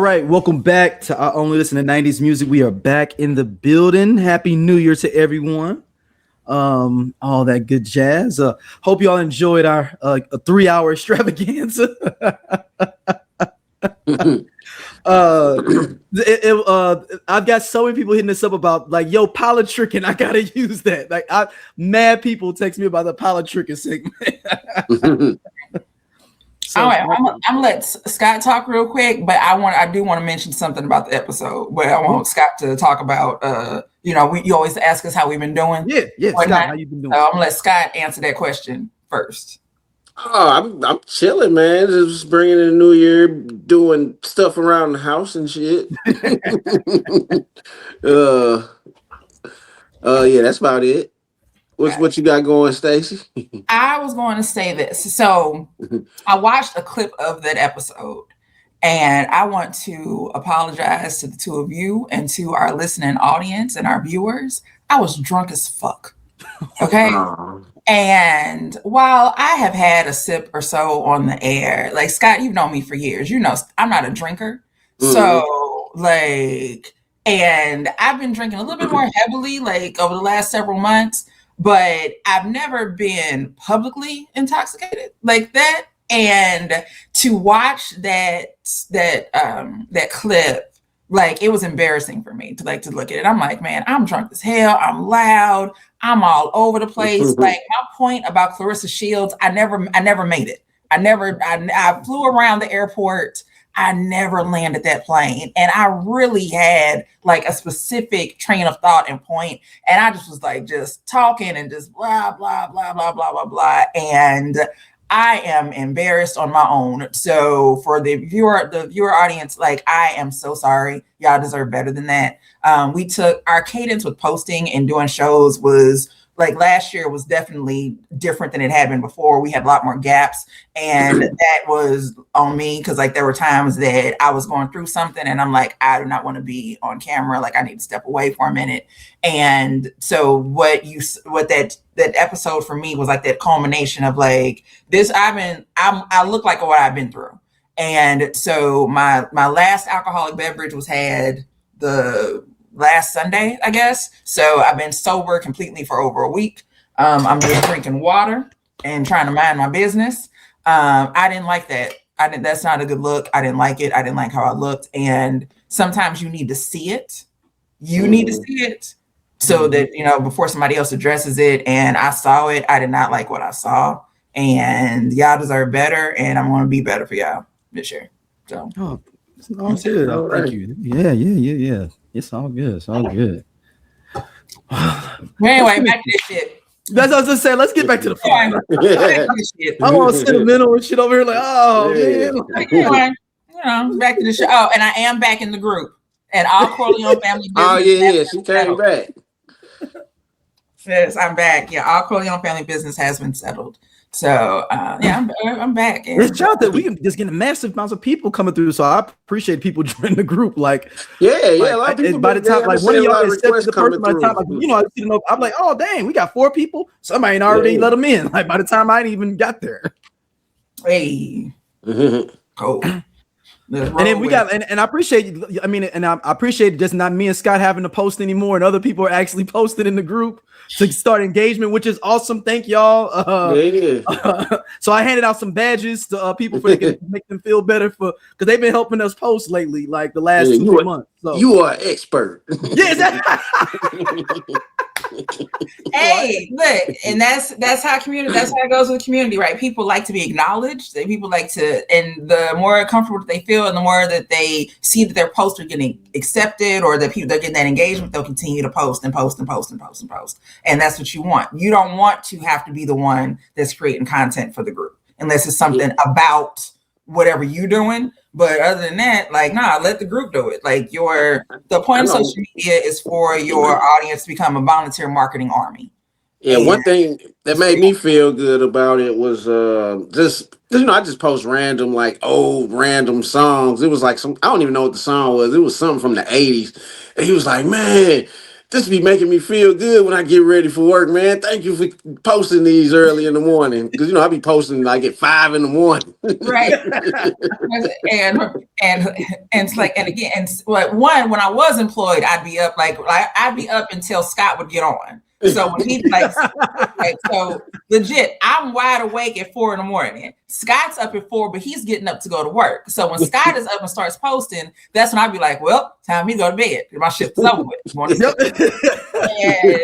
right, welcome back to I Only Listen to 90s Music. We are back in the building. Happy New Year to everyone. All that good jazz. Hope y'all enjoyed our a 3-hour extravaganza. I've got so many people hitting us up about like, yo, politricking. I gotta use that. Like, mad people text me about the politricking segment. So, all right, I'm gonna let Scott talk real quick, but I do want to mention something about the episode. But I want Scott to talk about, you always ask us how we've been doing. Yeah, Scott, how you been doing? So I'm gonna let Scott answer that question first. Oh, I'm chilling, man. Just bringing in the new year, doing stuff around the house and shit. Yeah, that's about it. What you got going, Stacey? I was going to say this. So I watched a clip of that episode, and I want to apologize to the two of you and to our listening audience and our viewers. I was drunk as fuck. Okay. And while I have had a sip or so on the air, like Scott, you've known me for years. You know, I'm not a drinker. Mm-hmm. So like, and I've been drinking a little bit more heavily, like over the last several months. But I've never been publicly intoxicated like that. And to watch that clip, like it was embarrassing for me to look at it. I'm like, man, I'm drunk as hell. I'm loud. I'm all over the place. Like my point about Clarissa Shields, I never made it. I flew around the airport. I never landed that plane. And I really had like a specific train of thought and point. And I just was like, just talking and just blah, blah, blah, blah, blah, blah, blah. And I am embarrassed on my own. So for the viewer audience, like, I am so sorry. Y'all deserve better than that. We took our cadence with posting and doing shows was like last year was definitely different than it had been before. We had a lot more gaps, and that was on me because like there were times that I was going through something and I'm like, I do not want to be on camera. Like I need to step away for a minute. And so what that episode for me was like that culmination of like this. I look like what I've been through. And so my last alcoholic beverage was had the last Sunday, I guess. So I've been sober completely for over a week. I'm just drinking water and trying to mind my business. I didn't like that. That's not a good look. I didn't like it. I didn't like how I looked. And sometimes you need to see it. You need to see it so that, before somebody else addresses it. And I saw it. I did not like what I saw. And y'all deserve better. And I'm going to be better for y'all this year. So. Oh, good. Oh, thank you. Yeah. It's all good. It's all good. Anyway, back to this shit. That's what I was gonna say. Let's get back to the fun. I'm all sentimental and shit over here. Like, oh man. Anyway, back to the show. Oh, and I am back in the group. And all Corleone family. Oh yeah, she came back. Yes, I'm back. Yeah, all Corleone family business has been settled. So I'm back. It's shout that we can just get massive amounts of people coming through. So I appreciate people joining the group. Like, a lot of people. By the time, like, one of y'all accepted the person, by the time, like, I'm like, oh dang, we got 4 people. Somebody ain't already let them in. Like by the time I even got there. Hey, cool. And then we got, and I appreciate, I appreciate just not me and Scott having to post anymore, and other people are actually posting in the group to start engagement, which is awesome. Thank y'all. So I handed out some badges to people to make them feel better because they've been helping us post lately, like the last 2 months. So you are an expert. Yes. Hey, look, and that's how it goes with the community, right? People like to be acknowledged. People like to, and the more comfortable they feel, and the more that they see that their posts are getting accepted, or that they're getting that engagement, they'll continue to post and post and post and post and post. And that's what you want. You don't want to have to be the one that's creating content for the group, unless it's something about whatever you're doing. But other than that, like, let the group do it. Like the point of social media is for your audience to become a volunteer marketing army. Yeah, one thing that made me feel good about it was I just post random, like old random songs. It was like I don't even know what the song was. It was something from the 80s. And he was like, man, this be making me feel good when I get ready for work, man. Thank you for posting these early in the morning. Because, I be posting like at 5 in the morning. Right. and it's like, and again, and like when I was employed, I'd be up I'd be up until Scott would get on. So when he so legit, I'm wide awake at 4 in the morning. Scott's up at 4, but he's getting up to go to work. So when Scott is up and starts posting, that's when I'd be like, well, time me to go to bed. My shift is over with. And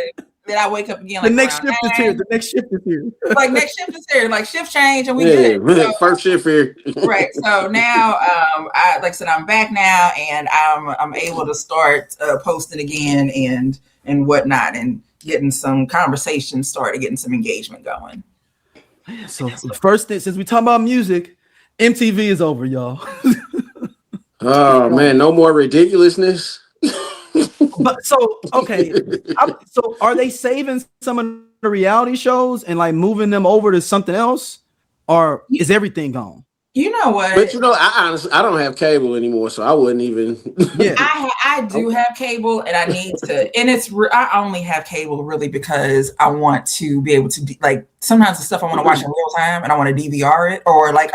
then I wake up again. Like the next shift is here. The next shift is here. Like next shift is here. Like shift change, and we good. So, first shift here. Right. So now, I like I said, I'm back now, and I'm able to start posting again and whatnot, and getting some conversation started, getting some engagement going. So the first thing, since we talking about music, MTV is over, y'all. Oh man, no more ridiculousness. But so okay, so are they saving some of the reality shows and like moving them over to something else, or is everything gone? You know what? But I honestly don't have cable anymore, so I wouldn't even. Yeah, I do have cable, and I need to. And I only have cable really because I want to be able to like sometimes the stuff I want to watch in real time, and I want to DVR it, or I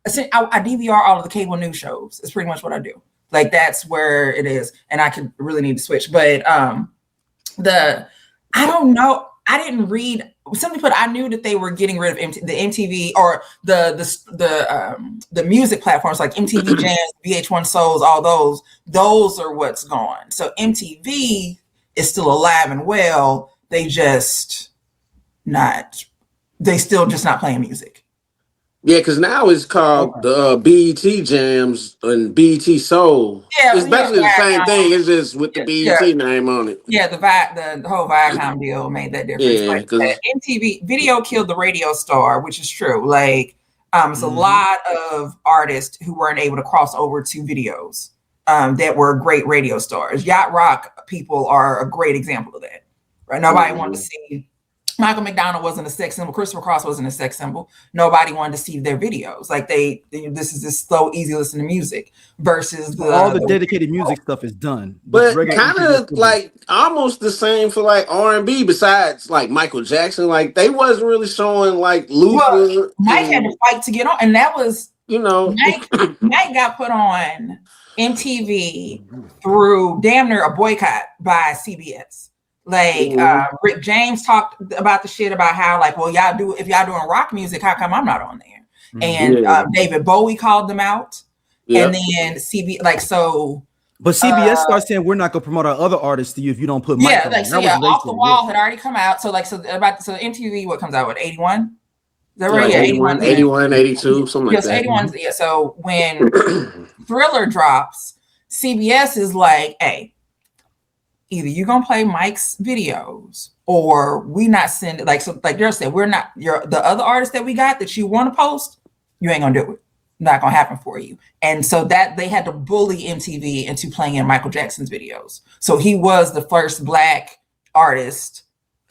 DVR all of the cable news shows. It's pretty much what I do. Like that's where it is, and I could really need to switch. But I don't know. I didn't read. Simply put, I knew that they were getting rid of the MTV or the music platforms like MTV Jams, VH1 Souls, all those. Those are what's gone. So MTV is still alive and well. They still just not playing music. Yeah, because now it's called the BET Jams and BET Soul. Yeah, it's basically the same thing. It's just with the BET name on it. Yeah, the whole Viacom deal made that difference. Yeah, because MTV video killed the radio star, which is true. Like, it's a lot of artists who weren't able to cross over to videos that were great radio stars. Yacht rock people are a great example of that. Right? Nobody wanted to see. Michael McDonald wasn't a sex symbol. Christopher Cross wasn't a sex symbol. Nobody wanted to see their videos. Like this is this slow, easy listen to music versus all the dedicated music stuff is done. But kind of like almost the same for like R&B. Besides like Michael Jackson, like they wasn't really showing like Luther. Well, Mike had to fight to get on, and that was Mike got put on MTV through damn near a boycott by CBS. Like Rick James talked about the shit about how like, well, if y'all doing rock music, how come I'm not on there? And David Bowie called them out, and then But CBS starts saying we're not gonna promote our other artists to you if you don't put Mike on. Off the Wall had already come out. So MTV, what comes out with 81? Is that right? Yeah, 81, 82, something like that. 81. Yeah. So when Thriller drops, CBS is like, hey, either you're gonna play Mike's videos or we not send it. Like Daryl said, we're not the other artists that we got that you want to post, you ain't gonna do it. Not gonna happen for you. And so that they had to bully MTV into playing in Michael Jackson's videos. So he was the first Black artist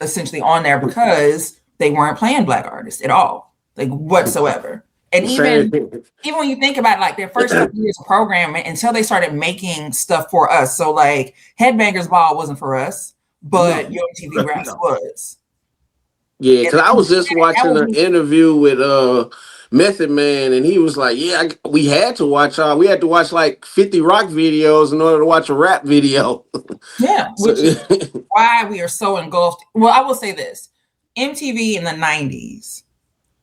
essentially on there because they weren't playing Black artists at all, like whatsoever. And even when you think about it, like their first 2 years of programming until they started making stuff for us. So like Headbangers Ball wasn't for us, but Yo MTV Raps was. Yeah, because I was just watching an interview with Method Man, and he was like, "Yeah, we had to watch like 50 rock videos in order to watch a rap video." Yeah, which is why we are so engulfed. Well, I will say this: MTV in the 90s.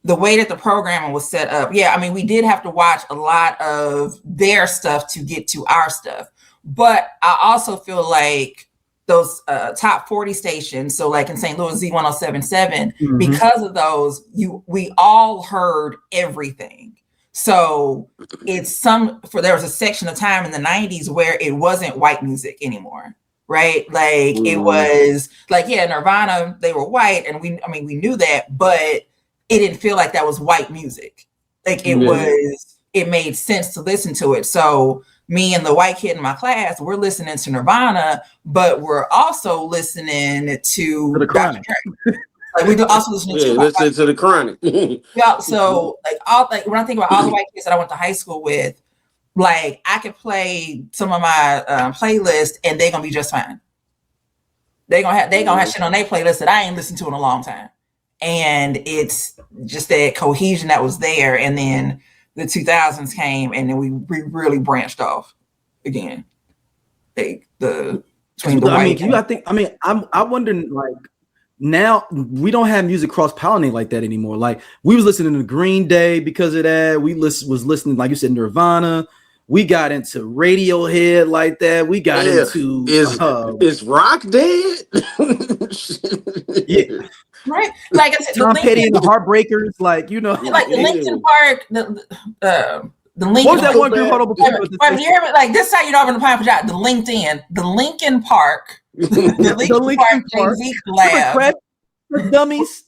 The way that the programming was set up, I mean, we did have to watch a lot of their stuff to get to our stuff. But I also feel like those top 40 stations, so like in St. Louis, Z1077, because of those, we all heard everything. So there was a section of time in the 90s where it wasn't white music anymore. Right? Like it was like, Nirvana, they were white, and we knew that, but it didn't feel like that was white music. Like it made sense to listen to it. So me and the white kid in my class, we're listening to Nirvana, but we're also listening to the Chronic. Like we do also listening to the Chronic. So when I think about all the white kids that I went to high school with, like I could play some of my playlist and they're gonna be just fine. they gonna have shit on their playlist that I ain't listened to in a long time. And it's just that cohesion that was there. And then the 2000s came, and then we really branched off again. I wonder, like, now we don't have music cross-pollinate like that anymore. Like, we was listening to Green Day because of that. We was listening, like you said, Nirvana. We got into Radiohead like that. We got into is rock dead? Yeah. Right, like I said, Tom Petty and the Heartbreakers, like, you know, like the Linkin Park, the Linkin. What was that one group? Like this is how you know I'm in the pipe job. The Linkin Park, the Linkin Park Jay-Z collab. Dummies.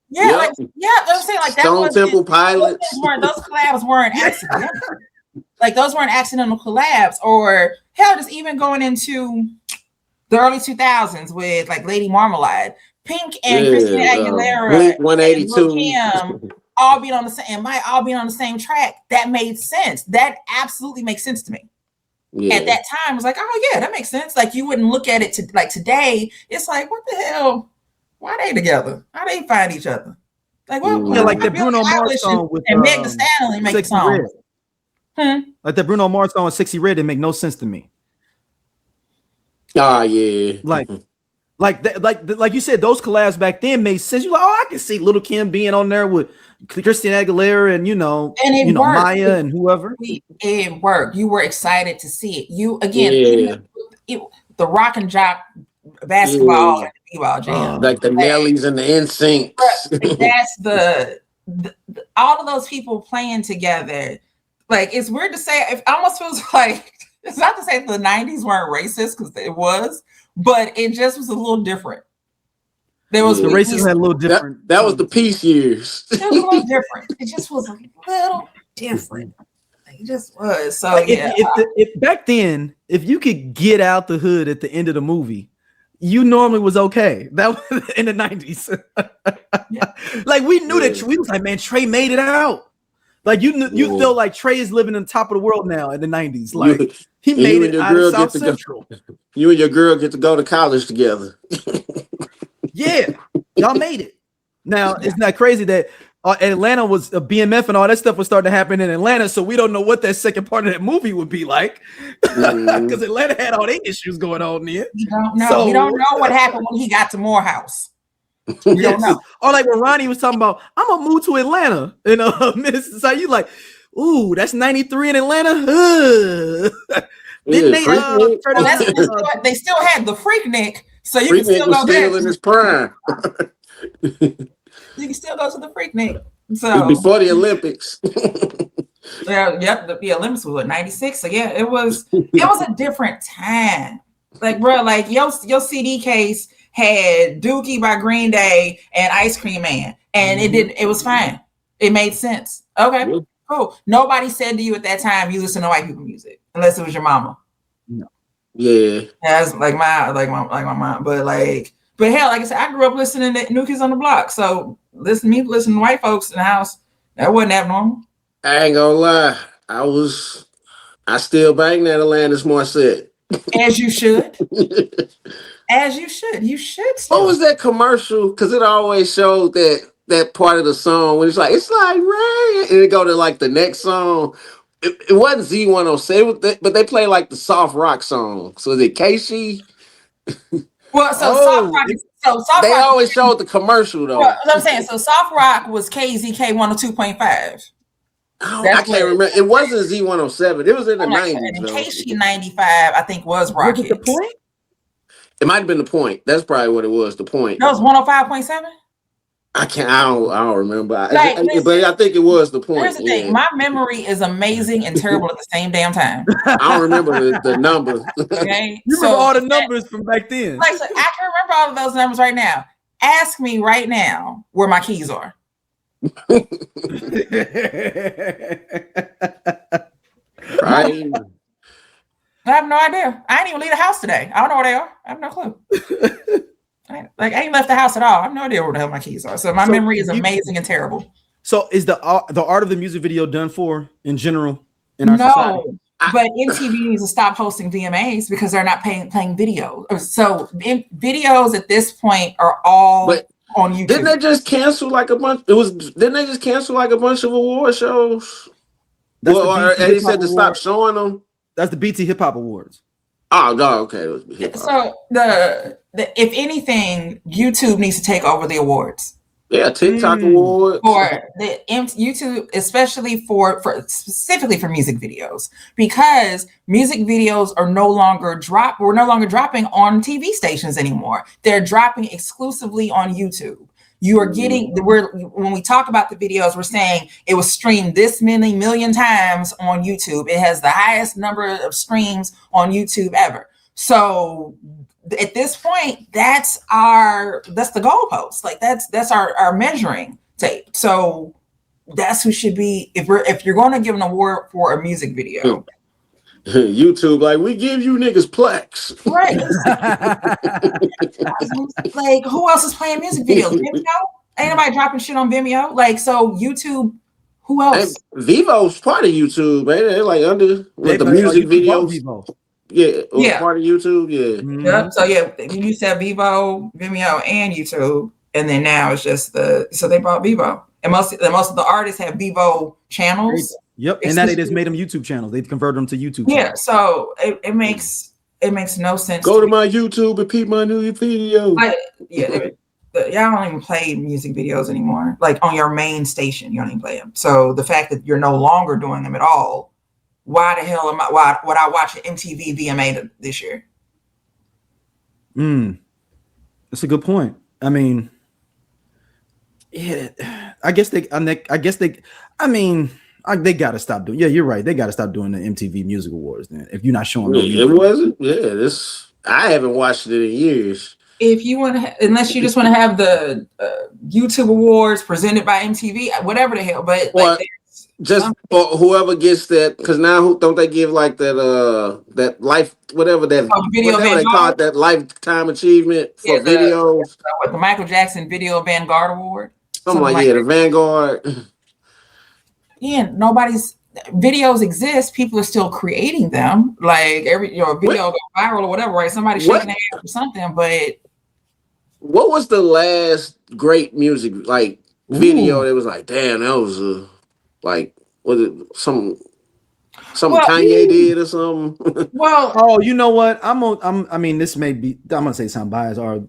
Yeah, like I'm saying, like that Stone Temple Pilots. Those collabs weren't accidental. Like those weren't accidental collabs, or hell, just even going into the early 2000s with like Lady Marmalade, Pink and Christina Aguilera, 182, all being on the same, all being on the same track. That made sense. That absolutely makes sense to me. Yeah. At that time, I was like, oh yeah, that makes sense. Like you wouldn't look at it like today. It's like, what the hell? Why are they together? How they find each other? Like what? Yeah, like the Bruno Mars song with Meg Thee Stallion make a song. Like the Bruno Mars song with Sexy Red didn't make no sense to me. Oh yeah, like you said, those collabs back then made sense. You're like, oh, I can see Little Kim being on there with Christina Aguilera and Maya and whoever. It worked. You were excited to see it. You again, the rock and jock basketball and the b-ball jam, like the Nellies and the NSYNC. That's the all of those people playing together. Like it's weird to say. It almost feels like it's not to say that the 90s weren't racist, because it was, but it just was a little different. There was the racism had a little different. That was the peace years. It was a little different. It just was a little different. It just was. So like if back then, if you could get out the hood at the end of the movie, you normally was okay. That was in the 90s. Like we knew that we was like, man, Trey made it out. Like you feel like Trey is living on top of the world now in the 90s. Like he made it out of South Central. You and your girl get to go to college together. Yeah, y'all made it. Now it's not crazy that Atlanta was a BMF and all that stuff was starting to happen in Atlanta, so we don't know what that second part of that movie would be like, because Atlanta had all the issues going on there. We don't know. So, we don't know what happened when he got to Morehouse. We don't know. Or like when Ronnie was talking about, I'm gonna move to Atlanta in Minnesota. So you like, ooh, that's 93 in Atlanta. Didn't they? They still had the Freaknik, so you Freaknik can still go there. In his prime. You can still go to the Freaknik. So before the Olympics. The Olympics was 96. So yeah, it was a different time. Like, bro, like your CD case had Dookie by Green Day and Ice Cream Man, and it was fine. It made sense. Okay, cool. Nobody said to you at that time you listen to white people music unless it was your mama. No. Yeah. That's like my mom. But hell, like I said, I grew up listening to New Kids on the Block. So listen to white folks in the house. That wasn't abnormal. I ain't gonna lie. I still bang that Atliens Morissette. As you should. As you should. You should still. What was that commercial? Because it always showed that part of the song when it's like rain, and it go to like the next song. It wasn't Z107, but they play like the soft rock song. So is it Casey? Well, soft rock. They always showed the commercial though. Well, I'm saying soft rock was KZK 102.5. I can't remember. It wasn't Z107. It was in the 90s. And KC 95, I think, was rock. Was it The Point? It might have been The Point. That's probably what it was. The Point. That was 105.7. I don't remember. But I think it was The Point. Here's the thing. My memory is amazing and terrible at the same damn time. I don't remember the number. Okay. You remember all the numbers from back then. Like, so I can remember all of those numbers right now. Ask me right now where my keys are. Right. I have no idea. I ain't even leave the house today. I don't know where they are. I have no clue. I ain't left the house at all. I have no idea where the hell my keys are. So my memory is amazing and terrible. So is the art of the music video done for in general in our society? But MTV needs to stop hosting VMAs because they're not playing videos. So videos at this point are all on YouTube. Didn't they just cancel like a bunch? Didn't they just cancel like a bunch of award shows? And he said to stop showing them. That's the BT Hip Hop Awards. Oh no, okay. It was hip-hop. So the if anything, YouTube needs to take over the awards. Yeah, TikTok awards for the YouTube, especially for specifically for music videos, because music videos are no longer we're no longer dropping on TV stations anymore. They're dropping exclusively on YouTube. You are getting when we talk about the videos, we're saying it was streamed this many million times on YouTube. It has the highest number of streams on YouTube ever. So at this point, that's the goalpost. Like that's our measuring tape. So that's who should be if you're going to give an award for a music video. YouTube, like, we give you niggas plaques. Right. Like, who else is playing music videos? Vimeo? Ain't nobody dropping shit on Vimeo. Like, so YouTube, who else? And Vivo's part of YouTube, man. They're like under the music videos. Yeah, part of YouTube. Yeah. Mm-hmm. Yep. So you said Vivo, Vimeo, and YouTube, and then now it's just so they bought Vivo, and most of the artists have Vivo channels. Yep, and now they just made them YouTube channels. They converted them to YouTube. Yeah, so it makes no sense. Go to my YouTube and peep my new video. Y'all don't even play music videos anymore. Like on your main station, you don't even play them. So the fact that you're no longer doing them at all, why the hell would I watch an MTV VMA this year? That's a good point. I mean, they got to stop doing. Yeah, you're right. They got to stop doing the MTV Music Awards. Then, if you're not showing them, it wasn't. Yeah, I haven't watched it in years. If you want to, unless you just want to have the YouTube Awards presented by MTV, whatever the hell. But whoever gets that, because now don't they give like that life whatever they call it, that lifetime achievement for videos? The Michael Jackson Video Vanguard Award. Something like the Vanguard. Yeah, nobody's videos exist. People are still creating them. Like a video go viral or whatever, right? Somebody's shaking their head or something. But what was the last great music video that was like, damn, that was was it some Kanye did or something? Well, you know what? I mean, this may be. I'm gonna say something biased, or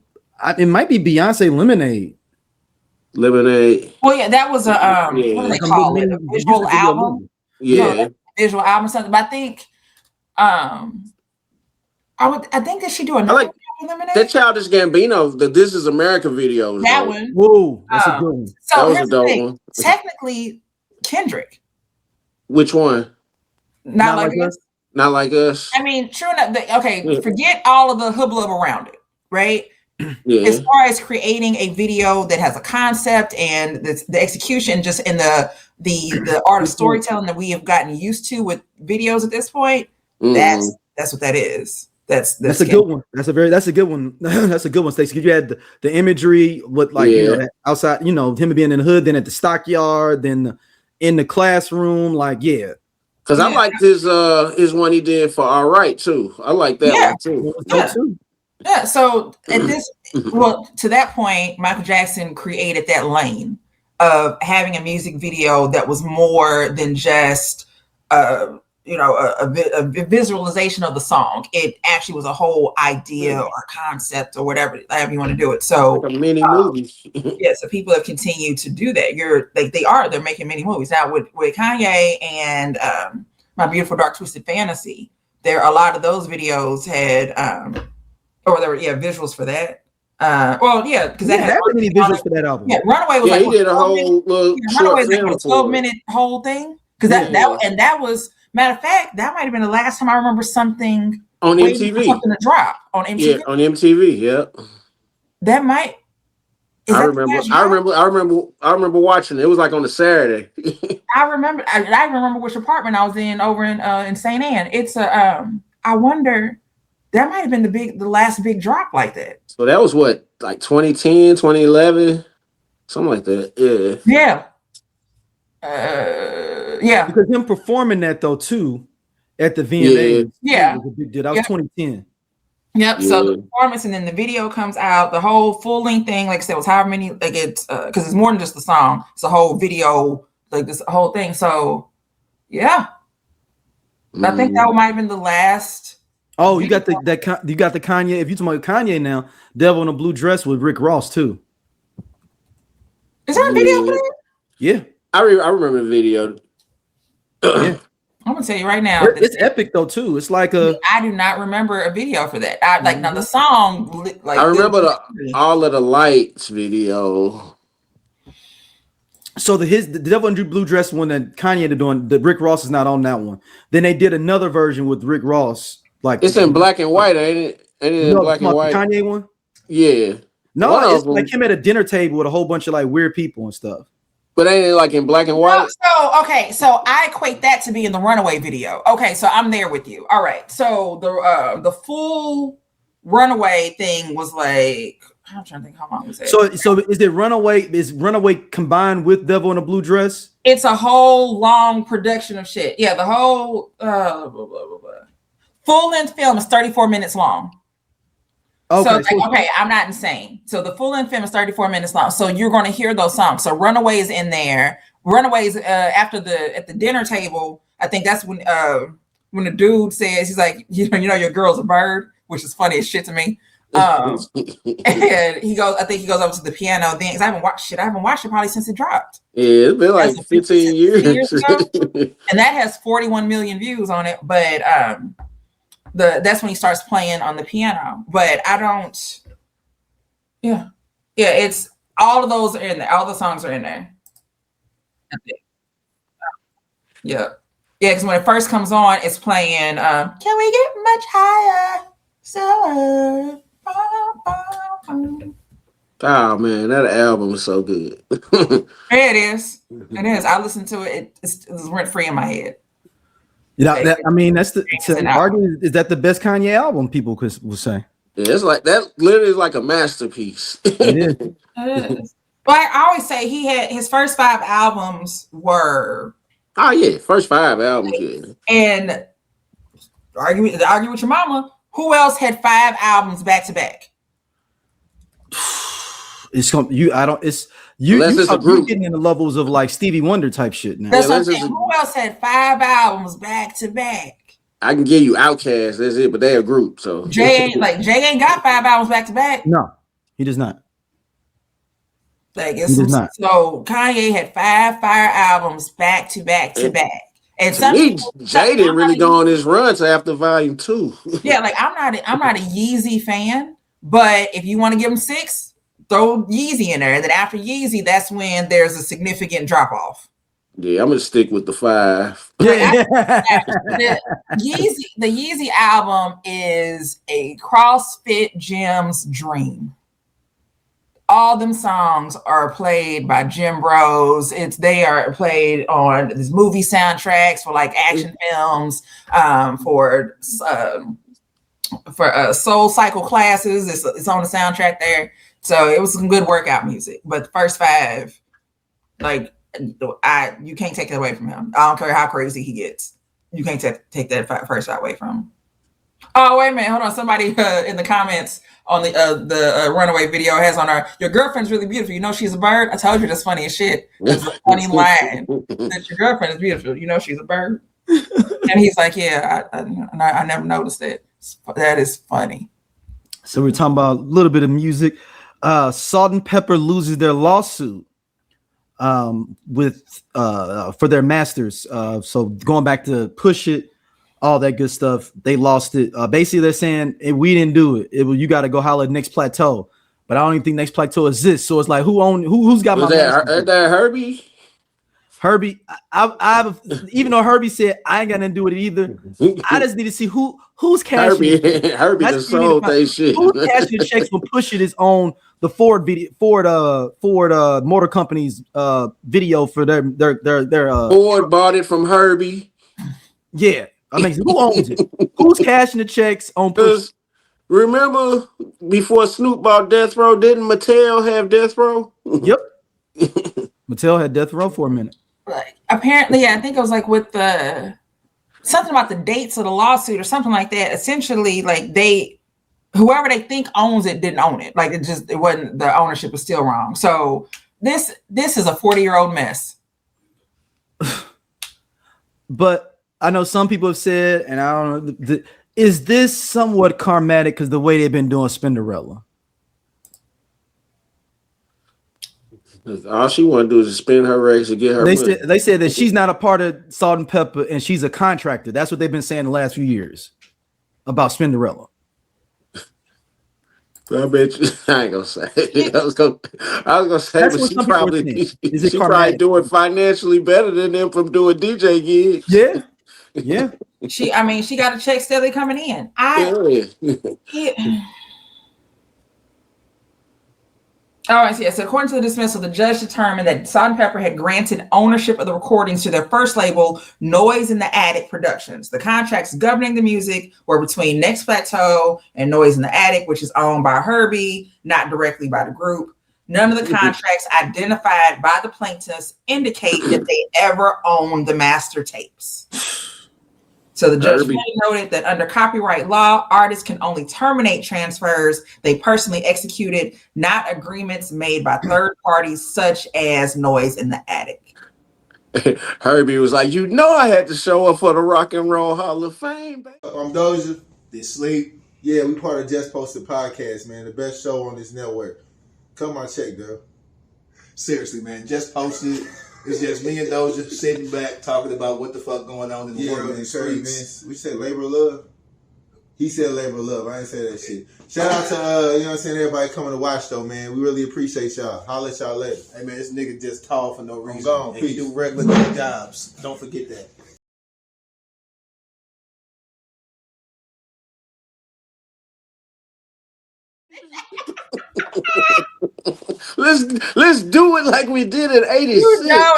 it might be Beyonce Lemonade. Well, yeah, that was what do they call it? A visual album. Yeah, visual album something. But I think, I think that she do another Lemonade. That Childish Gambino, the This Is America video. That one. Whoa, that's a good one. So that was a dope one. Technically, Kendrick. Which one? Not like us. Not like us. I mean, true enough. Forget all of the hubbub around it, right? Yeah. As far as creating a video that has a concept and the execution, just in the art of storytelling that we have gotten used to with videos at this point, that's what that is. That's a good one. That's a good one. That's a good one, Stacey. You had the imagery with outside, him being in the hood, then at the stockyard, then in the classroom, Because I like his one he did for All Right too. I like that one too. Yeah, so at to that point, Michael Jackson created that lane of having a music video that was more than just a visualization of the song. It actually was a whole idea or concept or however you want to do it. So like a mini movies. So people have continued to do that. They're making mini movies now with Kanye and My Beautiful Dark Twisted Fantasy. A lot of those videos had there were visuals for that. Because that had many visuals for that album. Yeah, Runaway was he did a whole little Runaway was like a 12-minute whole thing. Because that was, matter of fact, that might have been the last time I remember something on MTV. Something to drop on MTV. Yeah, on MTV. Yeah. That might. I remember watching it. It was like on a Saturday. I remember which apartment I was in over in St. Anne. It's I wonder. That might have been the last big drop like that. So that was what, like 2010, 2011, something like that. Yeah. Yeah. Because him performing that though too, at the VMAs. Yeah. It was a big deal. That was 2010. Yep. Yeah. So the performance, and then the video comes out, the whole full length thing, like I said, was however many, like it's because it's more than just the song, it's a whole video, like this whole thing. So yeah. I think that might have been the last. Oh, you got the Kanye. If you talking about Kanye now, Devil in a Blue Dress with Rick Ross too. Is there a video for that? Yeah. I remember the video. Yeah. I'm gonna tell you right now. It's epic though too. It's like I do not remember a video for that. I like now the song. Like I remember all of the lights video. So the Devil in Blue Dress one that Kanye did doing, the Rick Ross is not on that one. Then they did another version with Rick Ross. Like it's in black and white, ain't it? Ain't it in black and white? Kanye one? Yeah. No, it's like him at a dinner table with a whole bunch of like weird people and stuff. But ain't it like in black and white? So I equate that to be in the Runaway video. Okay, so I'm there with you. All right. So the full Runaway thing was like, I'm trying to think how long was it. So is it Runaway? Is Runaway combined with Devil in a Blue Dress? It's a whole long production of shit. Yeah, the whole full length film is 34 minutes long. Okay, okay, I'm not insane. So the full length film is 34 minutes long. So you're going to hear those songs. So Runaway is in there. Runaway's at the dinner table. I think that's when the dude says, he's like, you know, your girl's a bird, which is funny as shit to me. And I think he goes over to the piano then, because I haven't watched it probably since it dropped. Yeah, it's been like 15 years ago. And that has 41 million views on it, but that's when he starts playing on the piano. But it's all of those are in there. All the songs are in there. Yeah, because when it first comes on, it's playing Can We Get Much Higher? So oh man, that album is so good. It is. It is. I listened to it. It's rent free in my head. You know, that's is that the best Kanye album? People will say. Yeah, it's like that. Literally, is like a masterpiece. It is. It is. But I always say he had his first 5 albums were. Oh yeah, first 5 albums. Yeah. And argue with your mama. Who else had 5 albums back to back? It's you're getting in the levels of like Stevie Wonder type shit now. That's what I'm saying. Who else had 5 albums back to back? I can give you Outkast, that's it, but they're a group. So Jay ain't got 5 albums back to back. No, he does not. Like he does not. So Kanye had 5 fire albums back to back to back. And to me, Jay didn't really go on his run to after Volume 2. Yeah, like I'm not a Yeezy fan, but if you want to give him 6, throw Yeezy in there. And then after Yeezy, that's when there's a significant drop off. Yeah, I'm gonna stick with the 5. The Yeezy album is a CrossFit gym's dream. All them songs are played by gym bros. They are played on these movie soundtracks for like action films, for Soul Cycle classes. It's on the soundtrack there. So it was some good workout music. But the first 5, like you can't take it away from him. I don't care how crazy he gets. You can't take that first 5 away from him. Oh, wait a minute. Hold on. Somebody in the comments on the Runaway video has on her, your girlfriend's really beautiful. You know she's a bird? I told you that's funny as shit. That's a funny line. That your girlfriend is beautiful. You know she's a bird? And he's like, yeah, I never noticed it. That is funny. So we're talking about a little bit of music. Salt-N-Pepa loses their lawsuit for their masters. So going back to Push It, all that good stuff, they lost it. Basically, they're saying we didn't do it. You got to go holler at Next Plateau, but I don't even think Next Plateau exists. So it's like who's got my? That Herbie? Herbie, I even though Herbie said I ain't got nothing to do with it either. I just need to see who's cashing. Herbie just sold that shit. Who's cashing checks when Push It is on the Ford Motor Company's video for their Ford bought it from Herbie. Yeah. I mean, who owns it? Who's cashing the checks on Push? Remember before Snoop bought Death Row, didn't Mattel have Death Row? Yep. Mattel had Death Row for a minute. Like, apparently, I think it was like with the something about the dates of the lawsuit or something like that. Essentially, like whoever they think owns it didn't own it. Like it wasn't, the ownership was still wrong. So this is a 40-year-old mess. But I know some people have said, and I don't know, is this somewhat karmatic because the way they've been doing Spinderella? All she want to do is spend her race to get her money. They said that she's not a part of Salt-N-Pepa and she's a contractor. That's what they've been saying the last few years about Spinderella. I bet you, I ain't gonna say. I was gonna say, that's but she probably doing financially better than them from doing DJ gigs. Yeah, yeah. She got a check steadily coming in. All right, so yes, according to the dismissal, the judge determined that Salt-N-Pepa had granted ownership of the recordings to their first label, Noise in the Attic Productions. The contracts governing the music were between Next Plateau and Noise in the Attic, which is owned by Herbie, not directly by the group. None of the contracts identified by the plaintiffs indicate that they ever owned the master tapes. So the judge noted that under copyright law, artists can only terminate transfers they personally executed, not agreements made by third parties such as Noise in the Attic. Herbie was like, I had to show up for the Rock and Roll Hall of Fame. I'm Doja. They sleep. Yeah, we part of Just Posted Podcast, man. The best show on this network. Come on, check, girl. Seriously, man. Just Posted. It's just me and Doja sitting back talking about what the fuck going on in the world and the streets. We said labor of love. He said labor of love. I ain't say that shit. Shout out to everybody coming to watch though, man. We really appreciate y'all. Holla at y'all later. Hey man, this nigga just tall for no reason. I'm gone. And he do regular jobs. Don't forget that. Let's do it like we did in '86.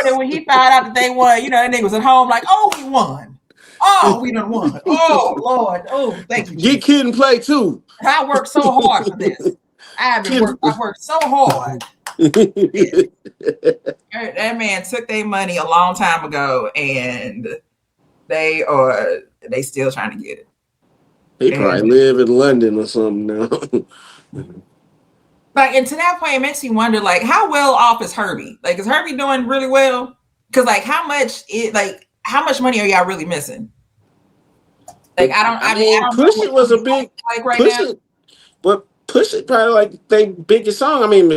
And when he found out that they won, that nigga was at home like, oh, we won. Oh, we done won. Oh, Lord. Oh, thank you. Get Kid and Play too. I worked so hard for this. I worked so hard. That man took their money a long time ago, and they still trying to get it. They probably live in London or something now. Like, and to that point, it makes me wonder, like, how well off is Herbie? Like, is Herbie doing really well? Because, like, how much money are y'all really missing? Like, I mean, Push It was a big like right now. But Push It probably like their biggest song. I mean,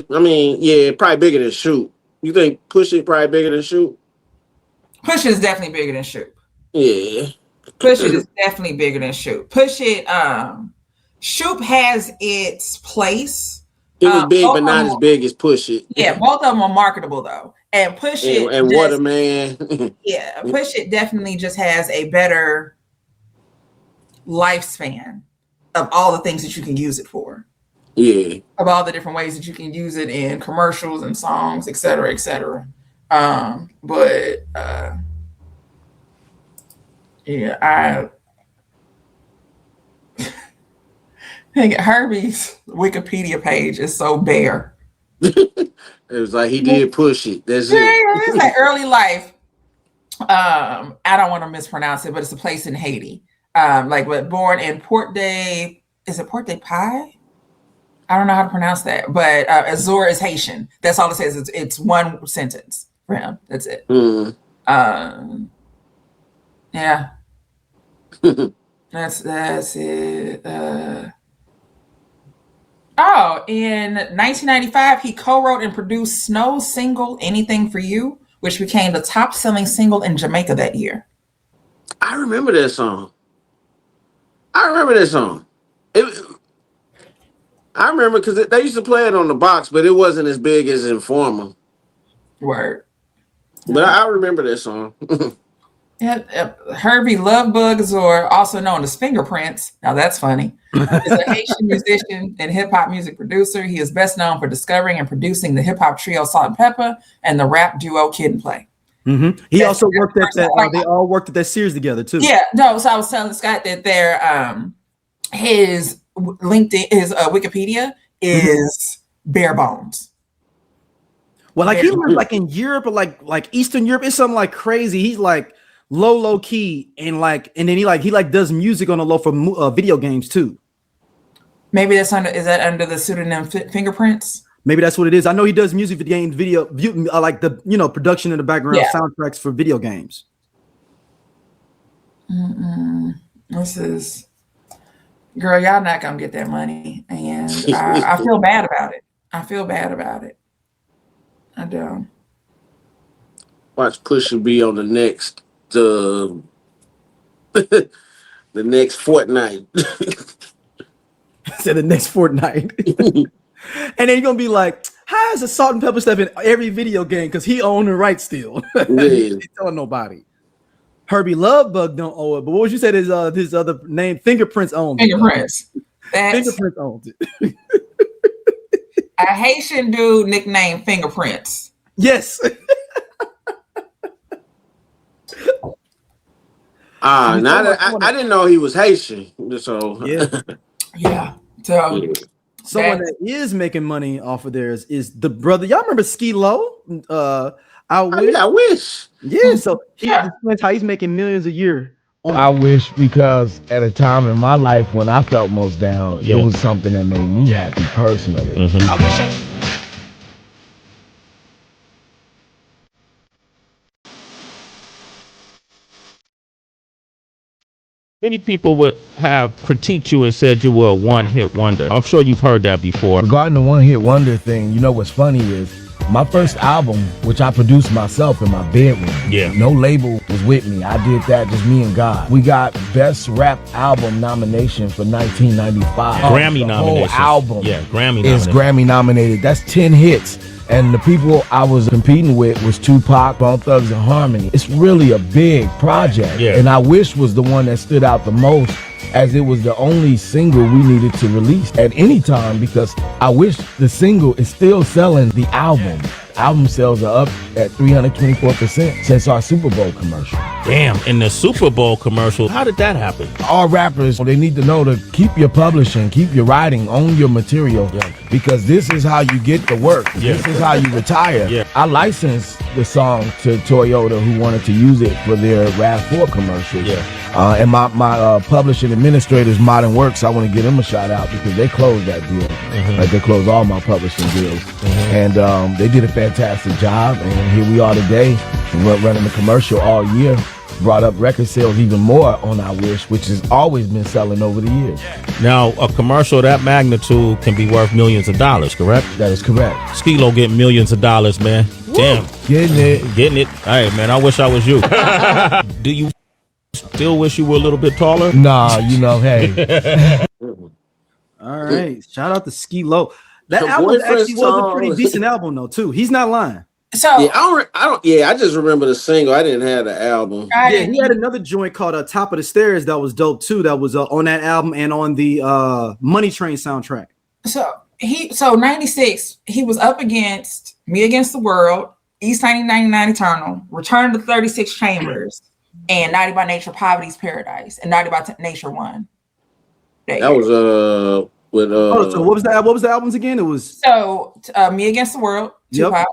yeah, probably bigger than Shoot. You think Push It probably bigger than Shoot? Push It is definitely bigger than Shoot. Yeah. Push It is definitely bigger than Shoot. Push It, Shoot has its place. It was big, but not as big as Push It. Yeah, both of them are marketable though. And Push It and What a Man. Yeah, Push It definitely just has a better lifespan of all the things that you can use it for. Yeah. Of all the different ways that you can use it in commercials and songs, et cetera, et cetera. Herbie's Wikipedia page is so bare. It was like he did Push It. That's it. It's like early life. I don't want to mispronounce it, but it's a place in Haiti. Born in is it Port de Paix? I don't know how to pronounce that, but Azor is Haitian. That's all it says. It's one sentence for him. That's it. Yeah. That's it. In 1995, he co-wrote and produced Snow's single "Anything for You," which became the top-selling single in Jamaica that year. I remember that song. I remember because they used to play it on the box, but it wasn't as big as Informer. Word. But I remember that song. Herbie Lovebug, or also known as Fingerprints. Now that's funny. Is a Haitian musician and hip hop music producer. He is best known for discovering and producing the hip hop trio Salt-N-Pepa and the rap duo Kid and Play. Mm-hmm. He also worked at that. They all worked at that series together too. Yeah, no. So I was telling Scott that their his LinkedIn, his Wikipedia is bare bones. Well, like he lives like in Europe or like Eastern Europe. It's something like crazy. He's like low key, and then he does music on the low for video games too. Maybe is that under the pseudonym Fingerprints? Maybe that's what it is. I know he does music for games, like the production in the background, soundtracks for video games. This is, girl, y'all not gonna get that money, and I feel bad about it. I don't. Watch Pusha B on the next the next fortnight. Said the next fortnight. And then you're gonna be like, how is the Salt-N-Pepa stuff in every video game? Because he owned the rights still. He ain't telling nobody. Herbie Lovebug don't owe it. But what would you say his other name? Fingerprints owns it. Fingerprints owns it. A Haitian dude nicknamed Fingerprints. Yes. I didn't know he was Haitian. So yeah. So someone that is making money off of theirs is the brother. Y'all remember Skee-Lo? I wish. Yeah. So that's how he's making millions a year. I wish, because at a time in my life when I felt most down, it was something that made me happy personally. I wish Many people would have critiqued you and said you were a one-hit wonder. I'm sure you've heard that before. Regarding the one-hit wonder thing, you know what's funny is my first album, which I produced myself in my bedroom. Yeah. No label was with me. I did that, just me and God. We got Best Rap Album nomination for 1995. Grammy the nomination. Whole album Grammy is Grammy nominated. That's 10 hits. And the people I was competing with was Tupac, Bone Thugs and Harmony. It's really a big project. Yeah. And I wish was the one that stood out the most, as it was the only single we needed to release at any time, because I wish the single is still selling the album. Album sales are up at 324% since our Super Bowl commercial. Damn, in the Super Bowl commercial, how did that happen? All rappers, they need to know to keep your publishing, keep your writing, own your material, because this is how you get the work. This is how you retire. I licensed the song to Toyota, who wanted to use it for their RAV4 commercial. And my publishing administrators, Modern Works, I want to give them a shout out because they closed that deal. Like, they closed all my publishing deals. And they did a fantastic job. And here we are today, running the commercial all year. Brought up record sales even more on I Wish, which has always been selling over the years. Now, a commercial of that magnitude can be worth millions of dollars, correct? That is correct. Skee-Lo getting millions of dollars, man. Woo. Damn. Getting it. Hey, man, I wish I was you. Do you still wish you were a little bit taller? Nah, hey. All right. Shout out to Skee-Lo. That album actually was a pretty decent album, though, too. He's not lying. So I just remember the single. I didn't have the album. He had another joint called Top of the Stairs that was dope too. That was on that album and on the Money Train soundtrack. So 96, he was up against Me Against the World, East 1999 Eternal, Return to 36 Chambers, and Naughty by Nature, Poverty's Paradise, and Naughty by Nature won. That was with so what was that? What was the albums again? It was Me Against the World, Tupac.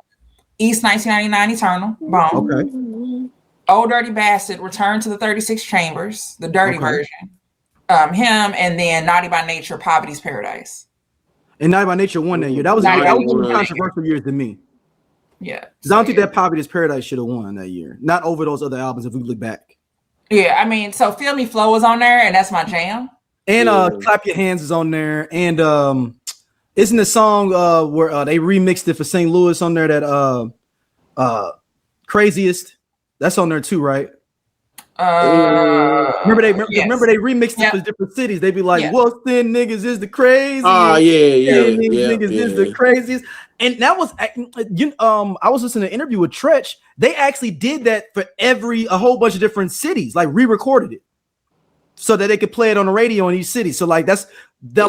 East 1999 Eternal, boom. Okay. Old Dirty Bastard, Return to the 36 Chambers, the dirty version. Him, and then Naughty by Nature, Poverty's Paradise. And Naughty by Nature won that year. That was one of the controversial years to me. Yeah. Because I don't think that Poverty's Paradise should have won that year. Not over those other albums if we look back. Yeah, I mean, so Feel Me Flow is on there, and that's my jam. And Clap Your Hands is on there. And isn't the song where they remixed it for St. Louis on there, that Craziest? That's on there too, right? Remember they remixed it for different cities. They'd be like, "What's then niggas is the craziest." Niggas is the craziest. And that was I was listening to an interview with Tretch. They actually did that for a whole bunch of different cities, like re-recorded it so that they could play it on the radio in each city. So like that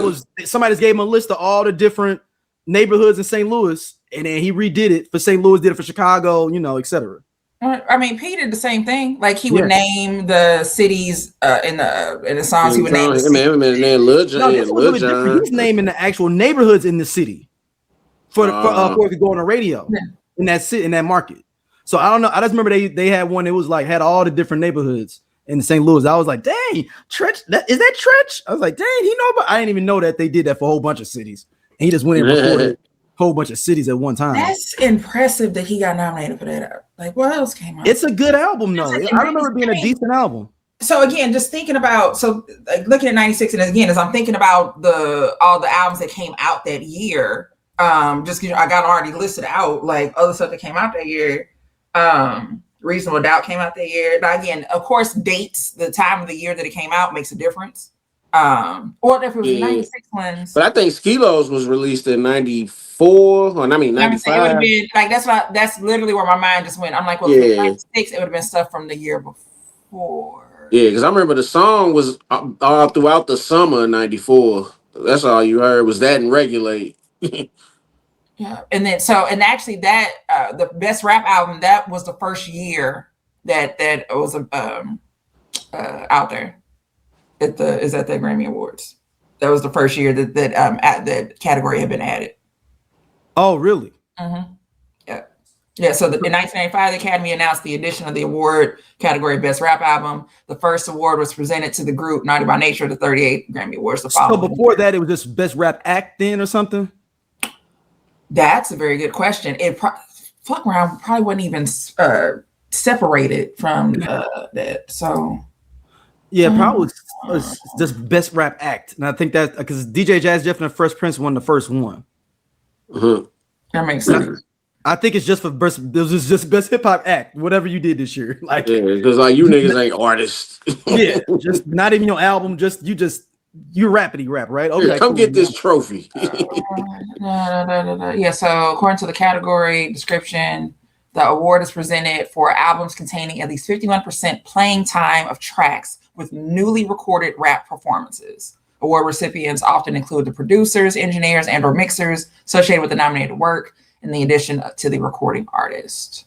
was somebody just gave him a list of all the different neighborhoods in St. Louis, and then he redid it for St. Louis, did it for Chicago, etc. I mean, P did the same thing. Like he would name the cities in the songs. He would name He's naming the actual neighborhoods in the city for it to go on the radio in that city, in that market. So I don't know. I just remember they had one. It was like had all the different neighborhoods in St. Louis. I was like, dang, Tretch, is that Tretch? I was like, dang, he know about. I didn't even know that they did that for a whole bunch of cities. And he just went and recorded a whole bunch of cities at one time. That's impressive that he got nominated for that. Like, what else came out? It's a good album, though. I remember it being a decent album. So again, just thinking about like looking at 96, and again, as I'm thinking about all the albums that came out that year, just because I got already listed out like other stuff that came out that year. Reasonable Doubt came out that year. Now again, of course, dates, the time of the year that it came out makes a difference. Or if it was 96 ones. But I think Skee-Lo's was released in 94, or 95. It would have been like that's literally where my mind just went. I'm like, well, if it was 96, it would have been stuff from the year before. Yeah, because I remember the song was all throughout the summer of 94. That's all you heard was that and Regulate. Yeah, and actually that the best rap album, that was the first year that was out there at the Grammy Awards. That was the first year that category had been added. Oh, really? Mm-hmm. Yeah. So in 1995, the Academy announced the addition of the award category Best Rap Album. The first award was presented to the group Naughty by Nature, the 38 Grammy Awards. So before that, it was just Best Rap Act then or something? That's a very good question. It fuck around probably wasn't even separated from that. So yeah, probably was just Best Rap Act, and I think that because DJ Jazz Jeff and the Fresh Prince won the first one. Mm-hmm. That makes sense. I think it's just for best. This is just Best Hip Hop Act, whatever you did this year. Like, because like you niggas ain't artists. Yeah, just not even your album. You rapidy rap, right? Okay, here, come get this trophy. Yeah. So according to the category description, the award is presented for albums containing at least 51% playing time of tracks with newly recorded rap performances. Award recipients often include the producers, engineers, and/or mixers associated with the nominated work, in the addition to the recording artist.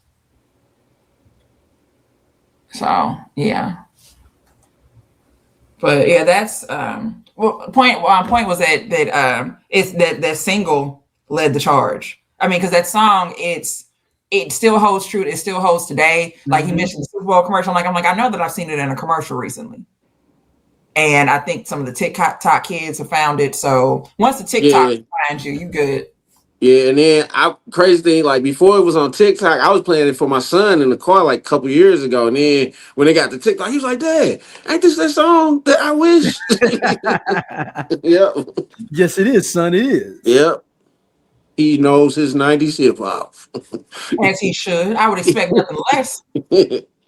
So yeah, but yeah, that's point was that single led the charge. I mean, because that song, it still holds true. It still holds today. Like you mentioned the Super Bowl commercial. I'm like, I know that I've seen it in a commercial recently. And I think some of the TikTok kids have found it. So once the TikTok finds you, you good. Yeah, and then crazy thing, like before it was on TikTok, I was playing it for my son in the car like a couple years ago. And then when they got the TikTok, he was like, Dad, ain't this that song that I wish? Yep. Yes, it is, son. It is. Yep. He knows his 90s hip hop. As he should. I would expect nothing less.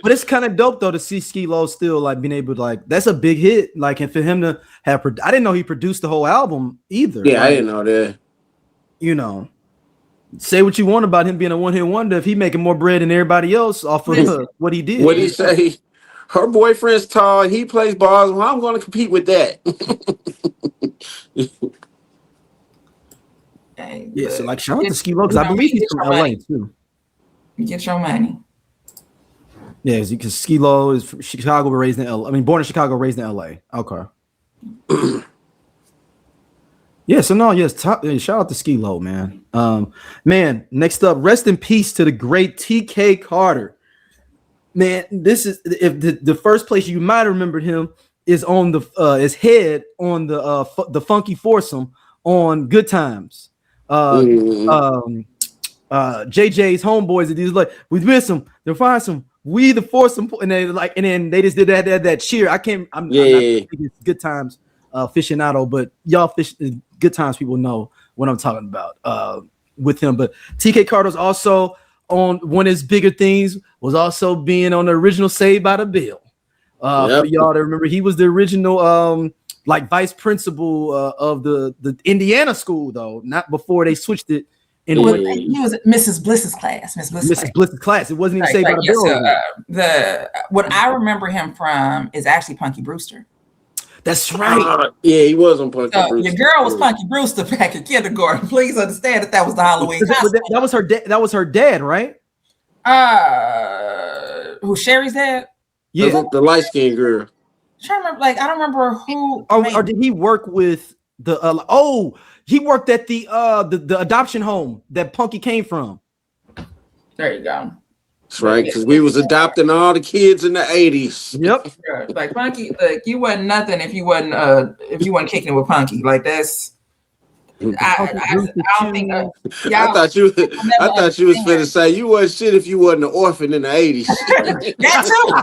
But it's kind of dope though to see Skee-Lo still like being able to like that's a big hit. Like, and for him to have I didn't know he produced the whole album either. Yeah, like, I didn't know that. You know, say what you want about him being a one-hit wonder. If he making more bread than everybody else off of what he did. What did he say? Her boyfriend's tall and he plays balls. Well, I'm going to compete with that. Yeah, so like shout out to Skee-Lo because I believe he's from LA too. You get your money. Yeah, because Skee-Lo is from Chicago, but raised in LA. I mean, born in Chicago, raised in LA. Okay. Yeah, so no, yes, shout out to Skee-Lo, man. Man, next up, rest in peace to the great TK Carter. Man, this is if the first place you might have remembered him is on his head on the Funky Foursome on Good Times. JJ's homeboys, and he's like, we miss him, they'll find some. We the foursome, and then they just did that cheer. I'm not thinking Good Times aficionado, but y'all Good Times people know what I'm talking about with him. But TK Carter's also on one of his bigger things was also being on the original Saved by the Bell. For y'all to remember, he was the original like vice principal of the Indiana school, though, not before they switched it. He was Mrs. Bliss's class. Mrs. Bliss's class. It wasn't even Saved by the Bell. What I remember him from is actually Punky Brewster. That's right. Yeah, he was on Punky Brewster. Your girl was Punky Brewster back in kindergarten. Please understand that was the Halloween. That was her dad. That was her dad, right? Who Sherry's dad? Yeah, the light skinned girl. I'm trying to remember. Like I don't remember who. Or did he work with the? He worked at the adoption home that Punky came from. There you go. That's right, because we was adopting all the kids in the 80s. Yep. Like Punky, like you wasn't nothing if you wasn't kicking it with Punky. Like that's I don't think I thought you was finna say you wasn't shit if you wasn't an orphan in the 80s. That too.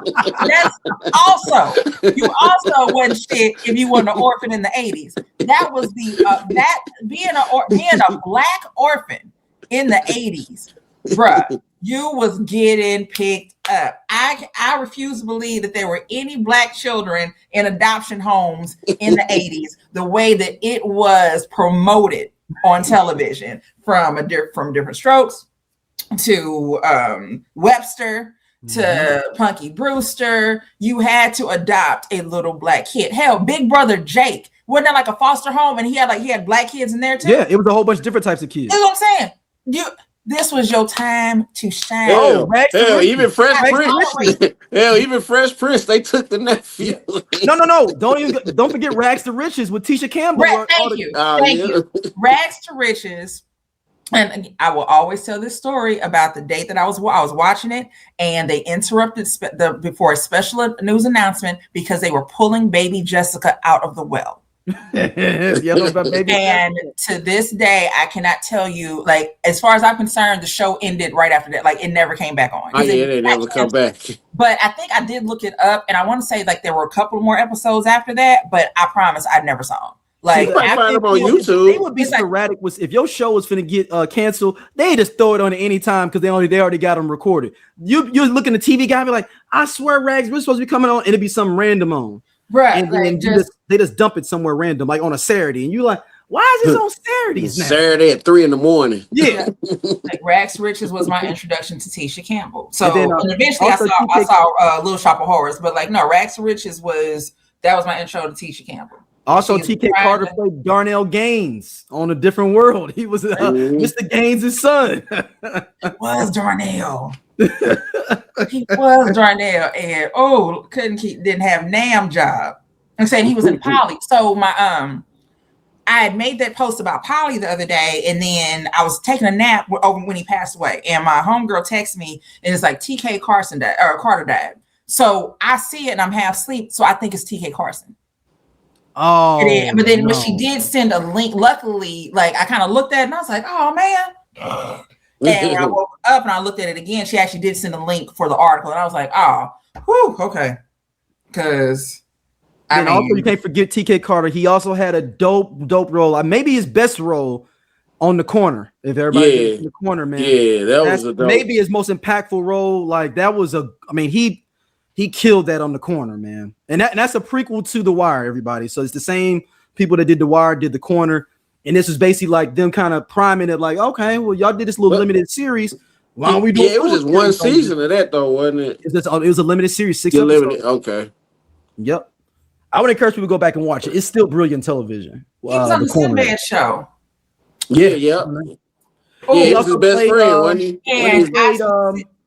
That's also you also wasn't shit if you wasn't an orphan in the 80s. That was the that being a black orphan in the 80s, bruh. You was getting picked up. I refuse to believe that there were any black children in adoption homes in the 80s the way that it was promoted on television from Different Strokes to Webster to Punky Brewster. You had to adopt a little black kid. Hell, Big Brother Jake, wasn't that like a foster home and he had black kids in there too? Yeah, it was a whole bunch of different types of kids. That's what I'm saying. This was your time to shine. Hell, even Fresh Prince. Hell, even Fresh Prince, they took the nephew. No. Don't forget Rags to Riches with Tisha Campbell. Thank you. Rags to Riches. And I will always tell this story about the date that I was watching it, and they interrupted before a special news announcement because they were pulling baby Jessica out of the well. And to this day, I cannot tell you, like, as far as I'm concerned, the show ended right after that. Like, it never came back on. It never come back. But I think I did look it up, and I want to say like there were a couple more episodes after that, but I promise I never saw them. Like, you might find them on YouTube. They would be sporadic. If your show was finna get canceled, they just throw it on at any time because they already got them recorded. You're looking at the TV guy and be like, I swear, Rags, we're supposed to be coming on, and it'd be something random on. Right, and then they just dump it somewhere random, like on a Saturday, and you like, why is this on Saturdays now? Saturday at 3 a.m. Yeah, like Rags to Riches was my introduction to Tisha Campbell. So and eventually also I saw Little Shop of Horrors, but like no, Rags to Riches was my intro to Tisha Campbell. Also, TK Carter played Darnell Gaines on A Different World. He was Mr. Gaines' son. It was Darnell. He was Darnell, and didn't have NAM job. I'm saying he was in Poly. So I had made that post about Poly the other day, and then I was taking a nap over when he passed away, and my homegirl texts me, and it's like TK Carter died. So I see it, and I'm half asleep, so I think it's TK Carson. Oh, but then when she did send a link, luckily, like I kind of looked at it and I was like, oh man. And when I woke up and I looked at it again, she actually did send a link for the article, and I was like, oh, whew, okay. Because also you can't forget TK Carter. He also had a dope role. Maybe his best role on The Corner. If everybody in The Corner, man. Yeah, that's maybe his most impactful role. Like that was he killed that on The Corner, man. And that's a prequel to The Wire, everybody. So it's the same people that did The Wire, did The Corner. And this is basically like them kind of priming it like, okay, well, y'all did this little limited series. Why don't we do it was just one season of that, though, wasn't it? It was a limited series, 6 episodes. Okay. Yep. I would encourage people to go back and watch it. It's still brilliant television. He was on the Sinbad show. Yeah. He was his best friend, wasn't he?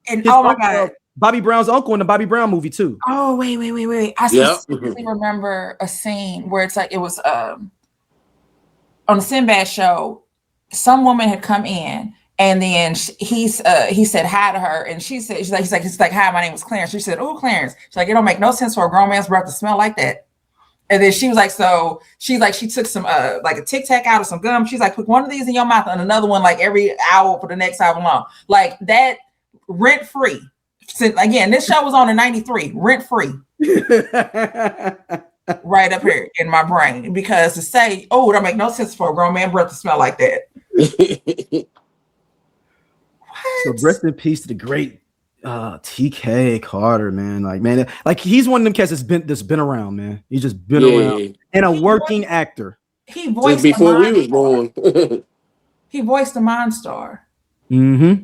And oh my God. Bobby Brown's uncle in the Bobby Brown movie too. Oh, wait. I specifically remember a scene where it's like it was on the Sinbad show. Some woman had come in, and then he said hi to her, and she's like, hi, my name is Clarence. She said, oh, Clarence. She's like, it don't make no sense for a grown man's breath to smell like that. And then she was like, she took some like a Tic Tac out of some gum. She's like, put one of these in your mouth and another one like every hour for the next hour long, like that, rent free. Again, this show was on in '93, rent free, right up here in my brain. Because to say, "Oh, it don't make no sense for a grown man breath to smell like that." So rest in peace to the great TK Carter, man. Like he's one of them cats that's been around, man. He's just been around and a working actor. He voiced before we was born. He voiced the Monstar. Mm-hmm.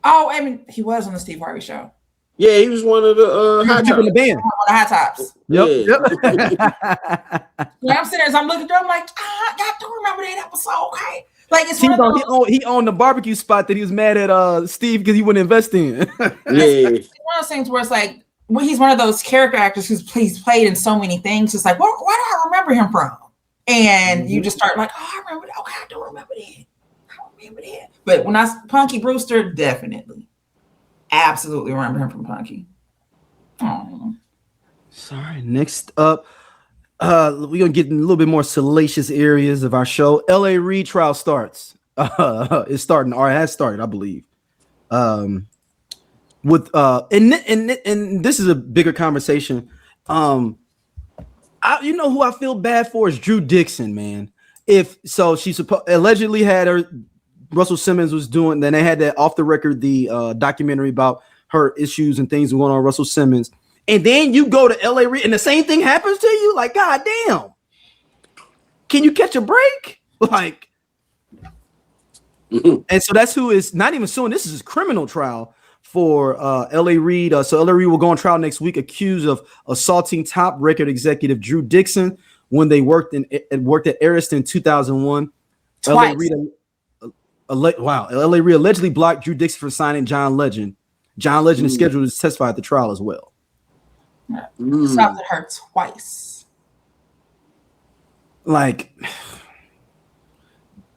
Oh, I mean, he was on the Steve Harvey Show. Yeah, he was one of the high tops. The band. One of the high tops. Yep. Yeah, I'm sitting there, as I'm looking through, I'm like, I do remember that episode, okay? Like it's he owned the barbecue spot that he was mad at Steve because he wouldn't invest in. It's one of those things where it's like, well, he's one of those character actors who's played in so many things. It's like, where do I remember him from? And you just start like, oh, I remember that. Okay, I do remember that. But when Punky Brewster, definitely. absolutely remember him from Punky. Oh. Sorry. Next up, we're gonna get in a little bit more salacious areas of our show. L.A. Reid trial starts. It's starting, or it has started, I believe. With and this is a bigger conversation. You know who I feel bad for is Drew Dixon, man. If so, she allegedly had her. Russell Simmons was doing. Then they had that off the record, the documentary about her issues and things going on with Russell Simmons. And then you go to L.A. Reid, and the same thing happens to you. Like, goddamn, can you catch a break? Like, and so that's who is not even suing. This is his criminal trial for L.A. Reid. So L.A. Reid will go on trial next week, accused of assaulting top record executive Drew Dixon when they worked at Arista in 2001. L.A. Reid, L.A. Reid allegedly blocked Drew Dixon from signing John Legend. John Legend is scheduled to testify at the trial as well. Stopped at her twice. Like,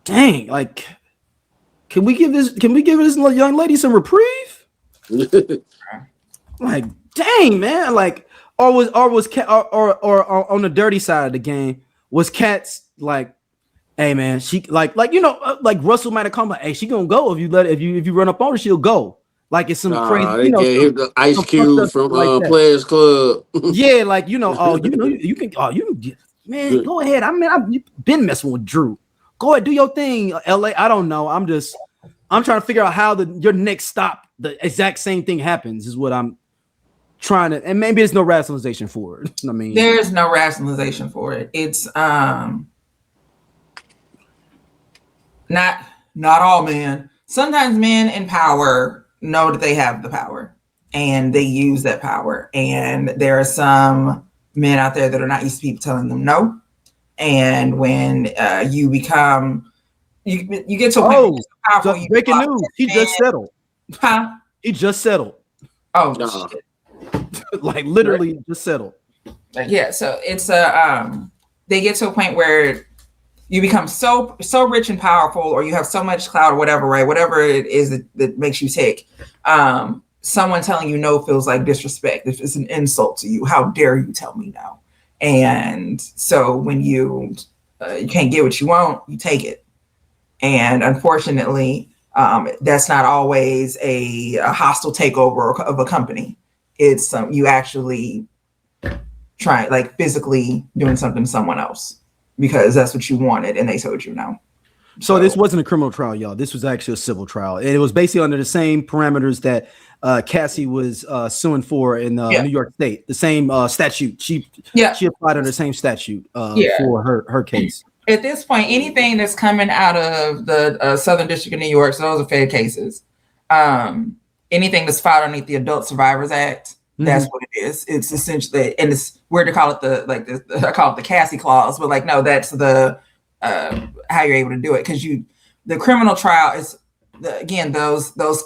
dang, like, can we give this young lady some reprieve? Like, dang, man, like, or on the dirty side of the game was Kat's like, hey man, she like like Russell might have come like, hey, she gonna go if you run up on her, she'll go. Like it's some crazy, the Ice Cube from like Players Club. Yeah, like you can man, go ahead. I mean, I've been messing with Drew. Go ahead, do your thing, LA. I don't know. I'm trying to figure out how your next stop, the exact same thing happens, is what I'm trying to, and maybe there's no rationalization for it. I mean, there's no rationalization for it. It's not all men. Sometimes men in power know that they have the power and they use that power. And there are some men out there that are not used to people telling them no. And when you become, you get to a point powerful. So breaking news. He just settled. Huh? He just settled. Oh, shit. Like literally just settled. Yeah. So it's they get to a point where you become so rich and powerful, or you have so much clout or whatever, right? Whatever it is that makes you tick. Someone telling you no feels like disrespect. If it's an insult to you, how dare you tell me no? And so when you can't get what you want, you take it. And unfortunately, that's not always a hostile takeover of a company. It's you actually try, like physically doing something to someone else because that's what you wanted and they told you no. So this wasn't a criminal trial, y'all. This was actually a civil trial. And it was basically under the same parameters that Cassie was suing for in New York State. The same statute. She applied under the same statute for her case. At this point, anything that's coming out of the Southern District of New York, so those are Fed cases. Anything that's filed underneath the Adult Survivors Act, that's what it is. It's essentially, and it's weird to call it I call it the Cassie clause, but like no, that's the how you're able to do it, because the criminal trial is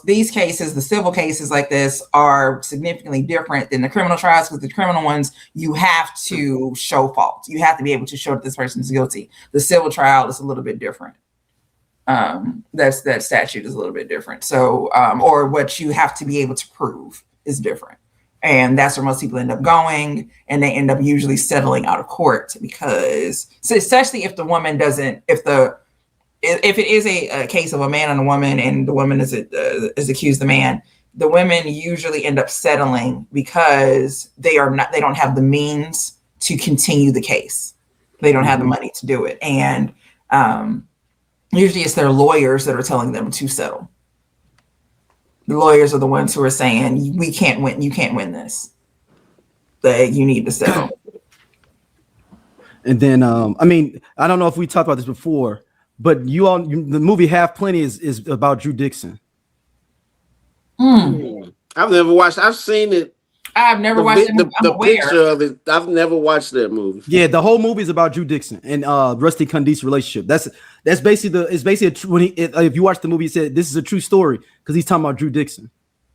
these cases, the civil cases like this are significantly different than the criminal trials, because the criminal ones you have to show fault. You have to be able to show that this person is guilty. The civil trial is a little bit different. That statute is a little bit different. So, or what you have to be able to prove is different. And that's where most people end up going, and they end up usually settling out of court because, so especially if the woman doesn't, if it is a case of a man and a woman, and the woman is accused the man, the women usually end up settling because they don't have the means to continue the case. They don't have the money to do it, and usually it's their lawyers that are telling them to settle. The lawyers are the ones who are saying, we can't win. You can't win this. That you need to settle. And then, I mean, I don't know if we talked about this before, but the movie Half Plenty is about Drew Dixon. I've never watched. I've seen it. I've never watched the picture of it. I've never watched that movie. Yeah, the whole movie is about Drew Dixon and Rusty Cundice's relationship. That's basically if you watch the movie, he said this is a true story because he's talking about Drew Dixon.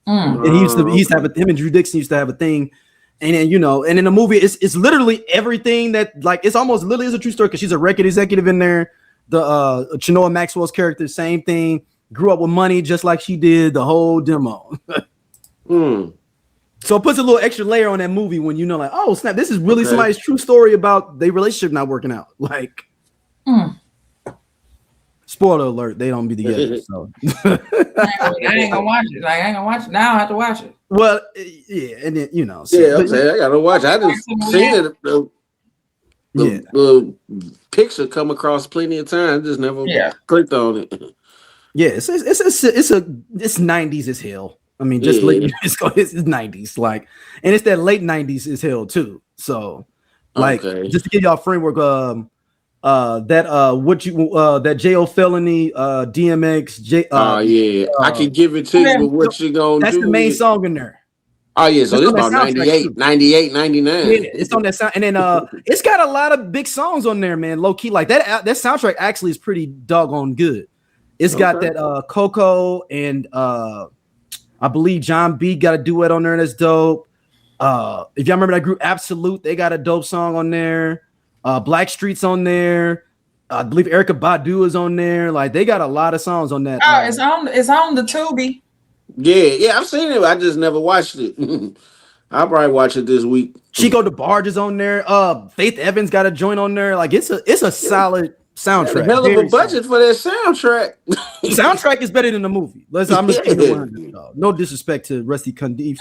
And he used to have him and Drew Dixon used to have a thing, and then and in the movie it's literally everything that, like, it's almost literally is a true story because she's a record executive in there. The Chenoa Maxwell's character, same thing, grew up with money just like she did. The whole demo. So it puts a little extra layer on that movie when you know, like, oh snap, this is really somebody's true story about their relationship not working out. Like, spoiler alert, they don't be together. So I ain't gonna watch it. Like, I ain't gonna watch it now. I have to watch it. Well, yeah, and then you know, so, I'm saying I gotta watch it. I just seen it. The picture come across plenty of times. Just never clicked on it. Yeah, it's 90s as hell. I mean, just it's 90s, like, and it's that late 90s as hell too. So, like, just to give y'all a framework, that jail felony, DMX, I can give it to you, but what you gonna do? That's the main song in there. Oh yeah, so this about 98, 99. Yeah, it's on that sound, and then it's got a lot of big songs on there, man. Low key, like that soundtrack actually is pretty doggone good. It's got that Coco and I believe John B got a duet on there that's dope. If y'all remember that group Absolute, they got a dope song on there. Blackstreet's on there. I believe Erykah Badu is on there. Like, they got a lot of songs on that. Oh, it's on the Tubi. Yeah, I've seen it. I just never watched it. I'll probably watch it this week. Chico DeBarge is on there. Faith Evans got a joint on there. Like, it's a solid soundtrack. A hell of a budget for that soundtrack. The soundtrack is better than the movie. I'm just keeping it 100, though. No disrespect to Rusty Cundiff.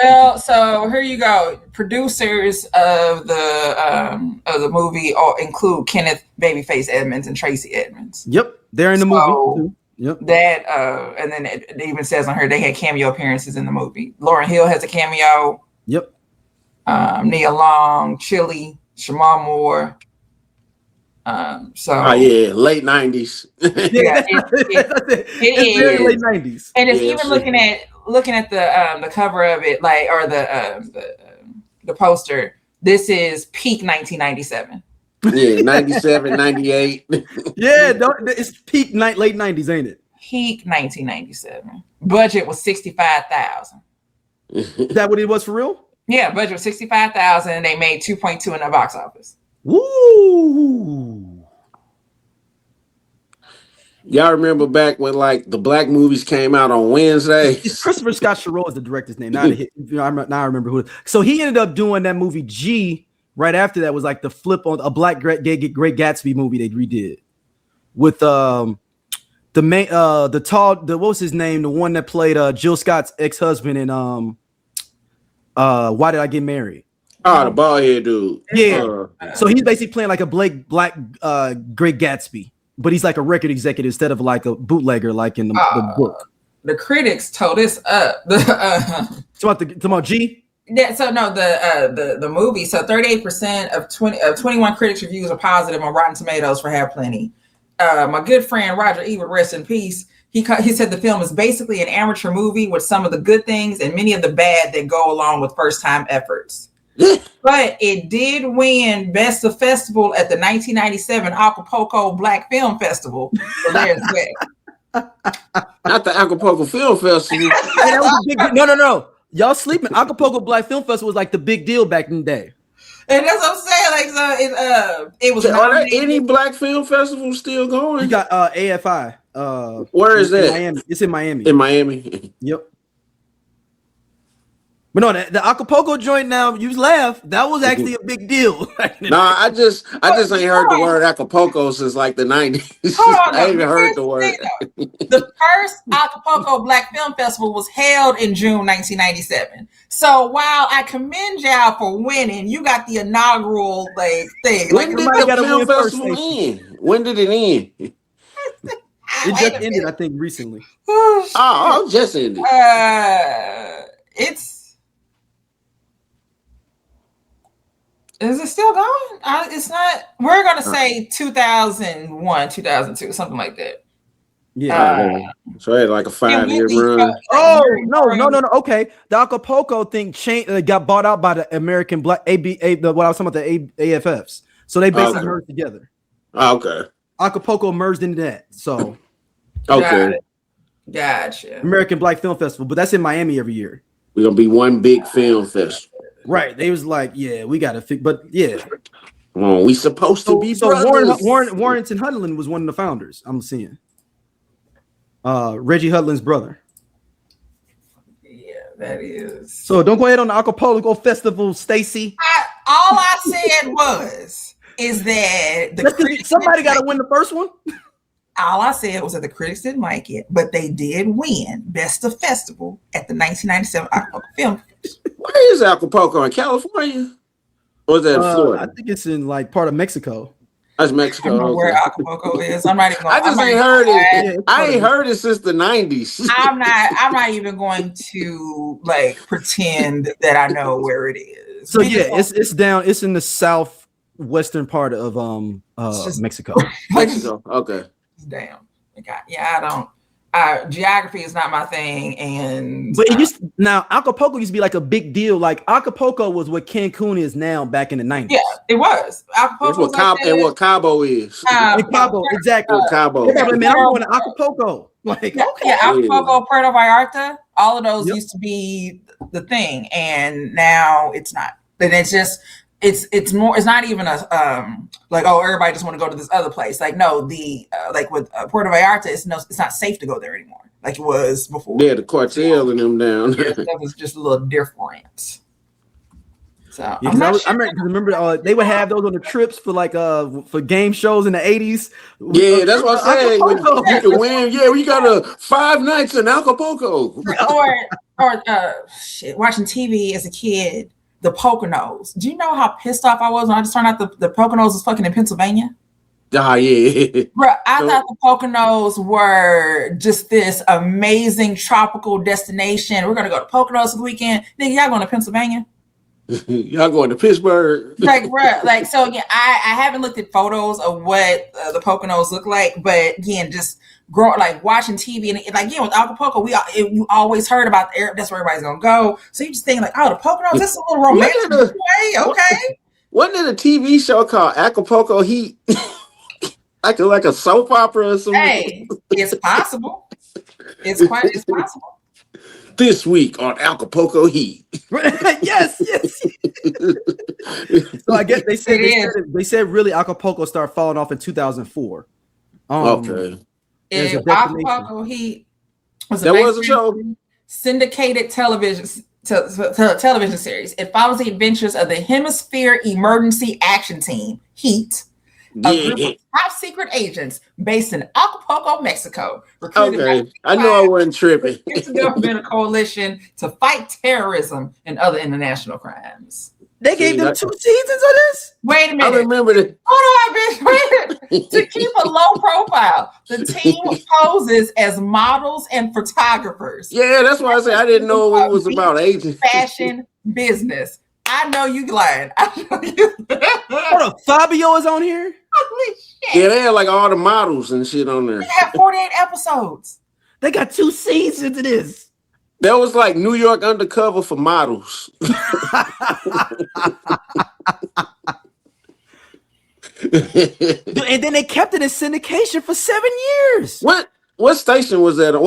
Well, so here you go. Producers of the movie include Kenneth Babyface Edmonds and Tracy Edmonds. Yep, they're in the movie too. Yep. That and then it even says on her they had cameo appearances in the movie. Lauryn Hill has a cameo. Yep. Nia Long, Chili, Shamar Moore. Late 90s. It is very late 90s. And it's even looking at the cover of it, like, or the poster. This is peak 1997. Yeah, 97, 98. Yeah, it's peak late 90s, ain't it? Peak 1997. Budget was $65,000. Is that what it was for real? Yeah, budget was $65,000. They made 2.2 in the box office. Woo! Y'all remember back when, like, the black movies came out on Wednesdays? Christopher Scott Sherrill is the director's name. Now I remember who. So he ended up doing that movie G. Right after that was like the flip on a Black Great Gatsby movie they redid with the what was his name? The one that played Jill Scott's ex-husband in Why Did I Get Married? Oh, the bald head dude. Yeah. So he's basically playing like a Great Gatsby, but he's like a record executive instead of like a bootlegger, like in the book. The critics told us up. About G. Yeah, so no, the movie. So 38% of 21 critics reviews are positive on Rotten Tomatoes for Have Plenty. My good friend Roger Ebert, rest in peace. He said the film is basically an amateur movie with some of the good things and many of the bad that go along with first time efforts. But it did win Best of Festival at the 1997 Acapulco Black Film Festival. So there's that. Not the Acapulco Film Festival. That was a big, no. Y'all sleeping. Acapulco Black Film Festival was like the big deal back in the day. And that's what I'm saying. Like, so it was. So are there any black film festivals still going? You got AFI. Where is that? Miami. It's in Miami. In Miami. Yep. But no, the Acapulco joint. Now you laugh. That was actually a big deal. Nah, I just ain't heard the word Acapulco since like the 90s. I ain't even heard the word. The first Acapulco Black Film Festival was held in June 1997. So while I commend y'all for winning, you got the inaugural thing. When did the film festival end? When did it end? It just ended, I think, recently. Oh, just ended. Is it still going? It's not. We're gonna say 2001, 2002, something like that. Yeah. So it had like a 5-year run. Oh no. Okay, the Acapulco thing got bought out by the American Black what I was talking about, the AFFs. So they basically merged together. Okay. Acapulco merged into that. So. Okay. Gotcha. American Black Film Festival, but that's in Miami every year. We're gonna be one big film festival. Right. They was like, yeah, we gotta fix, but yeah. Oh, we supposed to be. So Warrington Hudlin was one of the founders. I'm seeing. Reggie Hudlin's brother. Yeah. that is. So don't go ahead on the Acapulco Festival, Stacy. All I said is that somebody got to win the first one. All I said was that the critics didn't like it, but they did win Best of Festival at the 1997 Acapulco Film Festival. Where is Acapulco, in California? Or is that Florida? I think it's in like part of Mexico. That's Mexico. I don't know where Acapulco is. I'm not even. I just ain't heard it. I ain't heard it since the 90s. I'm not even going to like pretend that I know where it is. So it's down. It's in the southwestern part of Mexico. Mexico. Okay. Damn. I don't. Geography is not my thing, but now Acapulco used to be like a big deal. Like Acapulco was what Cancun is now back in the 90s. Yeah, it was. Acapulco and what Cabo is. Cabo, exactly. Cabo. Man, I'm going to Acapulco. Like, Acapulco, Puerto Vallarta, all of those used to be the thing, and now it's not. And it's just. It's more. It's not even a like, oh, everybody just want to go to this other place. Like, no, the like with Puerto Vallarta, it's not safe to go there anymore like it was before. Yeah, the cartel and them down. That was just a little different. So I remember they would have those on the trips for like for game shows in the 80s. Yeah, that's what I'm saying. You can win. Yeah, we got 5 nights in Acapulco. or watching TV as a kid. The Poconos. Do you know how pissed off I was when I just found out the Poconos was fucking in Pennsylvania? Ah, yeah. Bro, I thought the Poconos were just this amazing tropical destination. We're gonna go to Poconos this weekend. Nigga, y'all going to Pennsylvania? Y'all going to Pittsburgh? Like, bro, like, so again, I haven't looked at photos of what the Poconos look like, but again, just watching TV and like, with Acapulco, you always heard about that's where everybody's gonna go. So you just think like, oh, the Poconos, that's a little romantic way, okay? Wasn't it a TV show called Acapulco Heat? like a soap opera or something? Hey, it's possible. It's possible. This week on Acapulco Heat. yes. So I guess they said really Acapulco started falling off in 2004. Okay. Acapulco Heat was a show. Syndicated television series. It follows the adventures of the Hemisphere Emergency Action Team, HEAT, a group of top secret agents based in Acapulco, Mexico. Okay, I know I wasn't tripping. It's a governmental coalition to fight terrorism and other international crimes. They gave them 2 seasons of this? Wait a minute. I remember that. Hold on, bitch. Wait a minute. To keep a low profile, the team poses as models and photographers. Yeah, that's why I said I didn't know it was about agents. Fashion business. I know you lying. I know you. Hold on, Fabio is on here? Holy shit. Yeah, they had like all the models and shit on there. They have 48 episodes. They got 2 seasons of this. That was like New York Undercover for models. And then they kept it in syndication for 7 years. What station was that on?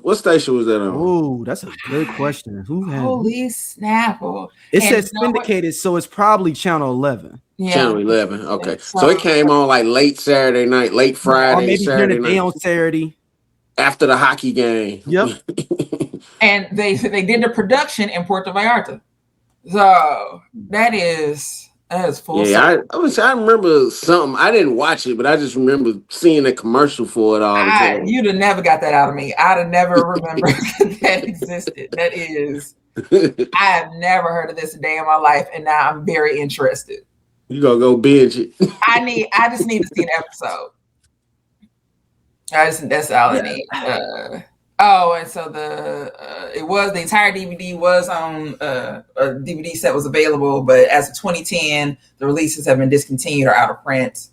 What station was that on? Oh, that's a good question. Holy snapple. It says syndicated, so it's probably Channel 11. Yeah. Channel 11. Okay. So it came on like late Saturday night, late Friday, or maybe Saturday during the day on Saturday. After the hockey game. Yep. And they did the production in Puerto Vallarta. So that is full. Yeah, I remember something. I didn't watch it, but I just remember seeing a commercial for it all the time. You'd have never got that out of me. I'd have never remembered that existed. That is, I have never heard of this a day in my life, and now I'm very interested. You gonna go binge it? I just need to see an episode. That's all I need. And so the entire DVD was on a DVD set was available, but as of 2010, the releases have been discontinued or out of print.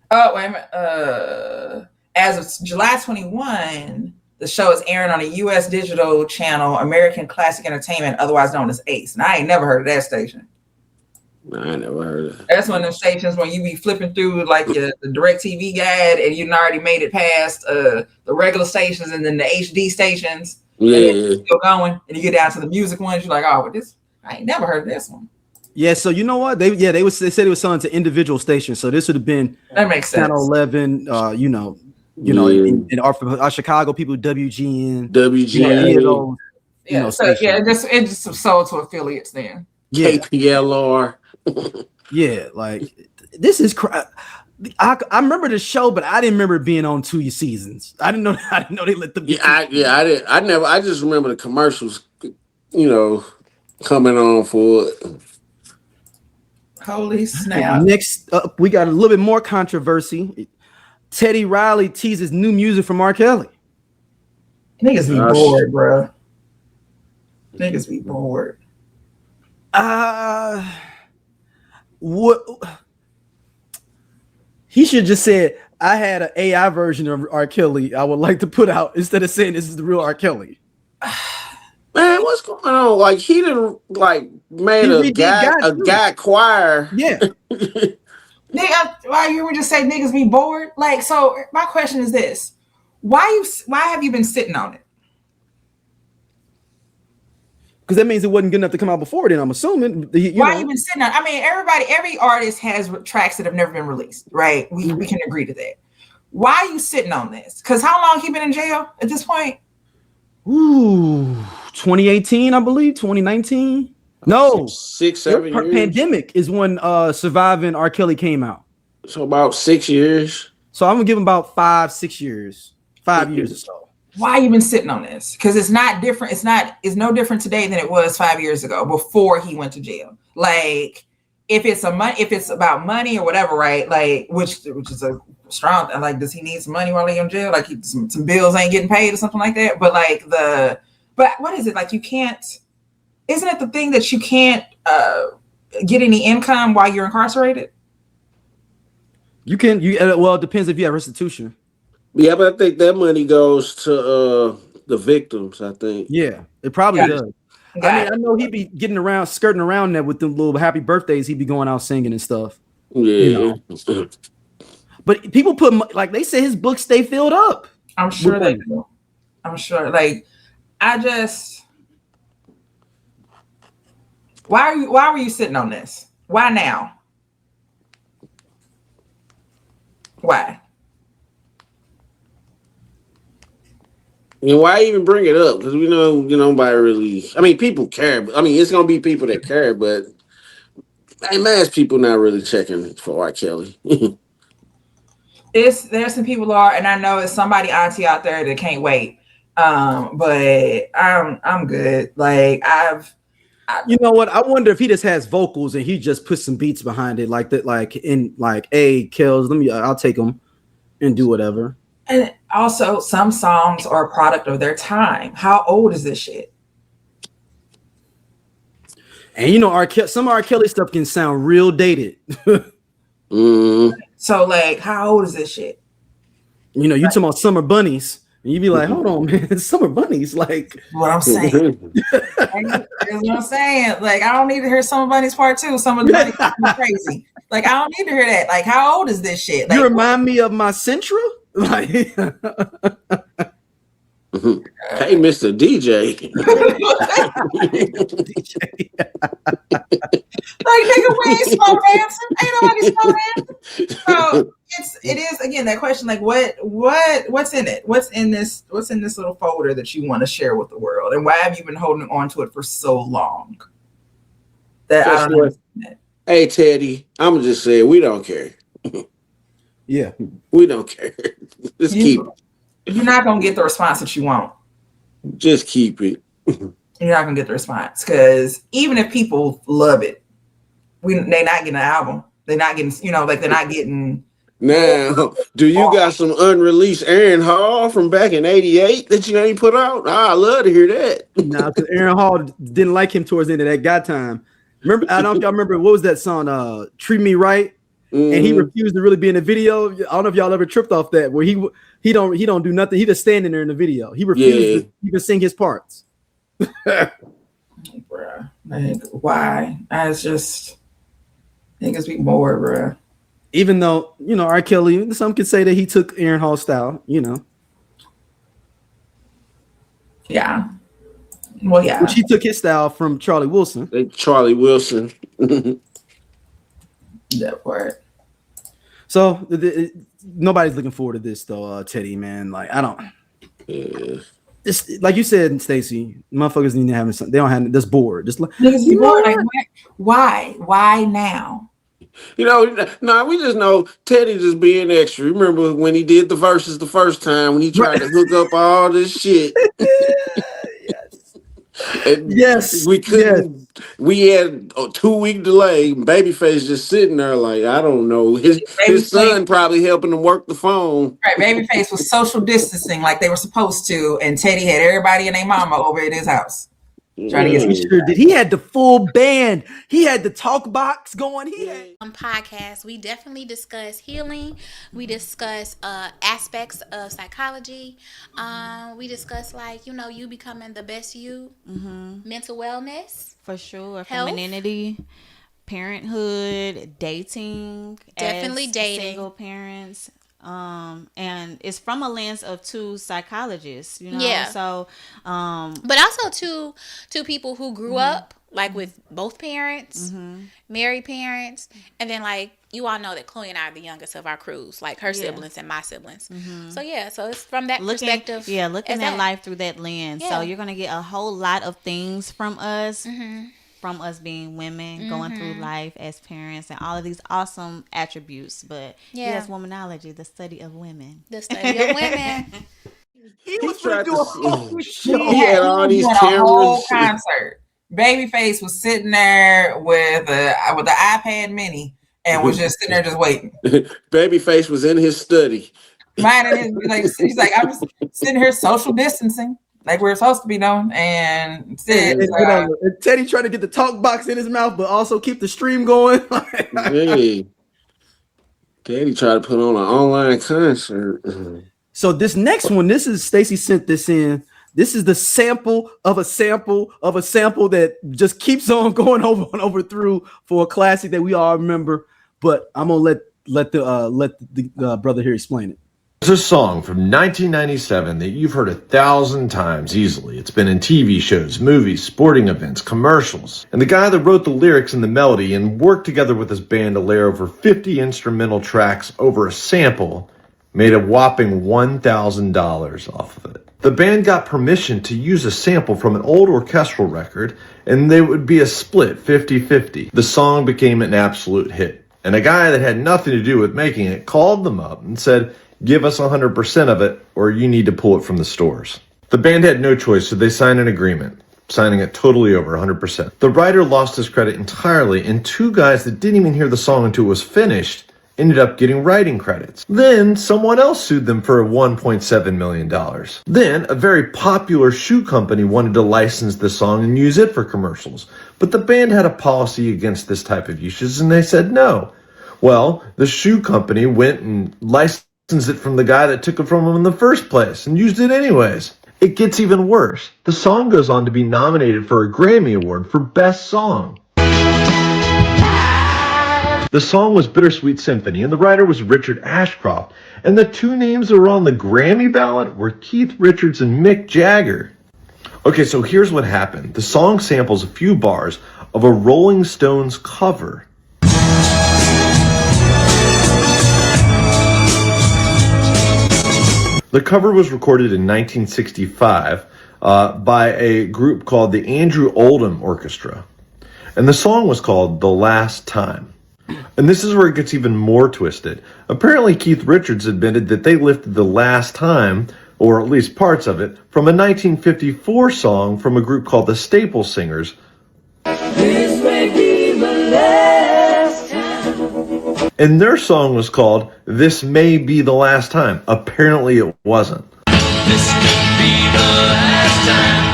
Oh, wait a minute. As of July 21, the show is airing on a U.S. digital channel, American Classic Entertainment, otherwise known as ACE. And I ain't never heard of that station. No, I never heard of it. That's one of them stations when you be flipping through like the DirecTV guide and you've already made it past the regular stations and then the HD stations. Yeah. And you're still going and you get down to the music ones. You're like, oh, but I ain't never heard of this one. Yeah, so you know what? They said it was selling to individual stations. So this would have been that makes sense. Channel 11, in our Chicago people, WGN. Yeah, so yeah, it just sold to affiliates then. Yeah. KPLR. Yeah, like this is I remember the show, but I didn't remember it being on 2 seasons. I didn't know they let them. I didn't. I just remember the commercials, coming on for it. Holy snap! Next up, we got a little bit more controversy. Teddy Riley teases new music from R. Kelly. Niggas be bored, bro. Niggas be bored. What? He should just said, I had an AI version of R. Kelly I would like to put out instead of saying this is the real R. Kelly. Man, what's going on? Like he didn't made a guy choir. Yeah. Nigga, why you were just say niggas be bored? Like, so my question is this: why have you been sitting on it? Because that means it wasn't good enough to come out before then, I'm assuming. Why you been sitting on it? I mean, every artist has tracks that have never been released, right? We can agree to that. Why are you sitting on this? Because how long he been in jail at this point? Ooh, 2018, I believe, 2019. No, 6-7 years. Pandemic is when Surviving R. Kelly came out. So about 6 years. So I'm gonna give him about 5-6 years, 5 years or so. Why you been sitting on this? Because it's not different. It's no different today than it was 5 years ago before he went to jail. Like if it's about money or whatever, right? Like which is a strong. Like, does he need some money while he's in jail? Like some bills ain't getting paid or something like that. But but what is it like? You can't. Isn't it the thing that you can't get any income while you're incarcerated? You can. Well, it depends if you have restitution. Yeah, but I think that money goes to the victims, I think. Yeah, it probably does. I know he'd be getting around, skirting around that with the little happy birthdays. He'd be going out singing and stuff. Yeah. But people put, like, they say his books stay filled up. I'm sure they do. I'm sure. Like, why were you sitting on this? Why now? Why? And why even bring it up? Because we know nobody really. I mean, people care. I mean, it's gonna be people that care, but mass people not really checking for R. Kelly. There's some people are, and I know it's somebody auntie out there that can't wait. But I'm good. Like you know what? I wonder if he just has vocals and he just puts some beats behind it, like that, like in like, hey, Kells, I'll take them and do whatever. And also, some songs are a product of their time. How old is this shit? And some R. Kelly stuff can sound real dated. So, like, how old is this shit? You talking about Summer Bunnies, and you be like, hold on, man, Summer Bunnies, like what I'm saying. That's what I'm saying. Like, I don't need to hear Summer Bunnies Part 2. Summer Bunnies is crazy. Like, I don't need to hear that. Like, how old is this shit? Like, you remind me of my Centra. Like, hey, Mr. DJ. Like, nigga, we ain't slow dancing. Ain't nobody slow dancing. So it is again that question, like what's in it? What's in this little folder that you want to share with the world? And why have you been holding on to it for so long? That I don't understand. Hey Teddy, I'm just saying we don't care. Yeah. We don't care. Just keep it. You're not gonna get the response that you want. Just keep it. You're not gonna get the response because even if people love it, they're not getting an album. They're not getting, they're not getting. Now, do you got some unreleased Aaron Hall from back in '88 that you ain't put out? I love to hear that. No, because Aaron Hall didn't like him towards the end of that God Time. Remember, I don't know if y'all remember, what was that song? Treat Me Right. Mm-hmm. And he refused to really be in the video. I don't know if y'all ever tripped off that, where he don't do nothing. He just standing there in the video. He refused to even sing his parts. Bruh, like, why? It's just niggas be bored, bruh. Even though R. Kelly, some could say that he took Aaron Hall style. Yeah. Well, yeah. Which he took his style from Charlie Wilson. Charlie Wilson. That part. So nobody's looking forward to this though, Teddy, man. Like I don't. Yeah. This, like you said, Stacey, motherfuckers need to have something. They don't have this bored. Just like, why now? You know, no, we just know Teddy just being extra. Remember when he did the verses the first time when he tried to hook up all this shit? Yes. We couldn't. Yes. We had a 2-week delay. Babyface just sitting there like, I don't know. His son probably helping him work the phone. Right, Babyface was social distancing like they were supposed to, and Teddy had everybody and their mama over at his house. Trying to get sure did. He had the full band. He had the talk box going. He had podcast. We definitely discuss healing. We discuss aspects of psychology. We discuss you becoming the best you, mental wellness for sure, health, femininity, parenthood, dating, definitely dating, single parents. And it's from a lens of two psychologists, Yeah. So, but also two people who grew up with both parents, married parents, and then you all know that Chloe and I are the youngest of our crews, her siblings and my siblings. So so it's from that perspective. Yeah, looking at life through that lens. Yeah. So you're gonna get a whole lot of things from us. From us being women, going through life as parents, and all of these awesome attributes. But yes, womanology, the study of women. The study of women. He was trying to do a whole show. He had all these cameras. A whole concert. Babyface was sitting there with the iPad Mini and was just sitting there just waiting. Babyface was in his study. Minding his, he's like, I'm just sitting here social distancing. Like we're supposed to be known, and Teddy trying to get the talk box in his mouth, but also keep the stream going. Hey, Teddy tried to put on an online concert. So this next one, this is Stacey sent this in. This is the sample of a sample of a sample that just keeps on going over and over through for a classic that we all remember. But I'm gonna let the brother here explain it. It's a song from 1997 that you've heard 1,000 times easily. It's been in TV shows, movies, sporting events, commercials. And the guy that wrote the lyrics and the melody and worked together with his band to layer over 50 instrumental tracks over a sample made a whopping $1,000 off of it. The band got permission to use a sample from an old orchestral record, and they would be a split 50-50. The song became an absolute hit. And a guy that had nothing to do with making it called them up and said, "Give us 100% of it, or you need to pull it from the stores." The band had no choice, so they signed an agreement, signing it totally over 100%. The writer lost his credit entirely, and two guys that didn't even hear the song until it was finished ended up getting writing credits. Then someone else sued them for $1.7 million. Then a very popular shoe company wanted to license the song and use it for commercials, but the band had a policy against this type of usage, and they said no. Well, the shoe company went and licensed it from the guy that took it from him in the first place and used it anyways. It gets even worse. The song goes on to be nominated for a Grammy Award for Best Song. The song was Bittersweet Symphony, and the writer was Richard Ashcroft, and the two names that were on the Grammy ballot were Keith Richards and Mick Jagger. Okay, so here's what happened. The song samples a few bars of a Rolling Stones cover. The cover was recorded in 1965 by a group called the Andrew Oldham Orchestra. And the song was called The Last Time. And this is where it gets even more twisted. Apparently Keith Richards admitted that they lifted The Last Time, or at least parts of it, from a 1954 song from a group called the Staple Singers. This may be the last time. And their song was called This May Be the Last Time. Apparently it wasn't. This could be the last time.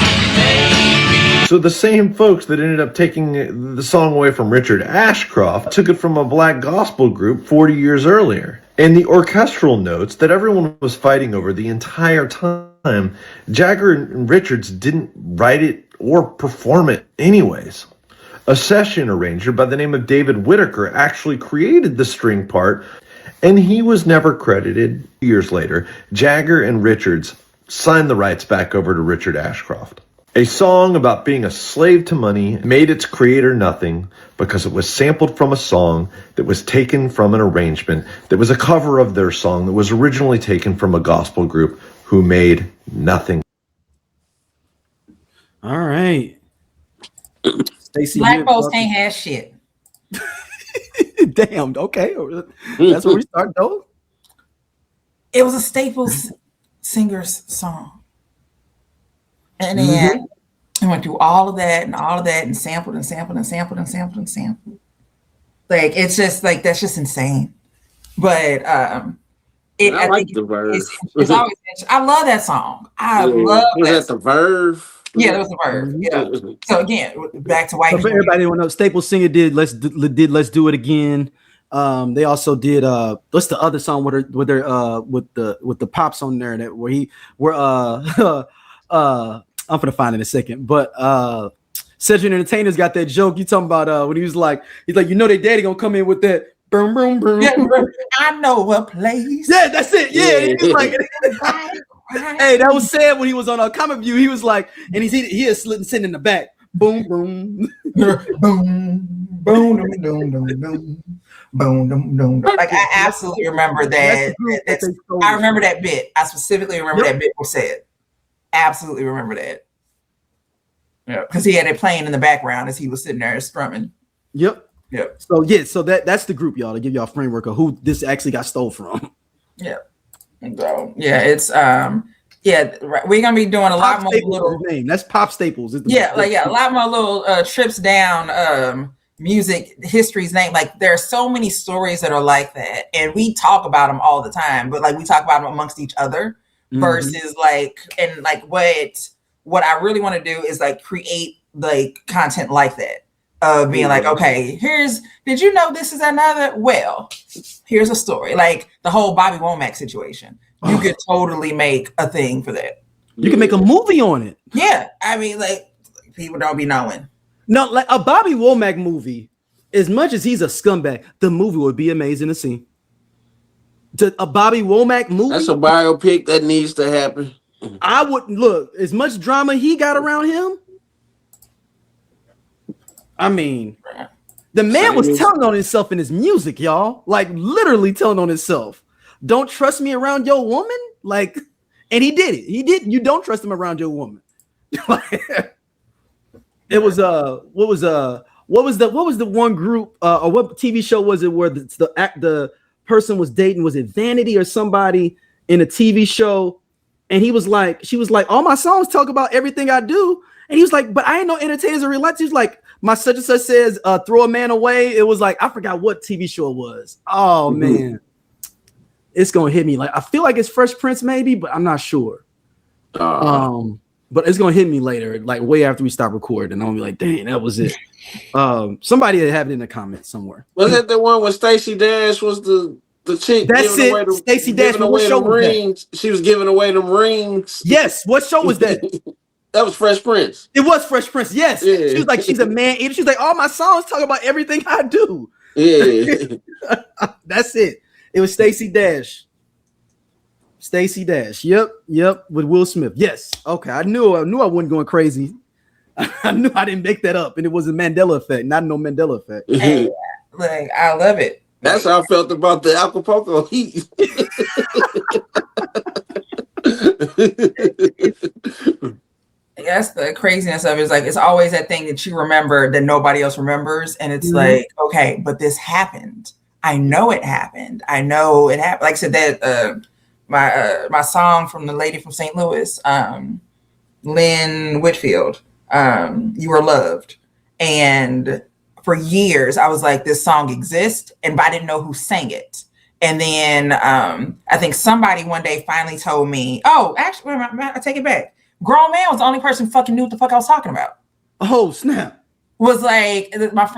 So the same folks that ended up taking the song away from Richard Ashcroft took it from a black gospel group 40 years earlier. And the orchestral notes that everyone was fighting over the entire time, Jagger and Richards didn't write it or perform it anyways. A session arranger by the name of David Whitaker actually created the string part, and he was never credited. Years later, Jagger and Richards signed the rights back over to Richard Ashcroft. A song about being a slave to money made its creator nothing because it was sampled from a song that was taken from an arrangement that was a cover of their song that was originally taken from a gospel group who made nothing. All right. Stacey, Black folks can't have shit. Damn. Okay, that's where we start though. It was a Staples Singers song, and then I went through all of that and sampled and sampled and sampled and sampled and sampled. Like it's just like that's just insane. But I like the Verve. It's always. I love that song. I love was that the Verve? Yeah, that was the Verve. Yeah. So again, back to white. So for everybody who knows, Staples Singer did Let's Do It Again. They also did what's the other song with the pops on there that I'm gonna find it in a second. But Cedric Entertainer's got that joke you talking about when he's like you know their daddy gonna come in with that boom boom boom. Yeah, I know a place. Yeah, that's it. Yeah. He's like hey, that was sad when he was on a Comic View. He was like, and he is sitting in the back. Boom, boom, boom, boom, boom, boom, boom. Like I absolutely remember that. I remember that bit. I specifically remember that bit was said. Absolutely remember that. Yeah, because he had it playing in the background as he was sitting there strumming. Yep. Yep. So that's the group, y'all, to give y'all a framework of who this actually got stole from. Yeah. So yeah, it's we're gonna be doing a lot more little name. That's Pop Staples. A lot more little trips down music history's name. Like there are so many stories that are like that, and we talk about them all the time. But like we talk about them amongst each other versus what I really want to do is like create like content like that. Being like, okay, did you know this is another? Well, here's a story. Like the whole Bobby Womack situation. You could totally make a thing for that. You can make a movie on it. Yeah. I mean, like people don't be knowing. No, like a Bobby Womack movie, as much as he's a scumbag, the movie would be amazing to see. A Bobby Womack movie? That's a biopic that needs to happen. I would look, as much drama he got around him. I mean, the man was telling on himself in his music, y'all. Like literally telling on himself. Don't trust me around your woman? Like, and he did it. He did. You don't trust him around your woman. It was what was the one group or what TV show was it where the person was dating? Was it Vanity or somebody in a TV show? And she was like, all my songs talk about everything I do. And he was like, but I ain't no entertainers in real life. He was like, my such and such says, throw a man away. It was like, I forgot what TV show it was. Oh man, it's gonna hit me. Like I feel like it's Fresh Prince, maybe, but I'm not sure. But it's gonna hit me later, like way after we stop recording. And I'm gonna be like, dang, that was it. Somebody have it in the comments somewhere. Was that the one where Stacey Dash was the chick? That's it. Stacey Dash. What show was rings? She was giving away them rings. Yes. What show was that? That was Fresh Prince. It was Fresh Prince. Yes. Yeah. She was like, she's a man eater. She's like, all my songs talk about everything I do. Yeah. That's it. It was Stacey Dash. Stacey Dash. Yep. With Will Smith. Yes. Okay. I knew I wasn't going crazy. I knew I didn't make that up, and it was a Mandela effect, not no Mandela effect. Hey, like I love it. That's how I felt about the Acapulco Heat. That's the craziness of it. It's like it's always that thing that you remember that nobody else remembers, and it's like, okay, but this happened. I know it happened. I know it happened. Like I said, that my song from the lady from St. Louis, Lynn Whitfield, You Were Loved, and for years I was like, this song exists, but I didn't know who sang it. And then I think somebody one day finally told me, oh, actually, I take it back. Grown Man was the only person fucking knew what the fuck I was talking about. Oh, snap. Was like,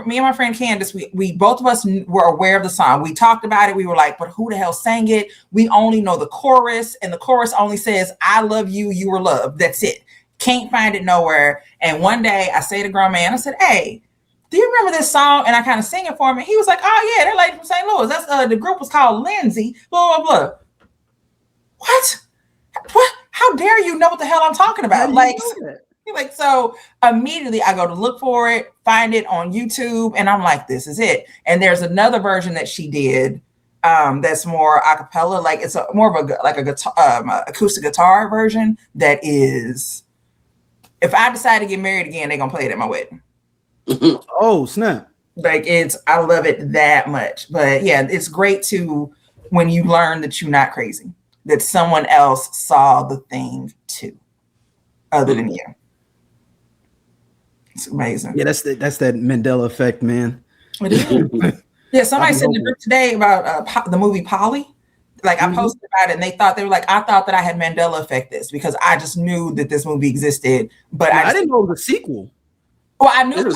me and my friend Candace, we both of us were aware of the song. We talked about it. We were like, but who the hell sang it? We only know the chorus, and the chorus only says, I love you, you were loved. That's it. Can't find it nowhere. And one day I say to Grown Man, I said, hey, do you remember this song? And I kind of sing it for him. And he was like, oh yeah, that lady from St. Louis. That's the group was called Lindsay, blah, blah, blah. What? How dare you know what the hell I'm talking about? Like, so immediately I go to look for it, find it on YouTube, and I'm like, this is it. And there's another version that she did that's more a cappella, like it's more of a guitar, acoustic guitar version that is if I decide to get married again, they're gonna play it at my wedding. Oh, snap. Like I love it that much. But yeah, it's great to when you learn that you're not crazy, that someone else saw the thing too, other than you. It's amazing. Yeah, that's that Mandela effect, man. It is. Yeah, somebody said in the group today about the movie Polly. Like I posted about it, and they were like, I thought that I had Mandela effect this because I just knew that this movie existed, but I didn't know it was a sequel. Well, I knew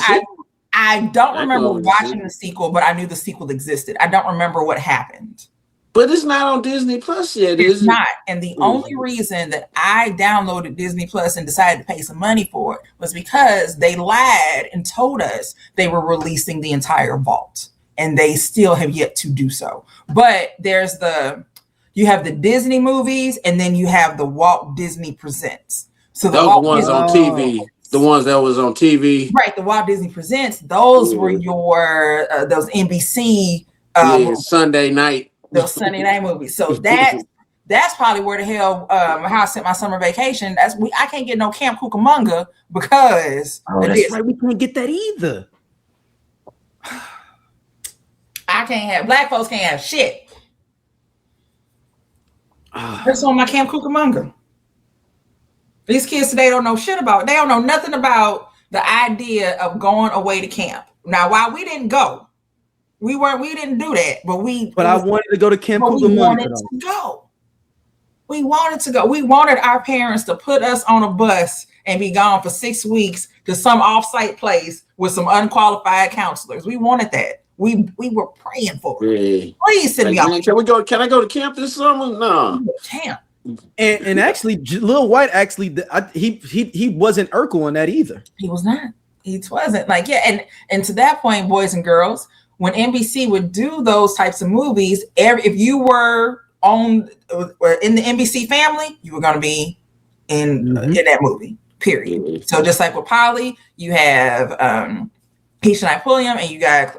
I don't remember watching the sequel, but I knew the sequel existed. I don't remember what happened. But it's not on Disney Plus yet, is it? It's not. And the only reason that I downloaded Disney Plus and decided to pay some money for it was because they lied and told us they were releasing the entire vault. And they still have yet to do so. But you have the Disney movies, and then you have the Walt Disney Presents. So those are the ones on TV. The ones that was on TV. Right, the Walt Disney Presents. Those were your those NBC Sunday night. Those Sunday night movies. So that's probably where the hell how I spent my summer vacation. I can't get no Camp Cucamonga because that's right. We can't get that either. I can't have black folks can't have shit. That's on my Camp Cucamonga. These kids today don't know shit about it. They don't know nothing about the idea of going away to camp. Now, while we didn't go, we didn't do that, but I wanted to go to Camp Cucamonga. We wanted to go. We wanted to go. We wanted our parents to put us on a bus and be gone for 6 weeks to some off-site place with some unqualified counselors. We wanted that. We were praying for it. Yeah. Please send me off. Can I go to camp this summer? No. Camp. And actually, Lil White he wasn't Urkel on that either. He was not. He wasn't. Like, yeah, and to that point, boys and girls, when NBC would do those types of movies, if you were in the NBC family, you were going to be in that movie. Period. So just like with Polly, you have Keisha Knight Pulliam, and you got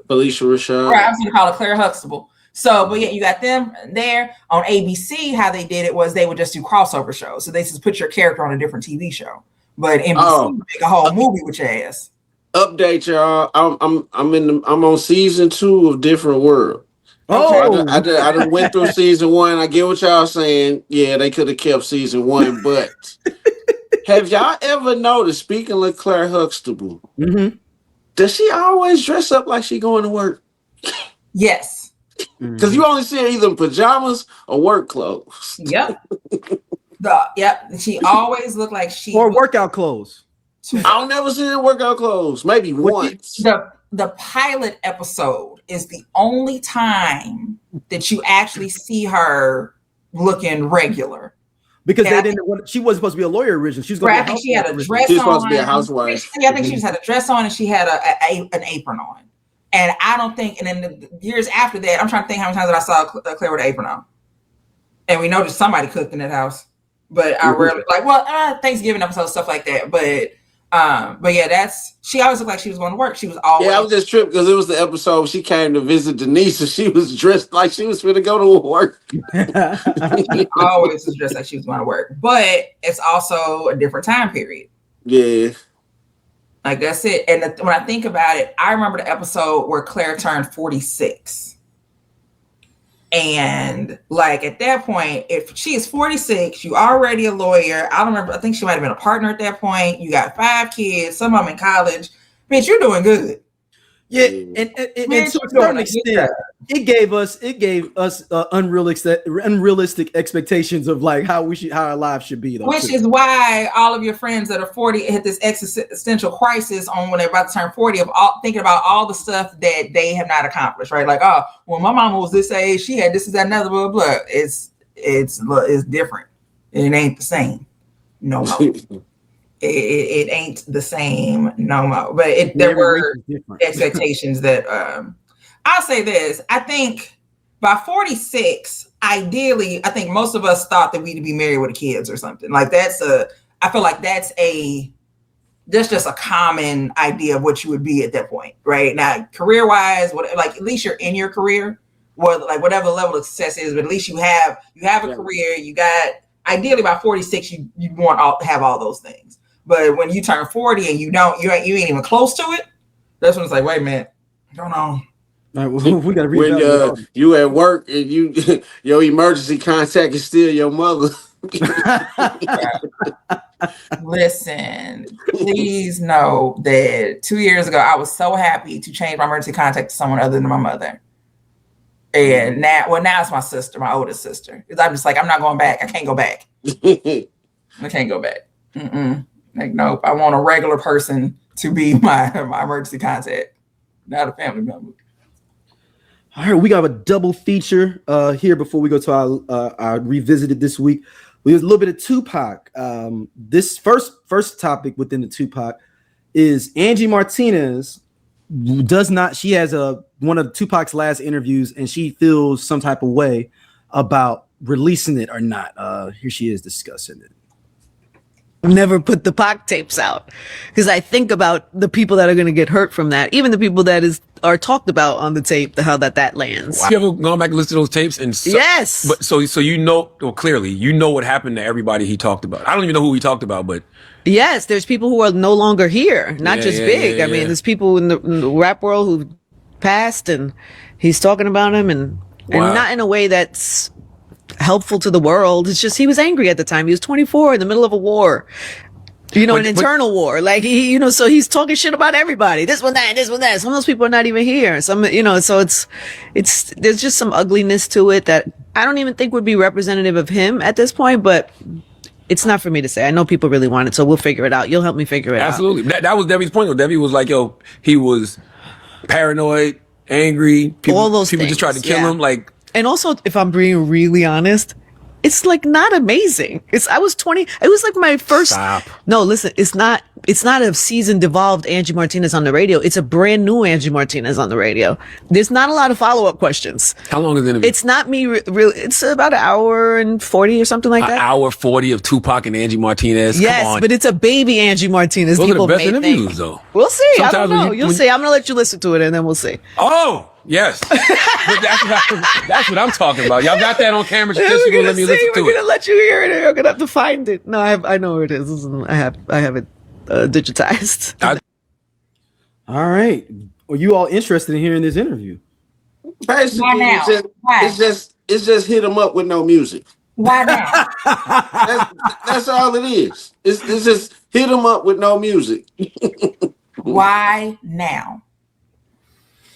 Felicia Rashad. Right, I was going to call it Claire Huxtable. So, but yeah, you got them there on ABC. How they did it was they would just do crossover shows. So they just put your character on a different TV show. But NBC would make a whole movie with your ass. Update y'all. I'm on season 2 of Different World. Oh, I done went through season 1. I get what y'all saying. Yeah, they could have kept season 1, but have y'all ever noticed? Speaking of Claire Huxtable, does she always dress up like she going to work? Yes. Because you only see her either in pajamas or work clothes. Yep. She always looked like she workout clothes. I'll never see her in workout clothes. Maybe once. The pilot episode is the only time that you actually see her looking regular. Because she wasn't supposed to be a lawyer originally. She was going I think she had a dress on. She was supposed to be a housewife. I think she just had a dress on and she had an apron on. And I don't think, and then the years after that, I'm trying to think how many times that I saw Claire with an apron on. And we know that somebody cooked in that house. But I rarely, Thanksgiving episode, stuff like that. But yeah, she always looked like she was going to work. She was always. Yeah, I was just tripped because it was the episode she came to visit Denise and she was dressed like she was going to go to work. She always was dressed like she was going to work. But it's also a different time period. Yeah. Like, that's it. And when I think about it, I remember the episode where Claire turned 46. And like at that point, if she is 46, you already a lawyer. I don't remember. I think she might have been a partner at that point. You got 5 kids, some of them in college. Bitch, you're doing good. Yeah, and to a certain extent, it gave us unrealistic expectations of like how our lives should be. Which is why all of your friends that are 40 hit this existential crisis on when they're about to turn 40 of thinking about all the stuff that they have not accomplished. Right? Like, oh, when my mama was this age, she had this and that, another blah blah blah. It's different. It ain't the same no more. It ain't the same no more. But there were expectations that I'll say this. I think by 46, ideally, I think most of us thought that we'd be married with kids or something. Like I feel like that's just a common idea of what you would be at that point, right? Now, career-wise, at least you're in your career, whatever level of success is, but at least you have a career, you got ideally by 46, you want have all those things. But when you turn 40 and you ain't even close to it, that's when it's like, wait a minute, hold on. All right, well, we got to read when you at work and your emergency contact is still your mother. Listen, please know that 2 years ago I was so happy to change my emergency contact to someone other than my mother. And now it's my sister, my oldest sister. Because I'm just like, I'm not going back. I can't go back. I can't go back. Like, nope. I want a regular person to be my emergency contact, not a family member. All right, we got a double feature here before we go to our revisited this week. We have a little bit of Tupac. This first topic within the Tupac is Angie Martinez she has one of Tupac's last interviews, and she feels some type of way about releasing it or not. Here she is discussing it. Never put the Pac tapes out because I think about the people that are going to get hurt from that, even the people that are talked about on the tape, how that lands. Wow. You ever gone back and listened to those tapes? And yes. But so you know, well, clearly you know what happened to everybody he talked about. I don't even know who he talked about, but yes, there's people who are no longer here, not just big. I mean, there's people in the rap world who passed, and he's talking about him, and not in a way that's helpful to the world. It's just he was angry at the time. He was 24 in the middle of a war, an internal war. Like he, so he's talking shit about everybody. This one, that. Some of those people are not even here. Some, so it's there's just some ugliness to it that I don't even think would be representative of him at this point, but it's not for me to say. I know people really want it, so we'll figure it out. You'll help me figure it out. Absolutely. That was Debbie's point. Debbie was like, he was paranoid, angry. All those people just tried to kill him. Like, and also, if I'm being really honest, it's like not amazing. I was 20. It was like my first. Stop. No, listen, it's not a seasoned, evolved Angie Martinez on the radio. It's a brand new Angie Martinez on the radio. There's not a lot of follow-up questions. How long is the interview? It's not me really. It's about 1 hour and 40 or something like that. 1 hour 40 of Tupac and Angie Martinez. Yes, come on. but it's a baby Angie Martinez. Those people are the best may interviews, think. though. We'll see. Sometimes I don't know. You'll see. I'm gonna let you listen to it, and then we'll see. Oh. Yes, but that's what I'm talking about. Y'all got that on camera? Just you gonna let me listen to it? We're gonna let you hear it. You're gonna have to find it. No, I know where it is. I have it digitized. All right. Are you all interested in hearing this interview? Basically, it's just hit them up with no music. Why not? That's all it is. It's just hit them up with no music. Why now?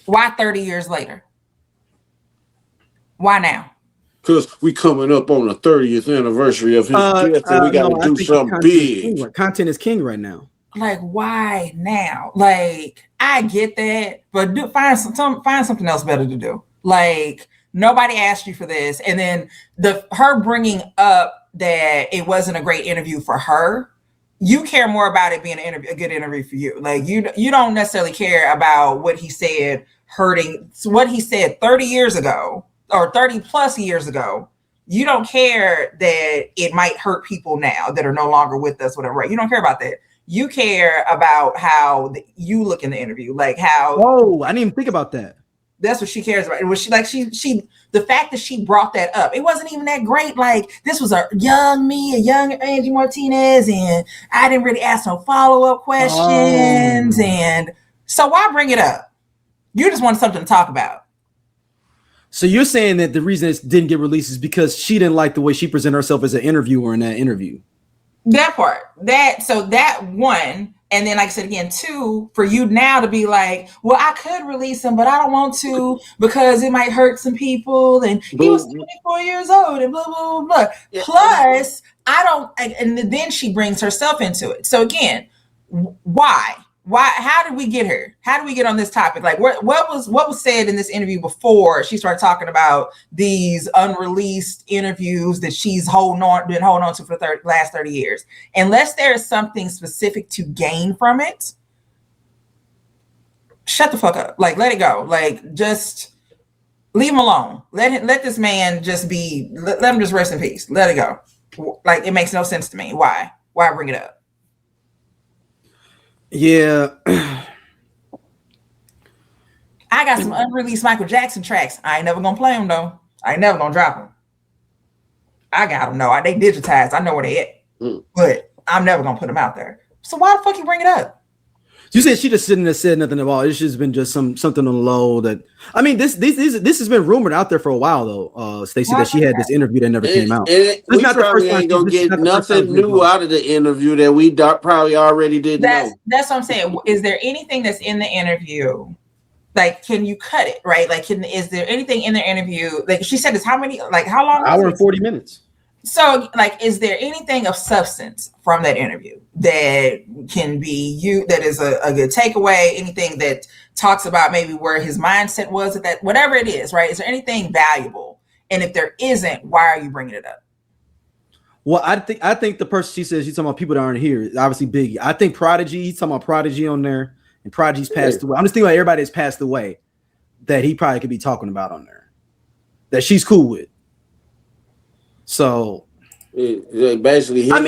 Why 30 years later? Why now? Because we coming up on the 30th anniversary of his death, and we got to do something big. Content is king right now. Like, why now? Like, I get that, but find something else better to do. Like, nobody asked you for this, and then her bringing up that it wasn't a great interview for her. You care more about it being a good interview for you. Like, you don't necessarily care about what he said hurting. What he said 30 years ago or 30 plus years ago. You don't care that it might hurt people now that are no longer with us, whatever. Right? You don't care about that. You care about how you look in the interview, like how. Oh, I didn't even think about that. That's what she cares about. It was the fact that she brought that up. It wasn't even that great. Like, this was a young Angie Martinez, and I didn't really ask no follow-up questions. And so why bring it up? You just wanted something to talk about. So you're saying that the reason it didn't get released is because she didn't like the way she presented herself as an interviewer in that interview. That part. That one. And then, like I said again, 2, for you now to be like, well, I could release him, but I don't want to because it might hurt some people. And he was 24 years old and blah, blah, blah, blah. Yeah. Plus, and then she brings herself into it. So again, why? How did we get here? How did we get on this topic? Like, what was said in this interview before she started talking about these unreleased interviews that she's been holding on to for the last 30 years? Unless there is something specific to gain from it, shut the fuck up. Like, let it go. Like, just leave him alone. Let this man just be. Let him just rest in peace. Let it go. Like, it makes no sense to me. Why bring it up? Yeah. I got some unreleased Michael Jackson tracks. I ain't never gonna play them though. I ain't never gonna drop them. I got them. No, they digitized. I know where they at, but I'm never gonna put them out there. So why the fuck you bring it up? You said she just sitting there said nothing at all. It's just been just something on the low that I mean this has been rumored out there for a while though. Stacey, that she had this interview that never came out. We probably ain't gonna get nothing new out of the interview that we probably already didn't know. That's what I'm saying. Is there anything that's in the interview? Like, can you cut it? Right? Like, is there anything in the interview? Like she said, how long? An hour and 40 minutes. So, like, is there anything of substance from that interview that can be that is a good takeaway? Anything that talks about maybe where his mindset was at that, whatever it is, right? Is there anything valuable? And if there isn't, why are you bringing it up? Well, I think the person she's talking about people that aren't here, obviously Biggie. I think Prodigy, he's talking about Prodigy on there, and Prodigy's passed away. I'm just thinking about everybody that's passed away that he probably could be talking about on there that she's cool with. So basically hit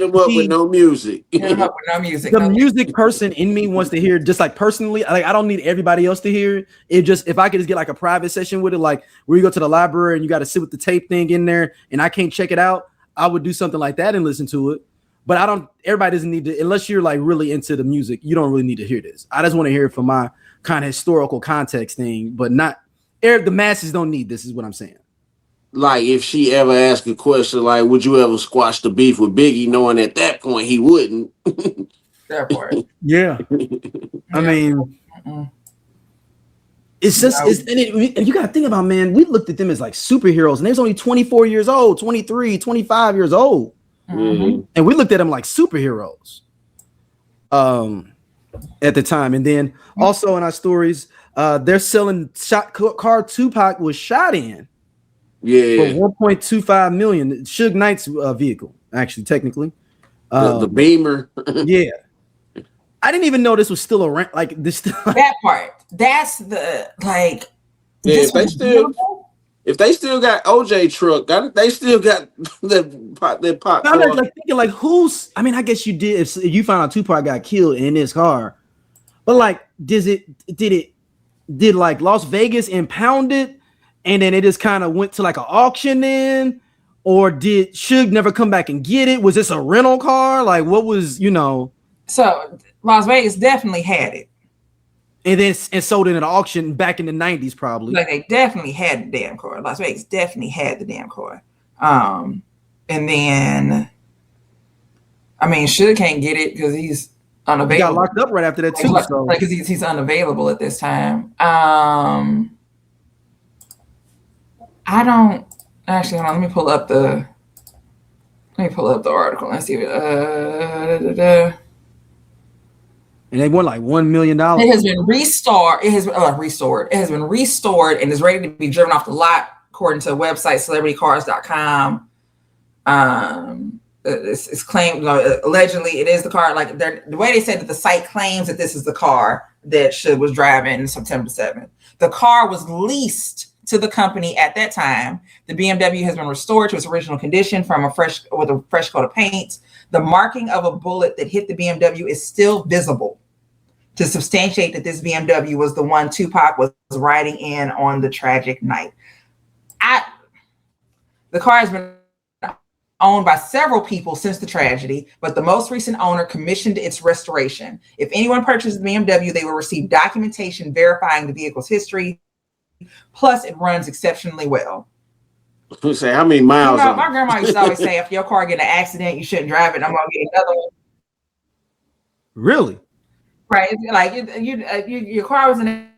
him up with no music. Hit him up with no music. The music person in me wants to hear, just like personally, like I don't need everybody else to hear it. It just, if I could just get like a private session with it, like where you go to the library and you got to sit with the tape thing in there and I can't check it out, I would do something like that and listen to it. But everybody doesn't need to, unless you're like really into the music, you don't really need to hear this. I just want to hear it for my kind of historical context thing, but not, the masses don't need this, is what I'm saying. Like if she ever asked a question like, would you ever squash the beef with Biggie, knowing at that point he wouldn't? That part. Yeah. I mean, it's just, and you got to think about, man, we looked at them as like superheroes and they was only 24 years old, 23, 25 years old. Mm-hmm. And we looked at them like superheroes at the time. And then also in our stories, they're selling car Tupac was shot in. Yeah, for 1.25 million. Suge Knight's vehicle, actually, technically. The Beamer. Yeah, I didn't even know this was still around. Like this. That part. That's the like. Yeah, if they still got OJ truck, they still got that pop. I'm like thinking like who's. I mean, I guess you did if you found out Tupac got killed in his car, but like, did like Las Vegas impound it? And then it just kind of went to like an auction then, or did Suge never come back and get it? Was this a rental car? Like what was, So Las Vegas definitely had it. And then sold it at an auction back in the 90s probably. Like they definitely had the damn car. Las Vegas definitely had the damn car. And then, I mean, Suge can't get it because he's unavailable. He got locked up right after that too. Like because he's unavailable at this time. I don't actually. Hold on. Let me pull up the article. Let's see. And they won like $1 million. It has been restored. It has been restored and is ready to be driven off the lot, according to the website celebritycars.com. It's claimed allegedly it is the car. Like the way they said that the site claims that this is the car that Suge was driving September 7th. The car was leased to the company at that time. The BMW has been restored to its original condition with a fresh coat of paint. The marking of a bullet that hit the BMW is still visible to substantiate that this BMW was the one Tupac was riding in on the tragic night. The car has been owned by several people since the tragedy, but the most recent owner commissioned its restoration. If anyone purchases the BMW, they will receive documentation verifying the vehicle's history. Plus, it runs exceptionally well. Say how many miles? My grandma used to always say, "If your car get an accident, you shouldn't drive it. I'm gonna get another one." Really? Right? It's like your car was in an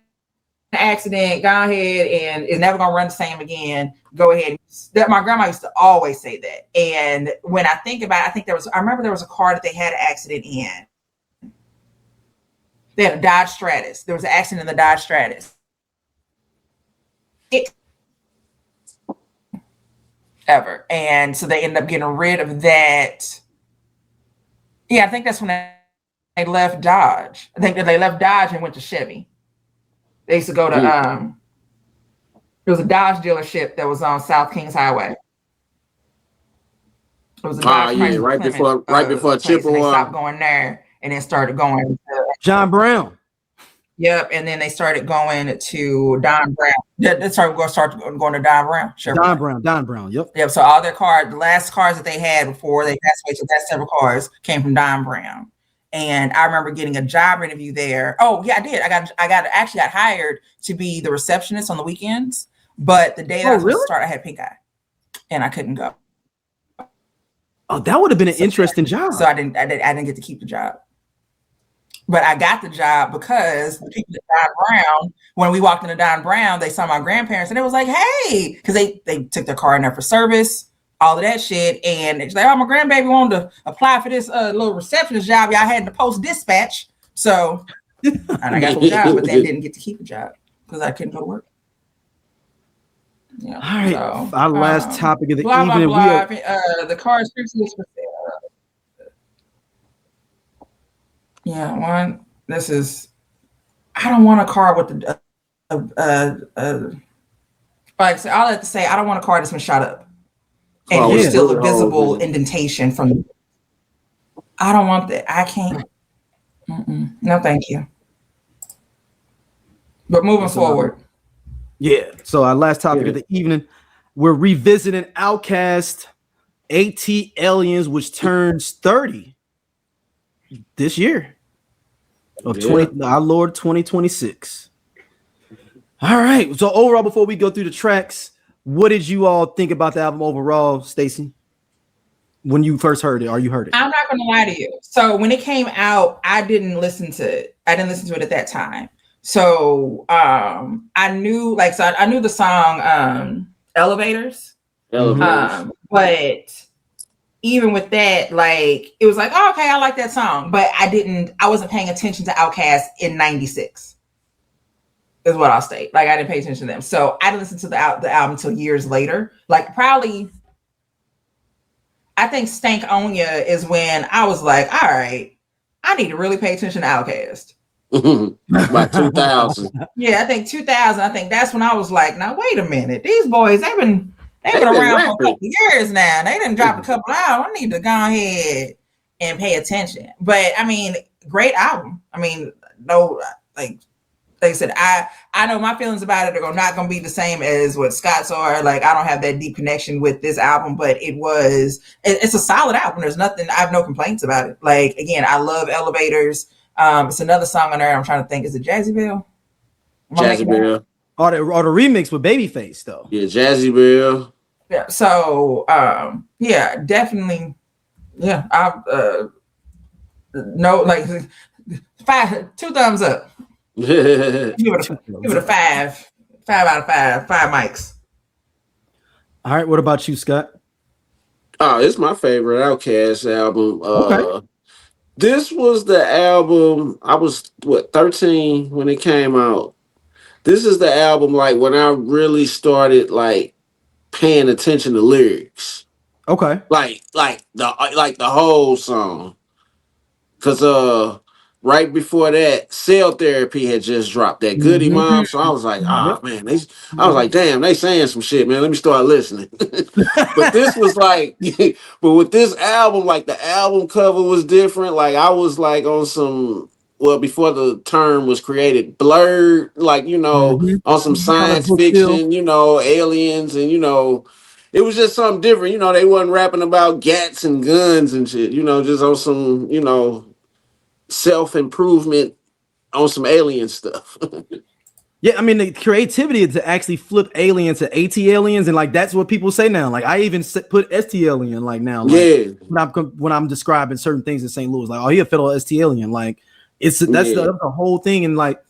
accident. Go ahead, and it's never gonna run the same again. Go ahead. That my grandma used to always say that. And when I think about it, I remember there was a car that they had an accident in. They had a Dodge Stratus. There was an accident in the Dodge Stratus. Ever. And so they ended up getting rid of that. Yeah, I think that's when they left Dodge. I think that they left Dodge and went to Chevy. They used to go to there was a Dodge dealership that was on South Kings Highway. It was a Dodge right before Chippewa. They stopped going there and then started going to John Brown. Yep, and then they started going to Don Brown. They started going to Don Brown. Don Brown. Yep. Yep. So all their cars, the last cars that they had before they passed away, so the last several cars came from Don Brown. And I remember getting a job interview there. Oh yeah, I did. I actually got hired to be the receptionist on the weekends. But the day that I was supposed to start, I had pink eye, and I couldn't go. Oh, that would have been an interesting job. So I didn't get to keep the job. But I got the job because the people at Don Brown, when we walked into Don Brown, they saw my grandparents and it was like, hey, because they took their car in there for service, all of that shit. And it's like, oh, my grandbaby wanted to apply for this little receptionist job y'all had in the post dispatch. So, and I got the job, but then didn't get to keep the job because I couldn't go to work. Yeah. All right. So, our last topic of the blah, evening. blah, blah. The car is for sale. Yeah, one. This is. I don't want a car with the. Like so, all I have to say, I don't want a car that's been shot up, and there's still a visible indentation from. I don't want that. I can't. No, thank you. But moving forward. Yeah. So our last topic of the evening, we're revisiting Outkast, Atliens, which turns 30 this year of our Lord 2026. All right. So overall, before we go through the tracks, what did you all think about the album overall, Stacey? When you first heard it, or you heard it? I'm not going to lie to you. So when it came out, I didn't listen to it. I didn't listen to it at that time. So I knew the song Elevators. But even with that, like it was like, oh, okay, I like that song. But I wasn't paying attention to Outkast in 96. Is what I'll state. Like I didn't pay attention to them. So I didn't listen to the album until years later. Like probably I think Stank Onya is when I was like, all right, I need to really pay attention to Outkast. By 2000. Yeah, I think 2000. I think that's when I was like, now wait a minute, these boys they've been around for a couple years now. They didn't drop a couple out. I need to go ahead and pay attention. But I mean, great album. I mean, no, like I said, I know my feelings about it are not going to be the same as what Scott's are. Like I don't have that deep connection with this album, but it's a solid album. There's nothing. I have no complaints about it. Like again, I love Elevators. It's another song on there. I'm trying to think. Is it Jazzy Belle? Jazzy Belle. Or the remix with Babyface though. Yeah, Jazzy Belle. Yeah. So yeah, definitely. Yeah. No, like 2 thumbs up. Give it a 5. 5 out of 5. 5 mics. All right. What about you, Scott? Oh, it's my favorite Outkast album. Okay. This was the album, I was, 13 when it came out. This is the album, like, when I really started, like, paying attention to lyrics. Okay. Like the whole song. Because, right before that, Cell Therapy had just dropped that Goody Mom. So I was like, man, I was like, damn, they saying some shit, man. Let me start listening. But this was like, but with this album, like the album cover was different. Like I was like on some, before the term was created, blurred, like, on some science fiction, aliens and, it was just something different. They wasn't rapping about gats and guns and shit, just on some, self-improvement on some alien stuff. Yeah, I mean the creativity is to actually flip alien to AT-aliens, and like that's what people say now. Like I even put ST-alien like now. Like, when I'm describing certain things in St. Louis, like he a federal ST-alien. Like that's the whole thing. And like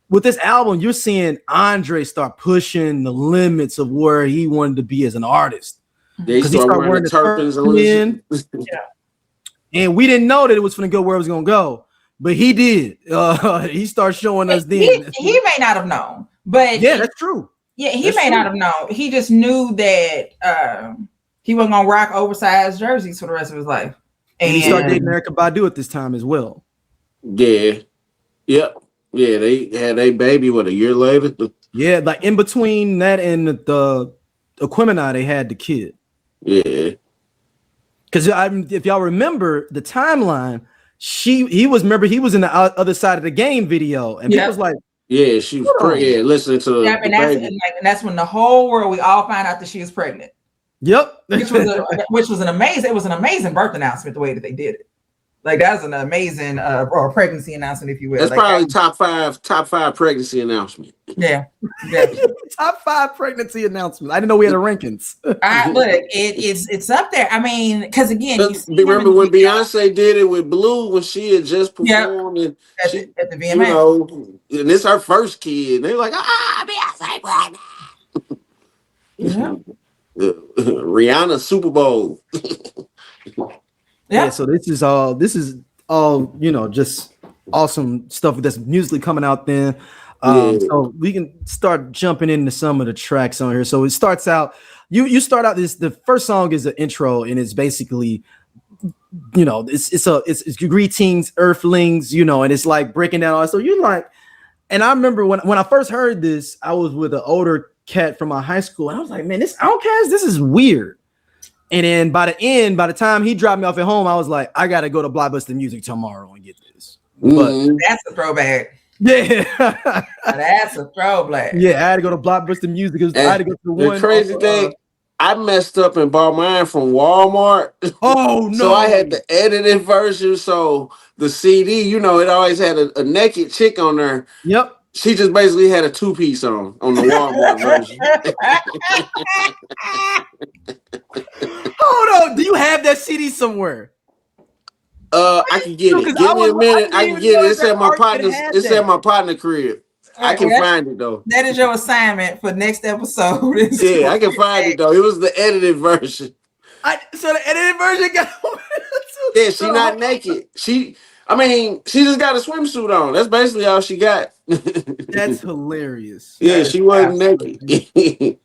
with this album, you're seeing Andre start pushing the limits of where he wanted to be as an artist. He started wearing the turpins and we didn't know that it was going to go where it was going to go, but he did. He started showing us then. He may not have known, but yeah, that's true. Yeah, he may not have known. He just knew that he wasn't going to rock oversized jerseys for the rest of his life. And he started dating Erykah Badu at this time as well. Yeah. Yep. Yeah, they had a baby, a year later? Yeah, like in between that and the Aquemini, they had the kid. Yeah. Because if y'all remember the timeline, he was in the other side of the game video, and people was like, yeah, she was listening to and that's when the whole world, we all found out that she was pregnant. Yep. which was an amazing birth announcement, the way that they did it. Like, that's an amazing or pregnancy announcement, if you will. That's like, probably top five pregnancy announcement. Yeah. Top 5 pregnancy announcements. I didn't know we had a rankings. Look, it's up there. I mean, because again, remember when Beyonce did it with Blue, when she had just performed and at the VMA, you know, and it's her first kid. And they're like, Beyonce pregnant. Rihanna Super Bowl. Yeah, so this is all, you know, just awesome stuff that's musically coming out then. So we can start jumping into some of the tracks on here. So it starts out, you start out the first song is an intro, and it's basically, you know, it's greetings, earthlings, you know, and it's like breaking down all. So you're like, and I remember when I first heard this, I was with an older cat from my high school, and I was like, man, this Outkast, this is weird. And then by the time he dropped me off at home, I was like, I gotta go to Blockbuster Music tomorrow and get this. But that's a throwback. Yeah, that's a throwback. Yeah, I had to go to Blockbuster Music. I had to go to the crazy thing. I messed up and bought mine from Walmart. Oh no! So I had the edited version. So the CD, you know, it always had a naked chick on there. Yep. She just basically had a 2-piece on the Walmart version. Hold on, do you have that CD somewhere? I can get it. Give me a minute. I can get it. It's at my partner's. It's at my partner crib. I can find it though. That is your assignment for next episode. Yeah, I can find it though. It was the edited version. So the edited version got. Yeah, she not naked. She just got a swimsuit on. That's basically all she got. That's hilarious. Yeah, she wasn't naked.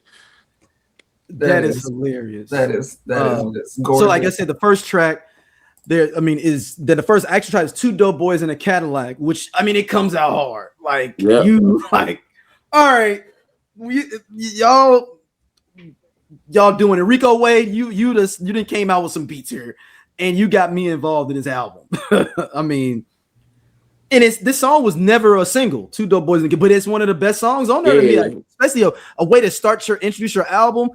That is hilarious. That is gorgeous. So, like I said, the first track there, is that the first action track is 2 dope boys in a Cadillac, which it comes out hard. Like you, like, all right, y'all doing it. Rico Wade, you didn't came out with some beats here, and you got me involved in this album. And this song was never a single, 2 dope boys, but it's one of the best songs on there to me. Like, especially a way to introduce your album.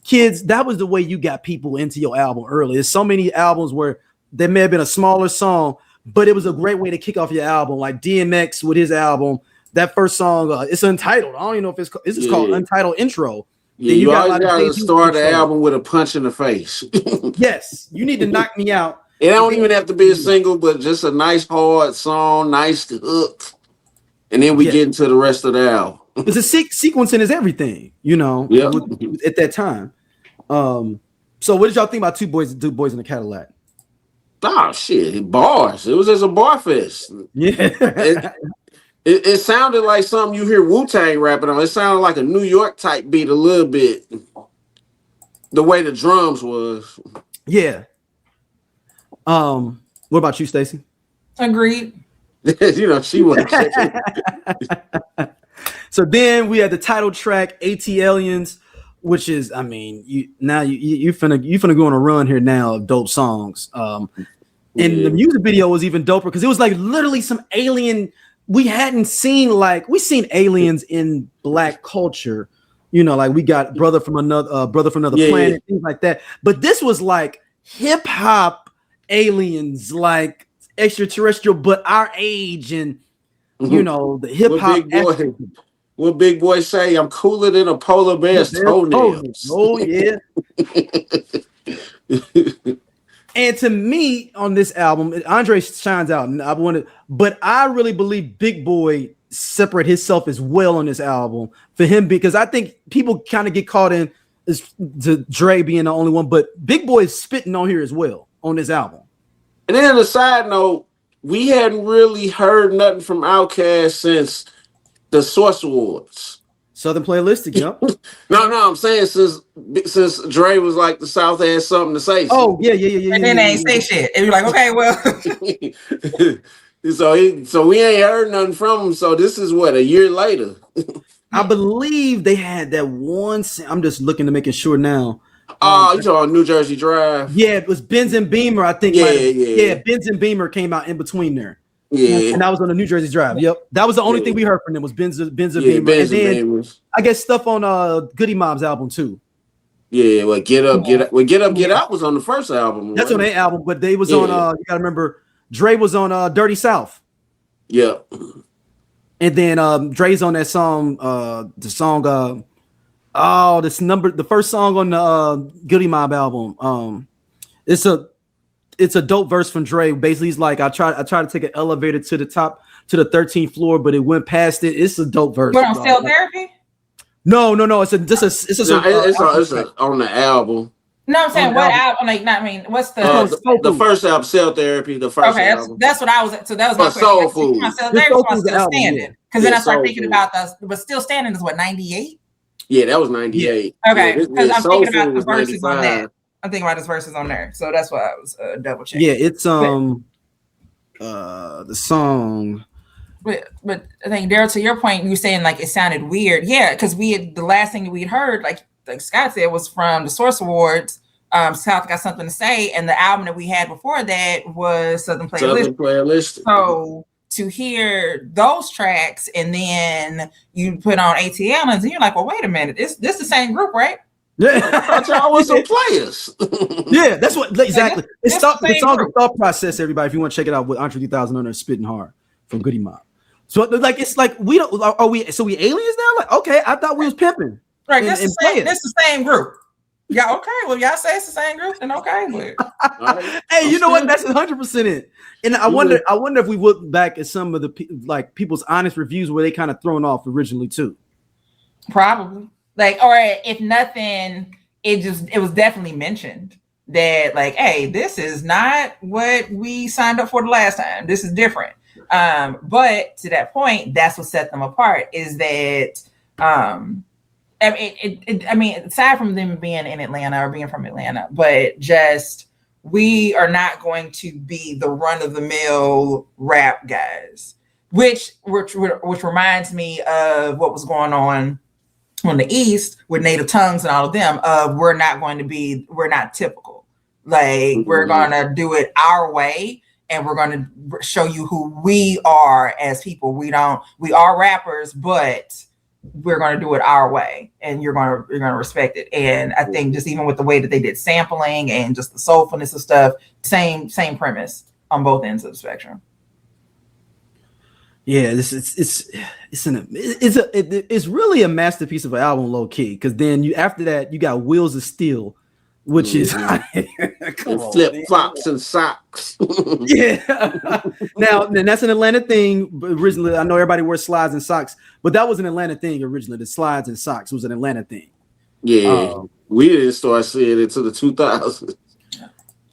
Kids, that was the way you got people into your album early. There's so many albums where there may have been a smaller song, but it was a great way to kick off your album. Like DMX with his album, that first song, it's Untitled. I don't even know if it's called Untitled Intro. Yeah, you always got to start the album with a punch in the face. Yes, you need to knock me out. It don't even have to be a single, but just a nice hard song, nice hook, and then we get into the rest of the album. It's a sequencing is everything, you know. At that time. So what did y'all think about two boys in a Cadillac? Oh shit, bars. It was just a bar fest. Yeah. It sounded like something you hear Wu-Tang rapping on. It sounded like a New York type beat a little bit. The way the drums was. Yeah. What about you, Stacey? Agreed. You know, she was. So then we had the title track, Atliens, which is, you finna go on a run here now of dope songs. And the music video was even doper because it was like literally some alien. We hadn't seen we've seen aliens in Black culture, you know, like we got brother from another planet, things like that. But this was like hip hop aliens, like extraterrestrial, but our age and you know the hip hop. What Big Boy say? I'm cooler than a polar bear's toenails. Oh yeah. And to me, on this album, Andre shines out, and but I really believe Big Boy separate himself as well on this album for him, because I think people kind of get caught in to Dre being the only one, but Big Boy is spitting on here as well on this album. And then on a side note, we hadn't really heard nothing from Outkast since the Source Awards. Southern Playlistic, yep. No, I'm saying since Dre was like the South had something to say. Oh, yeah. And then they ain't say shit. And you're like, okay, well. So we ain't heard nothing from him. So this is what, a year later? I believe they had that one. I'm just looking to making sure now. Oh, you talking New Jersey Drive? Yeah, it was Benz and Beamer. I think. Yeah. Benz and Beamer came out in between there. Yeah, and that was on the New Jersey Drive. Yep, that was the only thing we heard from them was Benz and Beamer, Benz and then Beamers. I guess stuff on Goody Mom's album too. Yeah, well, Get Up, Get Out was on the first album. That's on their album, but they was on. You gotta remember, Dre was on Dirty South. Yeah, and then Dre's on that song. The song. The first song on the Goody Mob album. It's a dope verse from Dre. Basically, he's like, I tried to take an elevator to the top to the 13th floor, but it went past it. It's a dope verse. But on Still Therapy? No. It's on the album. No, I'm saying what album? Like, not. I mean, what's the first album? Cell Therapy. The first. Okay, album. That's what I was. So that was my Soul question. Food. Still Therapy was Still Standing. Because then I started thinking about but Still Standing is what, 98? Yeah, that was 98. Okay, because I'm thinking about the verses 95. on that. I'm thinking about his verses on there, so that's why I was double checking. Yeah, it's the song. But I think Daryl, to your point, you were saying like it sounded weird. Yeah, because the last thing we'd heard, like Scott said, was from the Source Awards. South Got Something to Say, and the album that we had before that was Southern Playlist. So to hear those tracks and then you put on ATL and you're like, well, wait a minute, this the same group, right? Yeah, I thought y'all was some players. Yeah, that's what exactly. It's the song of Thought Process, everybody. If you want to check it out with Andre 3000 on there, Spitting Hard from Goody Mob. So like it's like we don't are we aliens now? Like, okay, I thought we was pimping. Right, this is the same group. Yeah, okay. Well, y'all say it's the same group, then okay. But hey, you know what? That's 100% it. And I wonder if we look back at some of the people's honest reviews where they kind of thrown off originally too. Probably. Like, or if nothing, it was definitely mentioned that like, hey, this is not what we signed up for the last time. This is different. But to that point, that's what set them apart is that I mean, aside from them being in Atlanta or being from Atlanta, but just we are not going to be the run-of-the-mill rap guys, which reminds me of what was going on the East with Native Tongues and all of them. We're not typical. Like we're gonna do it our way, and we're gonna show you who we are as people. We are rappers, but we're going to do it our way, and you're going to respect it. And I think just even with the way that they did sampling and just the soulfulness of stuff, same premise on both ends of the spectrum. Yeah, it's really a masterpiece of an album, low key. Because then after that you got Wheels of Steel, which is flip flops and socks. Yeah. Now that's an Atlanta thing. Originally, I know everybody wears slides and socks, but that was an Atlanta thing originally. The slides and socks was an Atlanta thing. Yeah, we didn't start seeing it until the 2000s.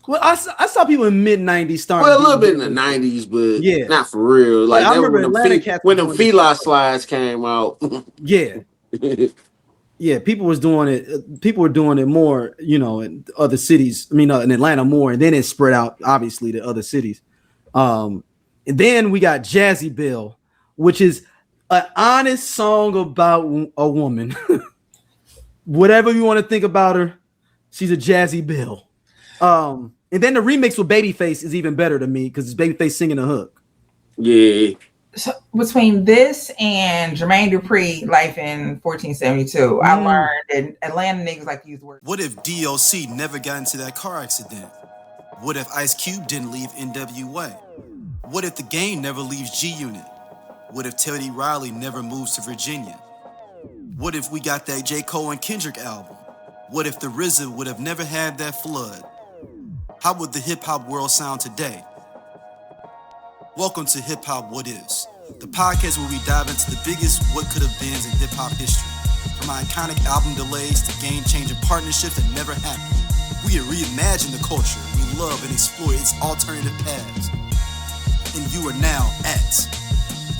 Well, I saw people in mid-90s starting. Well, a little bit in the 90s, but yeah, not for real. Like I remember when them Fila slides came out. Yeah. Yeah, people were doing it more, in other cities. I mean, in Atlanta more, and then it spread out obviously to other cities. And then we got Jazzy Bill, which is an honest song about a woman. Whatever you want to think about her, she's a Jazzy Bill. And then the remix with Babyface is even better to me because it's Babyface singing the hook. Yeah. So between this and Jermaine Dupri, Life in 1472, I learned that Atlanta niggas like to use the word. What if DOC never got into that car accident? What if Ice Cube didn't leave NWA? What if the Game never leaves G-Unit? What if Teddy Riley never moves to Virginia? What if we got that J. Cole and Kendrick album? What if the RZA would have never had that flood? How would the hip-hop world sound today? Welcome to Hip Hop What Is, the podcast where we dive into the biggest what could have beens in hip hop history. From iconic album delays to game-changing partnerships that never happened. We reimagine the culture we love and explore its alternative paths. And you are now at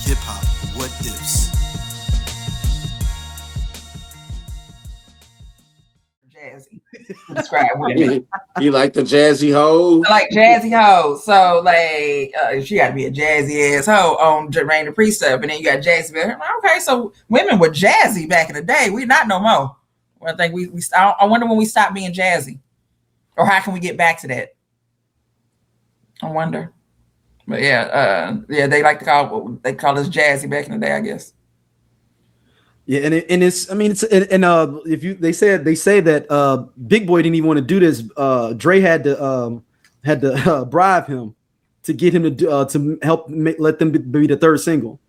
Hip Hop What Is. Jazzy. Describe women. You like the jazzy hoe? I like jazzy hoes. So like she got to be a jazzy ass hoe on Jermaine Dupri stuff, and then you got Jazzy Bill. Okay, so women were jazzy back in the day. We not no more. I think I wonder when we stop being jazzy, or how can we get back to that? I wonder. But yeah, they like to call us jazzy back in the day, I guess. Yeah, and it's I mean it's if they say that Big Boy didn't even want to do this. Dre had to bribe him to get him to help let them be the third single.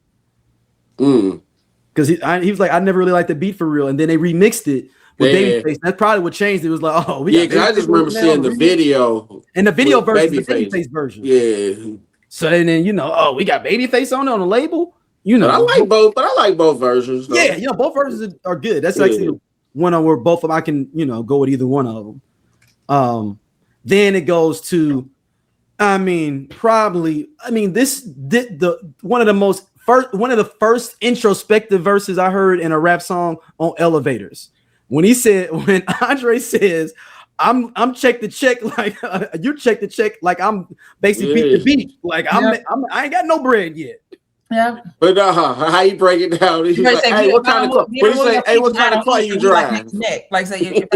Because he was like, I never really liked the beat for real, and then they remixed it with Babyface. That's probably what changed. It was like, oh, because I just remember seeing the video, and the video version, the Babyface version. Yeah. So then we got Babyface on the label. But I like both versions. Though. Yeah, both versions are good. That's actually one where both of them I can go with either one of them. Then it goes to, one of the first introspective verses I heard in a rap song on Elevators. When Andre says, I'm check the check like you check the check like I'm basically beat the beat. Like I ain't got no bread yet. Yeah. But how you break it down? He's like, hey, what kind of car you drive? Like say if you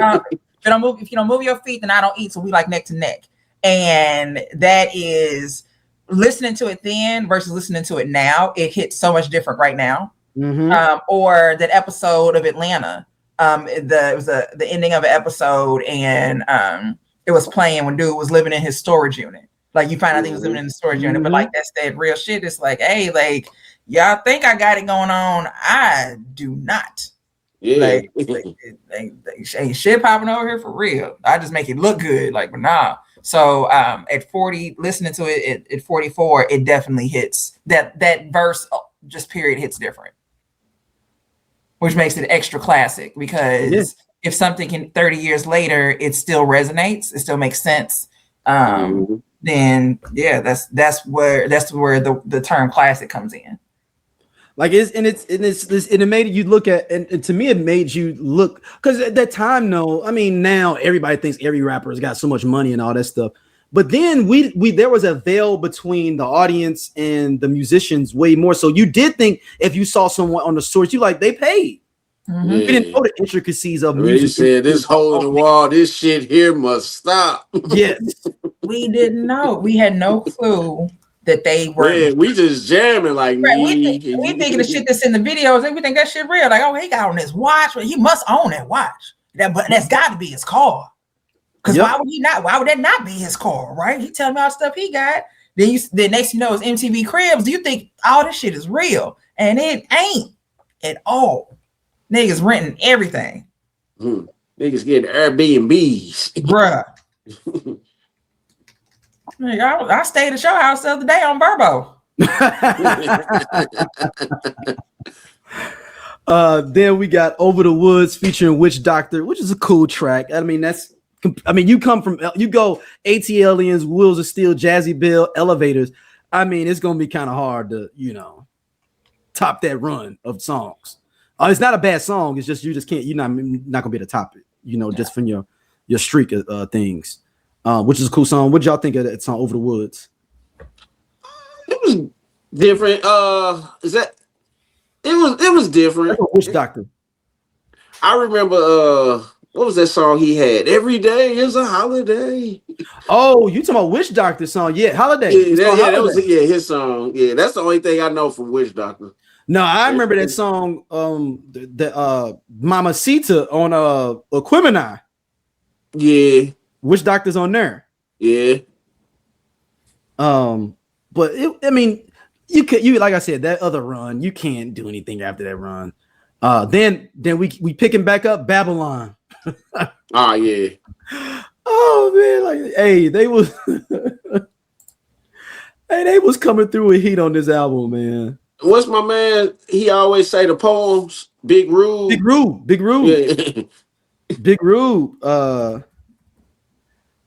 don't move your feet, then I don't eat. So we like neck to neck. And that is listening to it then versus listening to it now. It hits so much different right now. Mm-hmm. Or that episode of Atlanta. It was the ending of an episode, and it was playing when dude was living in his storage unit. Like you find out he was living in the storage unit, but like that's that real shit. It's like, hey, like y'all think I got it going on, I do not. Yeah, ain't shit popping over here for real. I just make it look good, like, but nah. So at 40, listening to it at 44, it definitely hits that verse. Just period hits different, which makes it extra classic because if something can 30 years later, it still resonates, it still makes sense. Then that's where the term classic comes in. Like it made you look at, and to me it made you look, because at that time, now everybody thinks every rapper has got so much money and all that stuff. But then there was a veil between the audience and the musicians way more. So you did think if you saw someone on the source, you like they paid. Mm-hmm. You didn't know the intricacies of music. You said this hole in the wall, this shit here must stop. Yes. We didn't know. We had no clue that they were. Yeah, we just jamming like we thinking the shit that's in the videos, and we think that shit real. Like, oh, he got on his watch. Well, he must own that watch. But that's got to be his car. Because why would he not? Why would that not be his car? Right? He telling me all the stuff he got. Then next you know it's MTV Cribs. Do you think all this shit is real? And it ain't at all. Niggas renting everything. Niggas getting Airbnbs, bruh. I stayed at your house the other day on Verbo. Then we got Over the Woods featuring Witch Doctor, which is a cool track. You go Atliens, Wheels of Steel, Jazzy Bill, Elevators. It's gonna be kind of hard to top that run of songs. It's not a bad song. It's just you just can't. You're not gonna be able to top it. Just from your streak of things. Which is a cool song. What y'all think of that song, Over the Woods? It was different. It was different. Witch Doctor. I remember what was that song he had? Every day is a holiday. Oh, you talking about Witch Doctor song? Yeah, Holiday. That was his song. Yeah, that's the only thing I know from Witch Doctor. No, I remember that song, the Mamacita on Aquemini. Yeah. Witch Doctor's on there. Yeah. But you like I said, that other run, you can't do anything after that run. Then we picking back up Babylon. Yeah. Oh man, like they was coming through with heat on this album, man. What's my man? He always say the poems. Big Rube. Big Rube. Yeah. Big Rube. Hold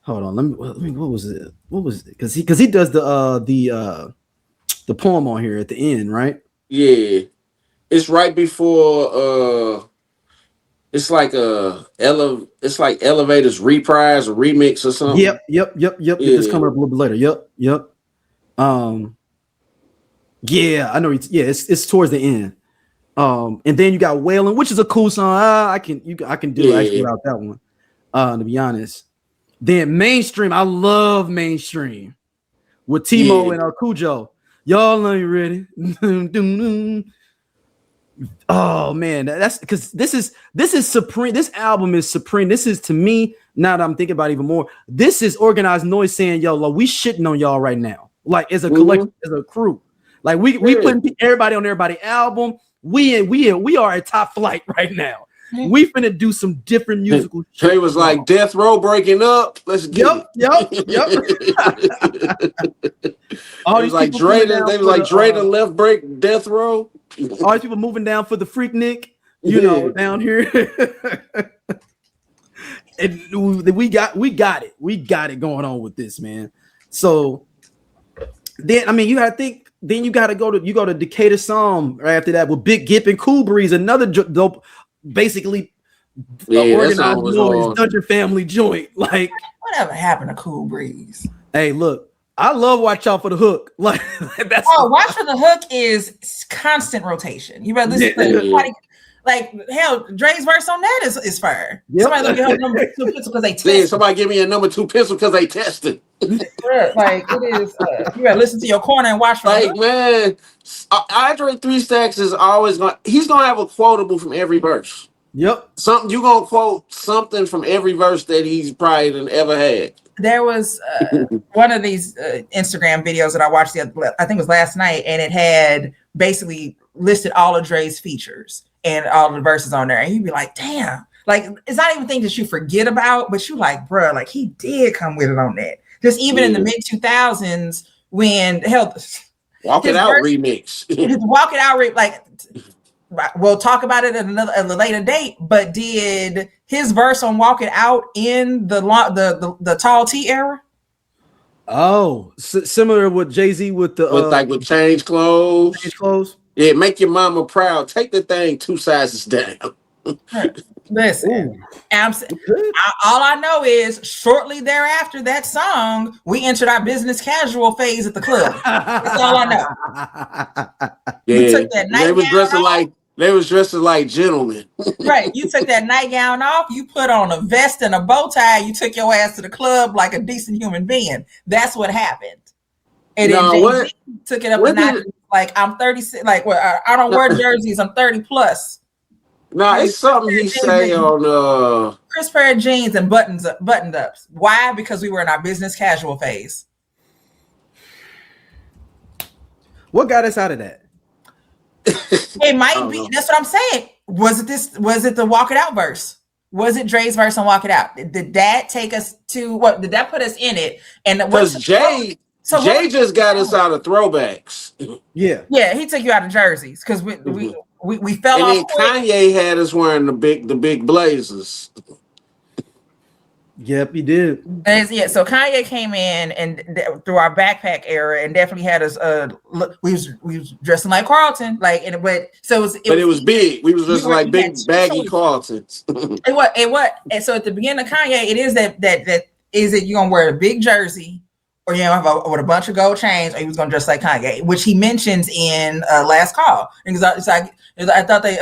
on. Let me. What was it? Because he does the poem on here at the end, right? Yeah, it's right before. It's like Elevators reprise or remix or something. Yep. Yeah. It's coming up a little bit later. Yep. Yeah, I know. It's towards the end. And then you got Wailing, which is a cool song. I can do actually without that one. To be honest. Then Mainstream, I love Mainstream with Timo and Cujo. Y'all know you ready. Oh man, that's because this is supreme. This album is supreme. This is, to me, now that I'm thinking about it even more, this is Organized Noise saying, yo, we shitting on y'all right now. Like as a collective, as a crew. Like we putting everybody on everybody album. We are at top flight right now. We finna do some different musical shit. Trey was like, Death Row breaking up. Let's get it. All these like Dre, they was like Dre the left break Death Row. All these people moving down for the Freaknik, you know, down here. And we got it going on with this, man. So then, I mean, you gotta think. Then you gotta go to Decatur Psalm right after that with Big Gip and Cool Breeze, another dope, basically organized noise, Dungeon Family joint. Like, whatever happened to Cool Breeze? Hey, look, I love Watch Out for the Hook. Like that's Watch for the Hook is constant rotation. You better listen to somebody. Like hell, Dre's verse on that is fire. Yep. Somebody look at her number 2 pencil because they tested. Somebody give me a number 2 pencil because they tested. Like it is. You better listen to your corner and watch for the hook. Man, Andre 3 Stacks is always he's gonna have a quotable from every verse. Yep. Something you gonna quote something from every verse that he's probably ever had. There was one of these Instagram videos that I watched I think it was last night, and it had basically listed all of Dre's features and all the verses on there, and you'd be like, damn, like it's not even things that you forget about, but you like, bro, like he did come with it on that. Just even in the mid 2000s when Walk It Out remix, his Walk It Out like we'll talk about it at a later date. But did his verse on Walk It Out in the Tall T era? Oh, similar with Jay-Z with with Change Clothes. Change Clothes. Yeah, Make Your Mama Proud. Take the thing 2 sizes down. Listen, all I know is shortly thereafter that song, we entered our business casual phase at the club. That's all I know. Yeah, you took that they was dressing like gentlemen. Right, you took that nightgown off. You put on a vest and a bow tie. You took your ass to the club like a decent human being. That's what happened. And then Jay-Z took it up a notch. Like I'm 36. Like I don't wear jerseys. I'm 30 plus. No, it's something he say on crisp pair of jeans and buttoned ups. Why? Because we were in our business casual phase. What got us out of that? It might be. That's what I'm saying. Was it the Walk It Out verse? Was it Dre's verse on Walk It Out? Did that take us to what? Did that put us in it? And because Jay just got us out of throwbacks. Yeah, he took you out of jerseys because we fell off. And then Kanye had us wearing the big blazers. Yep, he did. So Kanye came in and through our backpack era and definitely had us. We was dressing like Carlton, like, and but it was big. We was dressing like big baggy Carltons. It was. And so at the beginning of Kanye, it is that is it you gonna wear a big jersey? Or you know, with a bunch of gold chains, or he was gonna dress like Kanye, which he mentions in Last Call. Because I thought they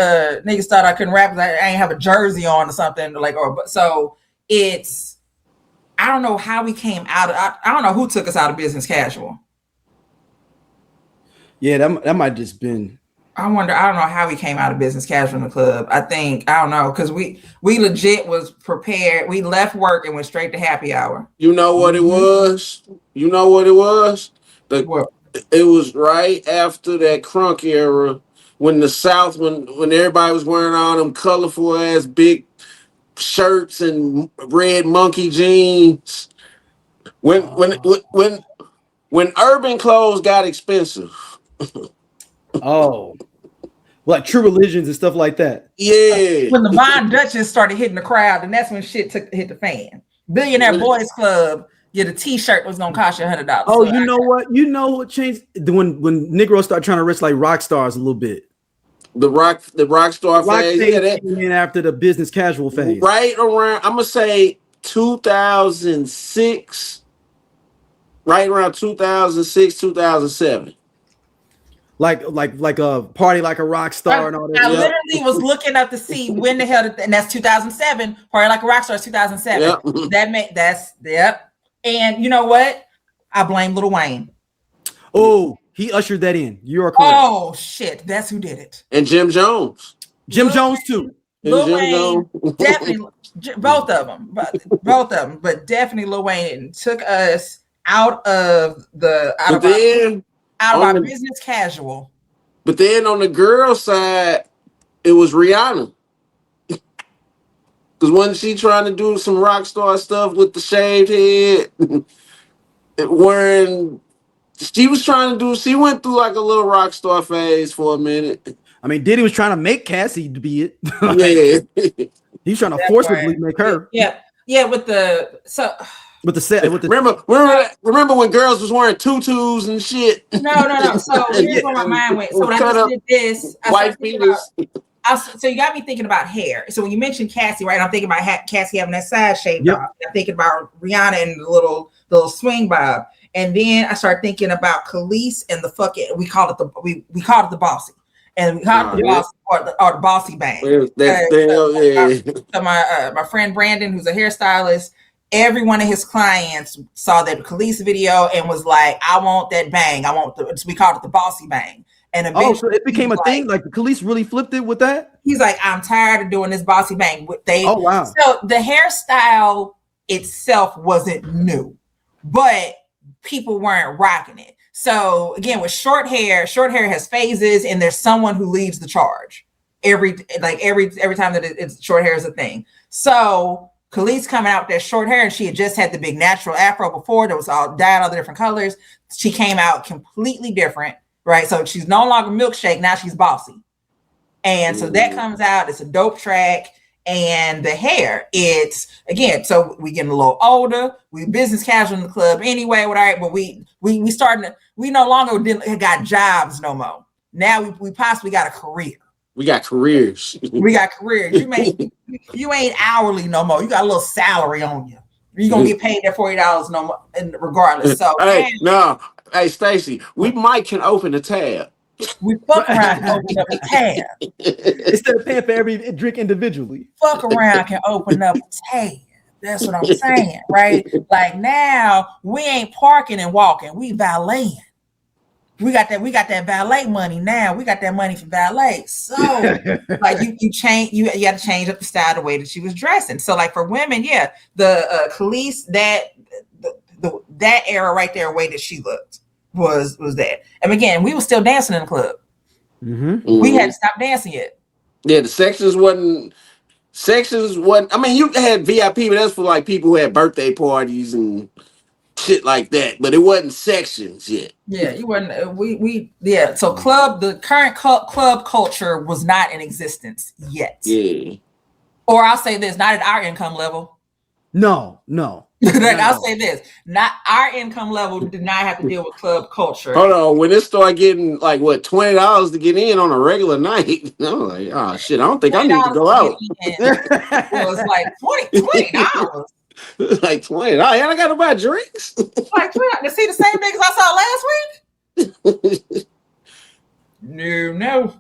niggas thought I couldn't rap because I ain't have a jersey on or something so it's. I don't know how we came out of. I don't know who took us out of business casual. Yeah, that might just been. I wonder. I don't know how we came out of business casual in the club. I don't know because we legit was prepared. We left work and went straight to happy hour. You know what it was? You know what it was? It was right after that crunk era when the South, when everybody was wearing all them colorful ass big shirts and red monkey jeans. When urban clothes got expensive. Oh, like True Religions and stuff like that. Yeah. When the Von Dutchess started hitting the crowd, and that's when shit hit the fan. Billionaire Boys Club, a T-shirt was gonna cost you $100. Oh, so you know what? You know what changed when Negroes start trying to dress like rock stars a little bit. The rock star phase. Came in after the business casual phase. Right around, I'm gonna say 2006. Right around 2006, 2007. like a party like a rock star and all that. I literally was looking up to see when the hell, and that's 2007. Party like a rock star is 2007. Yep. And you know what? I blame Lil Wayne. Oh, he ushered that in. You are correct. Oh shit, that's who did it. And Jim Jones. Jim Jones too. Lil Wayne, definitely both of them, but definitely Lil Wayne took us out of our business casual. But then on the girl side, it was Rihanna. Because wasn't she trying to do some rock star stuff with the shaved head? She went through like a little rock star phase for a minute. I mean, Diddy was trying to make Cassie to be it. Yeah. He's trying to forcibly make her. Yeah. Remember when girls was wearing tutus and shit? No. So here's where my mind went. So when I did this, so you got me thinking about hair. So when you mentioned Cassie, right? I'm thinking about Cassie having that side shaved off. I'm thinking about Rihanna and the little swing bob. And then I started thinking about Khalees and the fucking we called it the bossy. And we called it the bossy or the bossy bang. So my friend Brandon, who's a hairstylist, every one of his clients saw that Khalees video and was like, I want that bang. We called it the bossy bang. And so it became a thing. Like the Khalees really flipped it with that. He's like, I'm tired of doing this bossy bang. Oh wow! So the hairstyle itself wasn't new, but people weren't rocking it. So again, with short hair has phases, and there's someone who leads the charge every time that it's short hair is a thing. So Khalees coming out with that short hair, and she had just had the big natural afro before that was all dyed all the different colors. She came out completely different. Right, so she's no longer milkshake, now she's bossy. And so that comes out, it's a dope track. And the hair, it's again, so we getting a little older, we business casual in the club anyway, but we no longer got jobs no more. Now we possibly got a career. We got careers. You ain't hourly no more. You got a little salary on you. You're gonna get paid that $40 no more, regardless. So Hey, Stacey, we can open a tab. We fuck around and open up a tab. Instead of paying for every drink individually. Fuck around can open up a tab. That's what I'm saying, right? Like now, we ain't parking and walking. We valeting. We got that valet money now. We got that money for valet. So like you got to change up the style, the way that she was dressing. So like for women, the Khalees, that era right there, way that she looked was that. And again, we were still dancing in the club. Mm-hmm. We hadn't stopped dancing yet. Yeah, the sections wasn't. I mean, you had VIP, but that's for like people who had birthday parties and shit like that. But it wasn't sections yet. Yeah, you wasn't. So the current club culture was not in existence yet. Yeah. Or I'll say this, not at our income level. No. I'll say this, not our income level did not have to deal with club culture. Hold on, when it started getting like $20 to get in on a regular night, I'm like, oh shit, I don't think I need to go out. It was like $20. Like $20. And I gotta buy drinks. Like to see the same niggas I saw last week. No.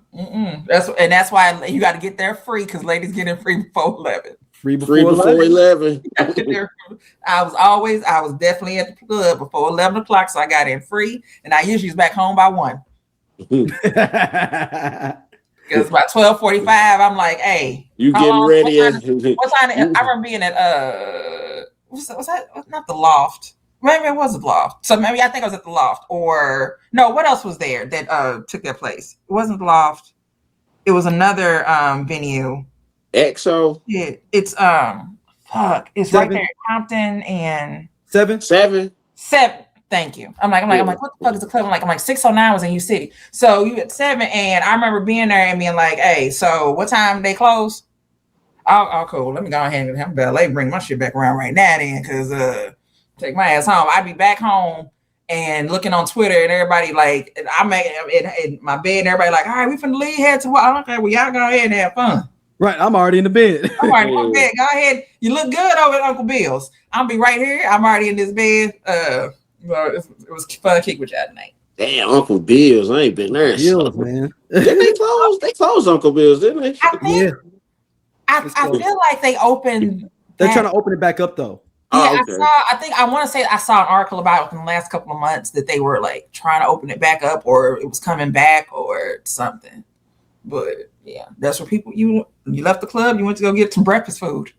That's why you got to get there free, because ladies get in free before 11. Free before 11. I was definitely at the club before 11 o'clock, so I got in free, and I usually was back home by 1. Because by 12:45, I'm like, hey, you getting ready? What time? I remember being at was that not the Loft? Maybe it was the Loft. So maybe I think I was at the Loft, or no? What else was there that took their place? It wasn't the Loft. It was another venue. EXO. Yeah, it's It's 7. Right there at Compton and 7. Thank you. I'm like, what the fuck is the club? I'm like 609 was in U City. So you at 7, and I remember being there and being like, hey, so what time they close? Oh, cool. Let me go ahead and have ballet bring my shit back around right now then, because take my ass home. I'd be back home and looking on Twitter, and everybody like, I'm in my bed, and everybody like, all right, we finna leave, head to what? Okay, well, y'all go ahead and have fun. Right, I'm already in the bed. I'm already in the bed. Go ahead. You look good over at Uncle Bill's. I'll be right here. I'm already in this bed. Well, it was fun to kick with y'all tonight. Damn, Uncle Bill's. I ain't been there. Bill's, man. Didn't they close? They closed Uncle Bill's, didn't they? I feel like they opened. They're trying to open it back up though. Yeah, I want to say I saw an article about it in the last couple of months that they were like trying to open it back up, or it was coming back, or something. But yeah, that's where people you left the club, you went to go get some breakfast food.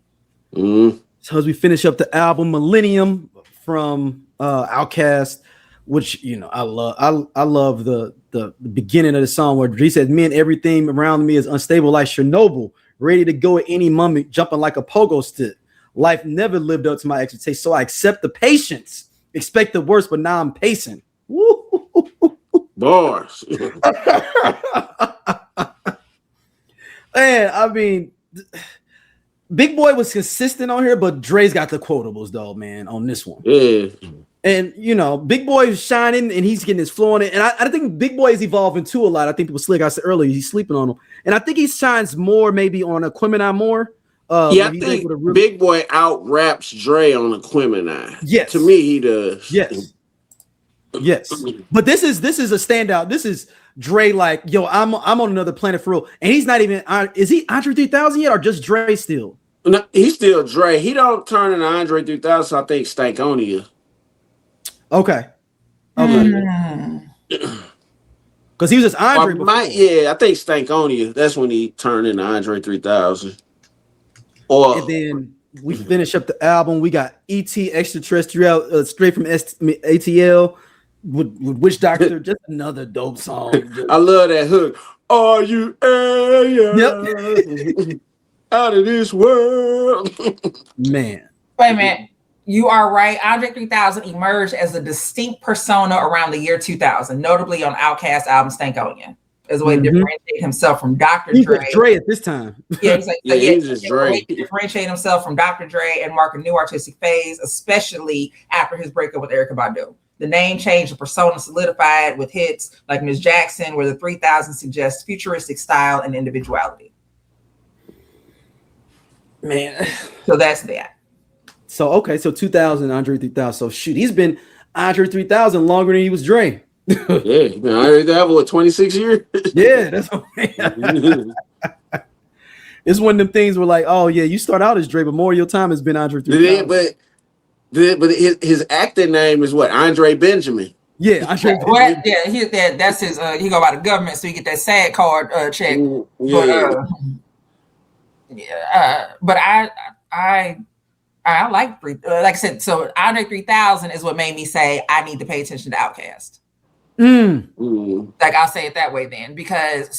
So as we finish up the album Millennium from Outkast, which I love the beginning of the song where he says, "Men, everything around me is unstable like Chernobyl, ready to go at any moment, jumping like a pogo stick. Life never lived up to my expectations, so I accept the patience. Expect the worst, but now I'm pacing." Bars. Man, I mean, Big Boy was consistent on here, but Dre's got the quotables though, man, on this one. Yeah. And Big Boy is shining and he's getting his flow on it. And I think Big Boy is evolving too a lot. I think it was Slick. I said earlier, he's sleeping on him. And I think he shines more maybe on Aquemini more. I think Big Boy out raps Dre on Aquemini. Yes. To me, he does. Yes. But this is a standout. This is Dre like, yo, I'm on another planet for real. And he's not even, is he Andre 3000 yet or just Dre still? No, he's still Dre. He don't turn into Andre 3000, so I think Stankonia. Okay. Because he was just Andre. I think Stankonia. That's when he turned into Andre 3000. And then we finish up the album. We got E.T. Extraterrestrial, straight from ATL with Witch Doctor. Just another dope song. I love that hook. Are you out of this world? Man. Wait a minute. You are right. Andre 3000 emerged as a distinct persona around the year 2000, notably on Outkast album Stankonia, as a way to differentiate himself from Dr. Dre. He's Dre at this time. Yeah, he's like, he's just Dre. To differentiate himself from Dr. Dre and mark a new artistic phase, especially after his breakup with Erykah Badu. The name change, the persona solidified with hits like Miss Jackson, where the 3000 suggests futuristic style and individuality. Man. So that's that. So 2000, Andre 3000. So shoot, he's been Andre 3000 longer than he was Dre. Yeah, he's been Andre 3000 what 26 years. Yeah, that's okay. It's one of them things where like, oh yeah, you start out as Dre, but more of your time has been Andre 3000. But his acting name is what? Andre Benjamin. Yeah, Andre Benjamin. That's his. He go by the government, so you get that SAG card check. But I like I said. So Andre 3000 is what made me say I need to pay attention to Outkast. Like I'll say it that way then, because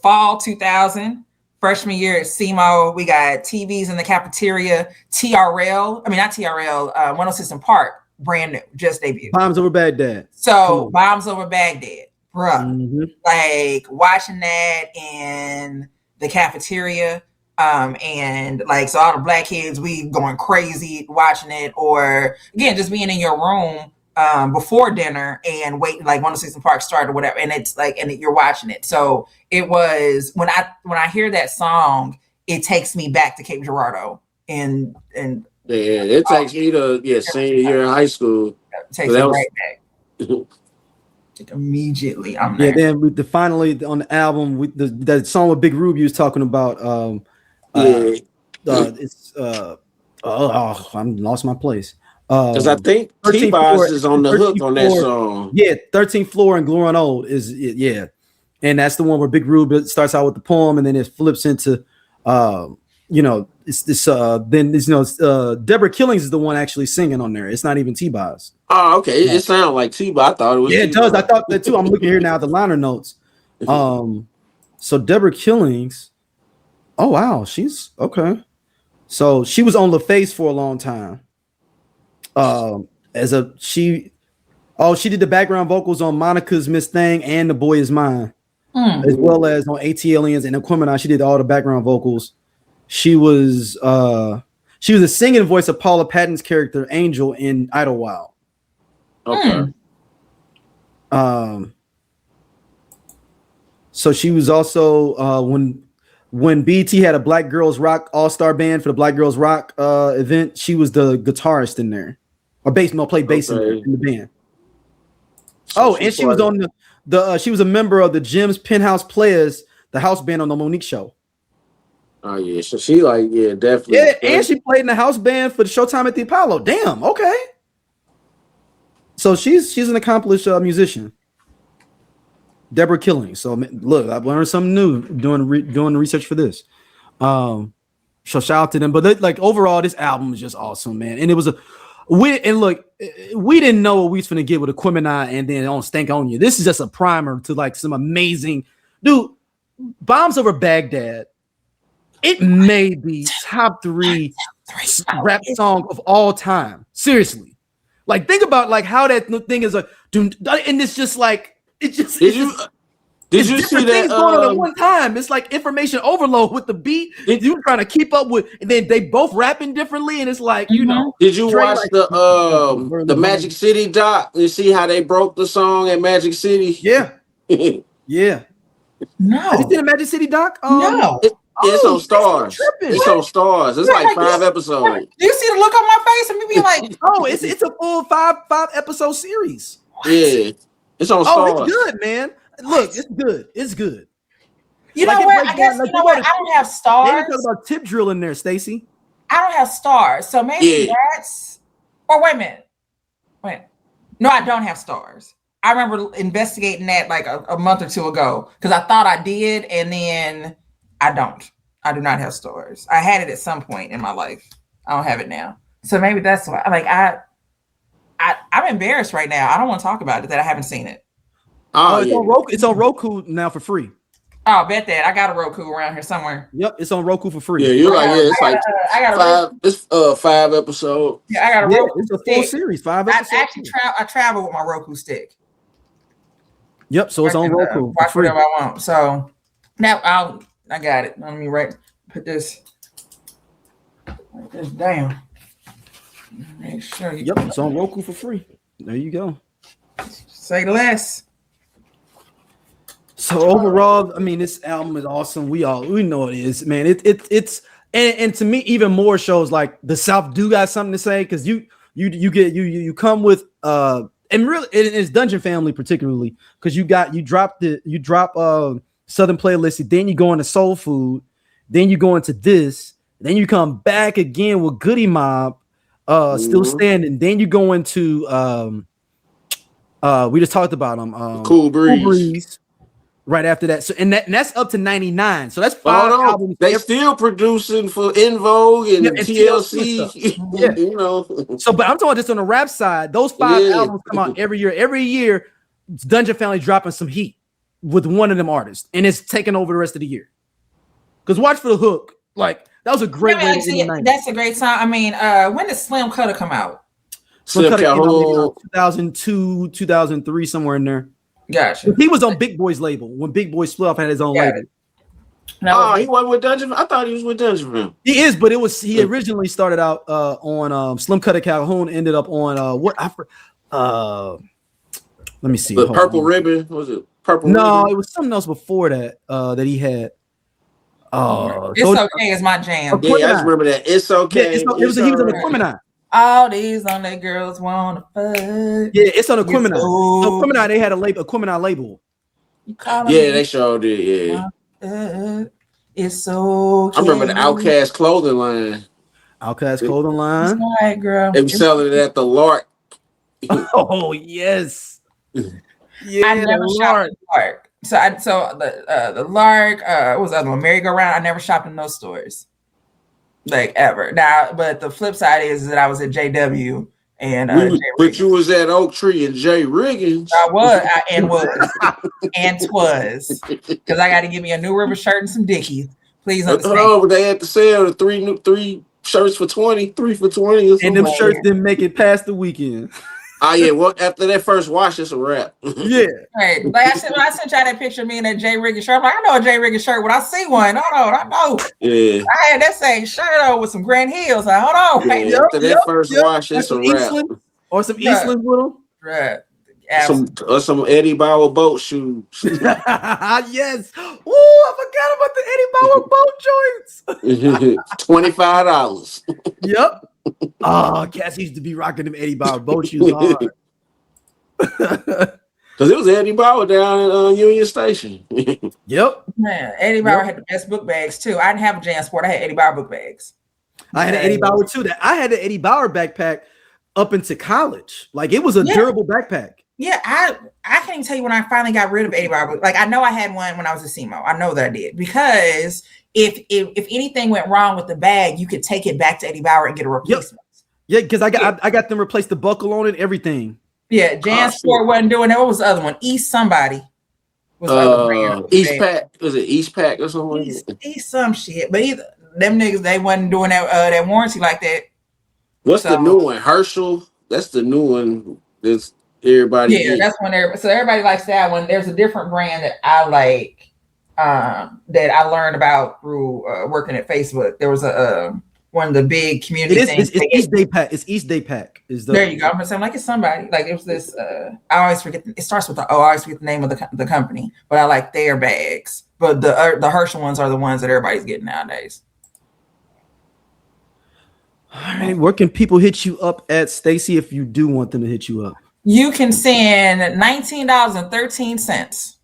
fall 2000. Freshman year at SEMO, we got TVs in the cafeteria. TRL, not TRL, 106 in Park, brand new, just debuted. Bombs Over Baghdad. So Bombs Over Baghdad, bruh. Like watching that in the cafeteria, and like so all the black kids, we going crazy watching it, or again just being in your room before dinner and waiting like 106 in Park started or whatever, and it's like and you're watching it. So it was when I hear that song, it takes me back to Cape Girardeau and it takes me to senior year in high school. It takes me right back. Immediately, I'm there. Then with finally on the album with the song with Big Ruby was talking about it's I'm lost my place. Because I think T-Boz is on the hook on that song. Yeah, 13th Floor and Glowing Old is and that's the one where Big Rube starts out with the poem and then it flips into it's this Deborah Killings is the one actually singing on there. It's not even T-Boz. Oh, okay. It sounds like T-Boz. I thought it was. Yeah, it does. I thought that too. I'm looking here now at the liner notes. So Deborah Killings. Oh wow, she's okay. So she was on LaFace for a long time. She did the background vocals on Monica's Miss Thing and The Boy Is Mine, as well as on Atliens and Aquemini. She did all the background vocals. She was a singing voice of Paula Patton's character Angel in Idlewild. Okay. So she was also when BT had a Black Girls Rock All-Star band for the Black Girls Rock event, she was the guitarist in there. Or played bass in the band. Oh, and she was on the she was a member of the Jim's Penthouse Players, the house band on the Monique Show. Oh yeah, so she like definitely. Yeah, and she played in the house band for the Showtime at the Apollo. Damn, okay. So she's an accomplished musician. Deborah Killing. So look, I've learned something new doing the research for this. So shout out to them. But like overall, this album is just awesome, man. And it was we didn't know what we was gonna get with Aquemini and then on Stank On You. This is just a primer to like some amazing Bombs Over Baghdad. It may be top 3 rap song of all time. Seriously. Like think about like how that thing is and it's just like did you see that going on at one time? It's like information overload with the beat. You trying to keep up with, and then they both rapping differently, and it's like Did you watch the Magic City doc? You see how they broke the song at Magic City? Yeah, yeah. No, have you seen the Magic City doc? No. It's on Stars. It's on Stars. It's like 5 episodes. Do you see the look on my face and me being like, "Oh, it's a full 5 episode series." Yeah, it's on Stars. Oh, it's good, man. Look, it's good. It's good. You know what? I guess you know what? I don't have Stars. They talk about Tip Drill in there, Stacey. I don't have Stars, so maybe that's. Or wait a minute. No, I don't have Stars. I remember investigating that like a month or two ago because I thought I did, and then I don't. I do not have Stars. I had it at some point in my life. I don't have it now. So maybe that's why. Like I'm embarrassed right now. I don't want to talk about it that I haven't seen it. It's on Roku. It's on Roku now for free. Oh, bet that. I got a Roku around here somewhere. Yep, it's on Roku for free. Yeah, you're like, it's like I got 5. It's 5 episodes. Yeah, I got a Roku. It's a full series, 5 episodes. I actually travel with my Roku stick. Yep, so it's on Roku. Watch whatever I want. So now I got it. Let me put this down. Make sure. Yep, it's on Roku for free. There you go. Say less. So overall, I mean, this album is awesome. We know it is, man. It's and to me, even more shows like the South do got something to say because you come with and really it's Dungeon Family particularly because you drop Southern Playlist, then you go into Soul Food, then you go into this, then you come back again with Goody Mob, Still Standing, then you go into we just talked about them, Cool Breeze. Right after that, so and that's up to 99. So that's 5 albums. They still producing for In Vogue and TLC. Yeah, you know. So, but I'm talking just on the rap side. Those 5 albums come out every year. Every year, Dungeon Family dropping some heat with one of them artists, and it's taking over the rest of the year. Because watch for the hook. Like that was a great way. That's a great song. I mean, when did Slim Cutter come out? Slim Cutter came out 2002, 2003, somewhere in there. Gotcha. He was on Big Boy's label when Big Boy split off, had his own label. No, he wasn't with Dungeon. I thought he was with Dungeon Family. He is, but he originally started out on Slim Cutter Calhoun, ended up on let me see. The Purple Ribbon, was it Purple Ribbon? No, it was something else before that that he had. It's Okay is my jam. Yeah, I just remember that. It's Okay. He was on Aquemini. All these on that girls wanna fuck. Yeah, it's on Aquemini. Aquemini, they had a label, Aquemini label. They sure did. Yeah. It's so. I remember the Outkast clothing line. Outkast clothing line. All right, girl. They were selling it at the Lark. Oh yes. Yeah, I never shopped at the Lark. So the Lark, what was the other one? Merry-Go-Round. I never shopped in those stores. Like ever now, but the flip side is that I was at JW and but you was at Oak Tree and Jay Riggins. I was because I got to give me a New River shirt and some Dickies. Please understand. Oh, they had to sell the three shirts for 20, 3 for 20, and them shirts didn't make it past the weekend. Oh yeah, well after that first wash, it's a wrap. Yeah, right. Like I said, when I sent y'all that picture of me in that Jay Riggins shirt, I'm like, I know a Jay Riggins shirt when I see one. I know. Yeah, I had that same shirt on with some grand heels. Like, hold on. Yeah, after that first wash, it's a wrap. Or some Eastland with them. Right. Some Eddie Bauer boat shoes. Yes. Oh, I forgot about the Eddie Bauer boat joints. $25. Yep. Oh, Cass used to be rocking them Eddie Bauer boat shoes hard. Because it was Eddie Bauer down at Union Station. Yep. Man, Eddie Bauer had the best book bags too. I didn't have a JanSport. I had Eddie Bauer book bags. I had an Eddie Bauer too. I had an Eddie Bauer backpack up into college. Like it was a durable backpack. Yeah, I can't even tell you when I finally got rid of Eddie Bauer. Like I know I had one when I was a SEMO. I know that I did because if anything went wrong with the bag, you could take it back to Eddie Bauer and get a replacement. Yeah, because I got them replace the buckle on it, everything. Yeah, JanSport wasn't doing that. What was the other one? East somebody. East Pack. Was it East Pack or something? East some shit. But either them niggas, they wasn't doing that warranty like that. What's the new one? Herschel. That's the new one. That's everybody. Yeah, that's when everybody likes that one. There's a different brand that I like that I learned about through working at Facebook. There was a one of the big community things. It's East Day Pack. It's East Day Pack. There you go. I'm saying like it's somebody. Like it was this. I always forget. It starts with I always forget the name of the company, but I like their bags. But the Herschel ones are the ones that everybody's getting nowadays. All right, where can people hit you up at, Stacey, if you do want them to hit you up? You can send $19.13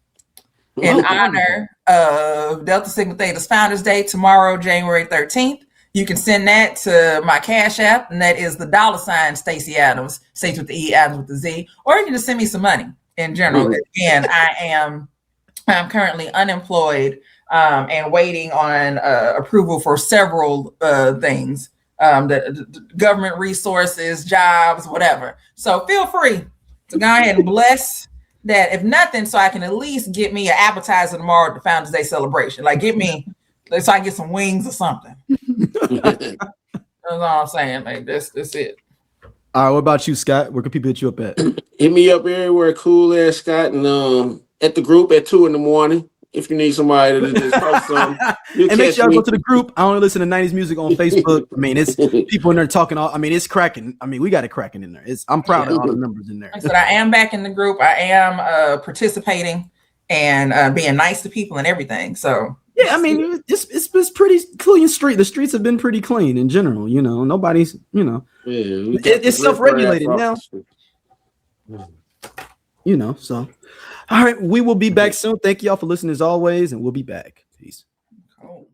in honor of Delta Sigma Theta's Founders Day tomorrow, January 13th. You can send that to my Cash App, and that is the $ Stacey Adams, Stacey with the E, Adams with the Z, or you can just send me some money in general. Again, I'm currently unemployed and waiting on approval for several things, the government resources, jobs, whatever. So feel free to go ahead and bless that, if nothing, so I can at least get me an appetizer tomorrow at the Founders Day celebration. Like get me, so I can get some wings or something. That's all I'm saying. Like that's it. All right, what about you, Scott? Where can people hit you up at? Hit me up everywhere, cool ass Scott, and at the group at 2 a.m. If you need somebody to just post something. And make sure y'all go to the group. I only listen to 90s music on Facebook. I mean, it's people in there talking all. I mean, it's cracking. I mean, we got it cracking in there. I'm proud of all the numbers in there. I said I am back in the group. I am participating and being nice to people and everything. So yeah, I mean, it's pretty clean street. The streets have been pretty clean in general. You know, nobody's. You know, it's self-regulated now. You know, so. All right, we will be back soon. Thank y'all for listening as always, and we'll be back. Peace. Cool.